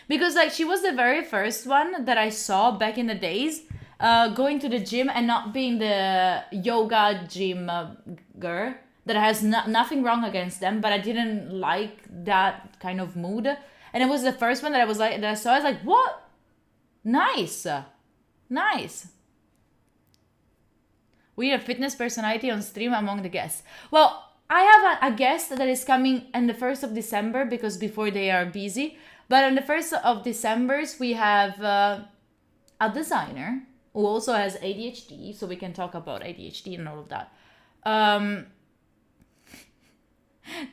Because, like, she was the very first one that I saw back in the days. going to the gym and not being the yoga gym girl. That has nothing wrong against them, but I didn't like that kind of mood. And it was the first one that I was like, that I saw. I was like, what? Nice, nice. We have a fitness personality on stream among the guests. Well, I have a guest that is coming on the 1st of December because before they are busy. But on the 1st of December, we have a designer who also has ADHD, so we can talk about ADHD and all of that.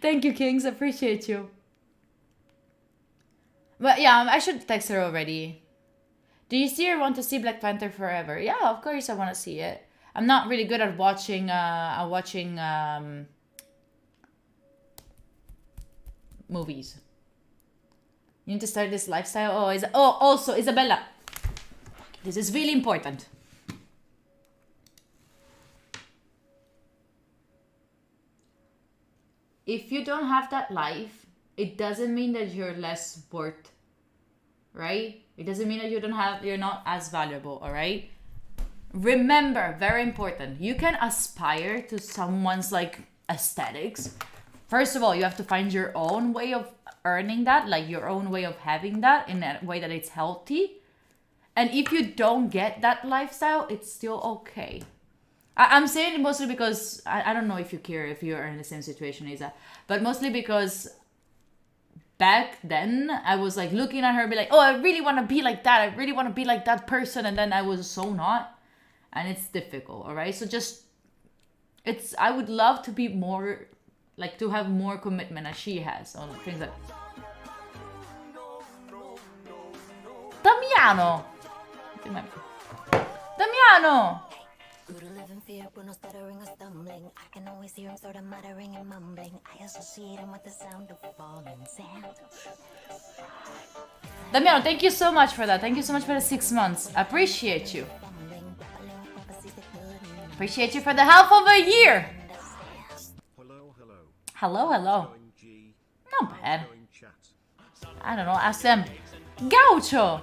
Thank you, Kings. Appreciate you. But yeah, I should text her already. Do you see or want to see Black Panther Forever? Yeah, of course I want to see it. I'm not really good at watching movies. You need to start this lifestyle. Also Isabella. This is really important. If you don't have that life, it doesn't mean that you're less worth, right? It doesn't mean that you're not as valuable, all right? Remember, very important, you can aspire to someone's like aesthetics. First of all, you have to find your own way of earning that, like your own way of having that in a way that it's healthy. And if you don't get that lifestyle, it's still okay. I'm saying it mostly because I don't know if you care if you're in the same situation, Isa, but mostly because back then I was like looking at her, be like, oh, I really want to be like that. I really want to be like that person, and then I was so not, and it's difficult. All right, so I would love to be more, like to have more commitment as she has on things like. Damiano. Good to live in fear, but no stuttering or stumbling. I can always hear him sort of muttering and mumbling. I associate him with the sound of falling sand. Damiano, thank you so much for that. Thank you so much for the 6 months. I appreciate you. Appreciate you for the half of a year. Hello. Not bad. I don't know, ask them. Gaucho!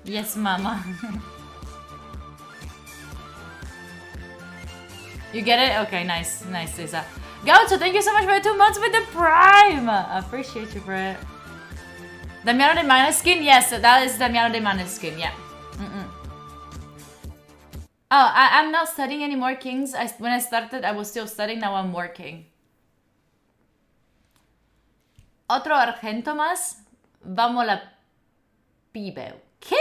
Yes, mama. You get it? Okay, nice, Lisa. Gaucho, thank you so much for the 2 months with the Prime. I appreciate you for it. Damiano de Maneskin? Yes, that is Damiano de Maneskin, yeah. Oh, I'm not studying anymore, Kings. When I started, I was still studying. Now I'm working. Otro argento más. Vamos la pibe. ¿Qué?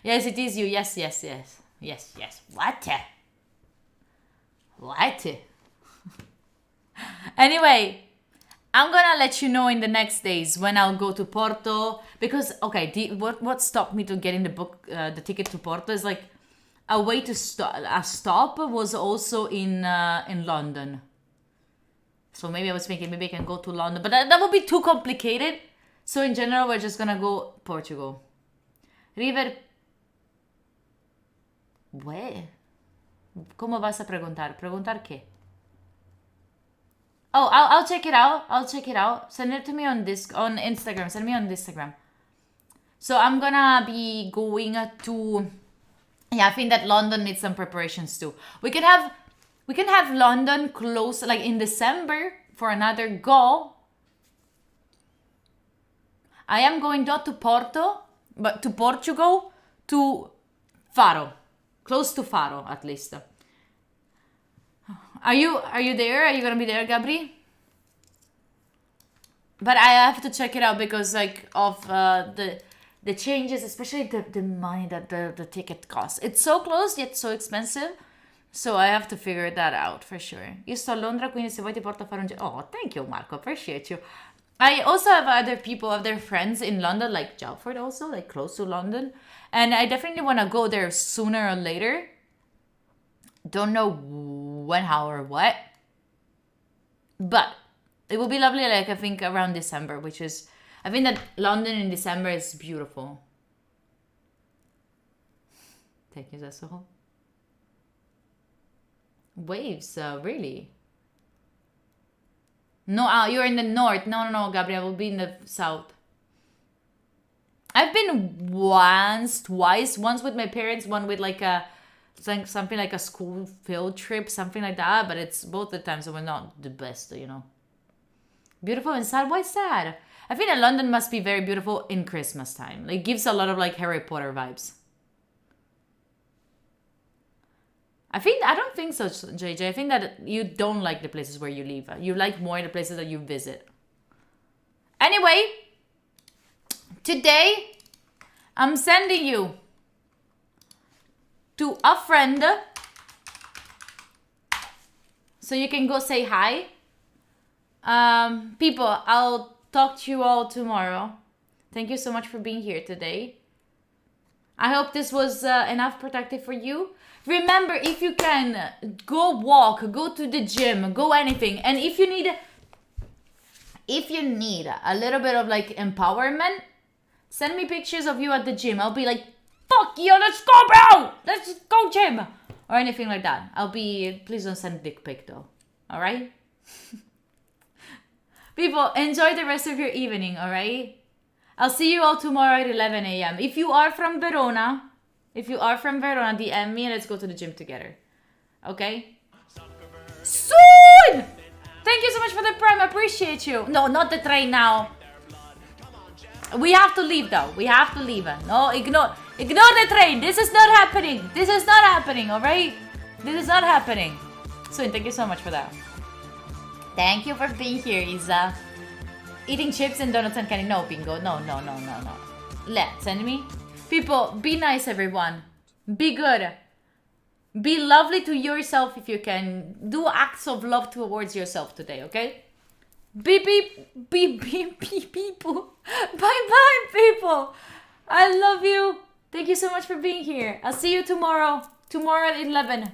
Yes, it is you. Yes. What? Anyway, I'm gonna let you know in the next days when I'll go to Porto, because what stopped me to getting the ticket to Porto is like a way to stop. A stop was also in London, so maybe I was thinking maybe I can go to London, but that would be too complicated. So in general, we're just gonna go Portugal. River. Where? ¿Cómo vas a preguntar? ¿Preguntar qué? Oh, I'll check it out. Send it to me on Instagram. Send me on Instagram. So I'm gonna be going to. Yeah, I think that London needs some preparations too. We can have London close, like in December for another go. I am going not to Porto, but to Portugal, to Faro. Close to Faro, at least. Are you there? Are you gonna be there, Gabri? But I have to check it out because like of the changes, especially the money that the ticket costs. It's so close yet so expensive. So I have to figure that out for sure. Io sto a Londra, quindi se vuoi ti porto a fare un giro. Oh, thank you, Marco. Appreciate you. I also have other friends in London, like Jalford also, like close to London. And I definitely want to go there sooner or later. Don't know when, how, or what. But it will be lovely, like I think around December, I think that London in December is beautiful. Thank you, Zasoho. Waves, really? No, you're in the north. No, Gabriel, will be in the south. I've been twice. Once with my parents, one with like something like a school field trip, something like that. But it's both the times that were not the best, you know. Beautiful and sad. Why sad? I think that London must be very beautiful in Christmas time. Like, gives a lot of like Harry Potter vibes. I don't think so, JJ. I think that you don't like the places where you live. You like more the places that you visit. Anyway, today I'm sending you to a friend so you can go say hi. People, I'll talk to you all tomorrow. Thank you so much for being here today. I hope this was enough protective for you. Remember, if you can, go walk, go to the gym, go anything. And if you need a little bit of like empowerment, send me pictures of you at the gym. I'll be like, fuck you, let's go, bro! Let's go gym! Or anything like that. Please don't send dick pic though. Alright? People, enjoy the rest of your evening, alright? I'll see you all tomorrow at 11 a.m. If you are from Verona, DM me and let's go to the gym together. Okay? Soon! Thank you so much for the prime. I appreciate you. No, not the train now. We have to leave though. We have to leave. No, ignore the train. This is not happening. This is not happening, alright? This is not happening. Soon, thank you so much for that. Thank you for being here, Isa. Eating chips and donuts and candy. No, Bingo. No. Send me. People, be nice, everyone. Be good. Be lovely to yourself if you can. Do acts of love towards yourself today, okay? Beep, people. Bye, people. I love you. Thank you so much for being here. I'll see you tomorrow. Tomorrow at 11.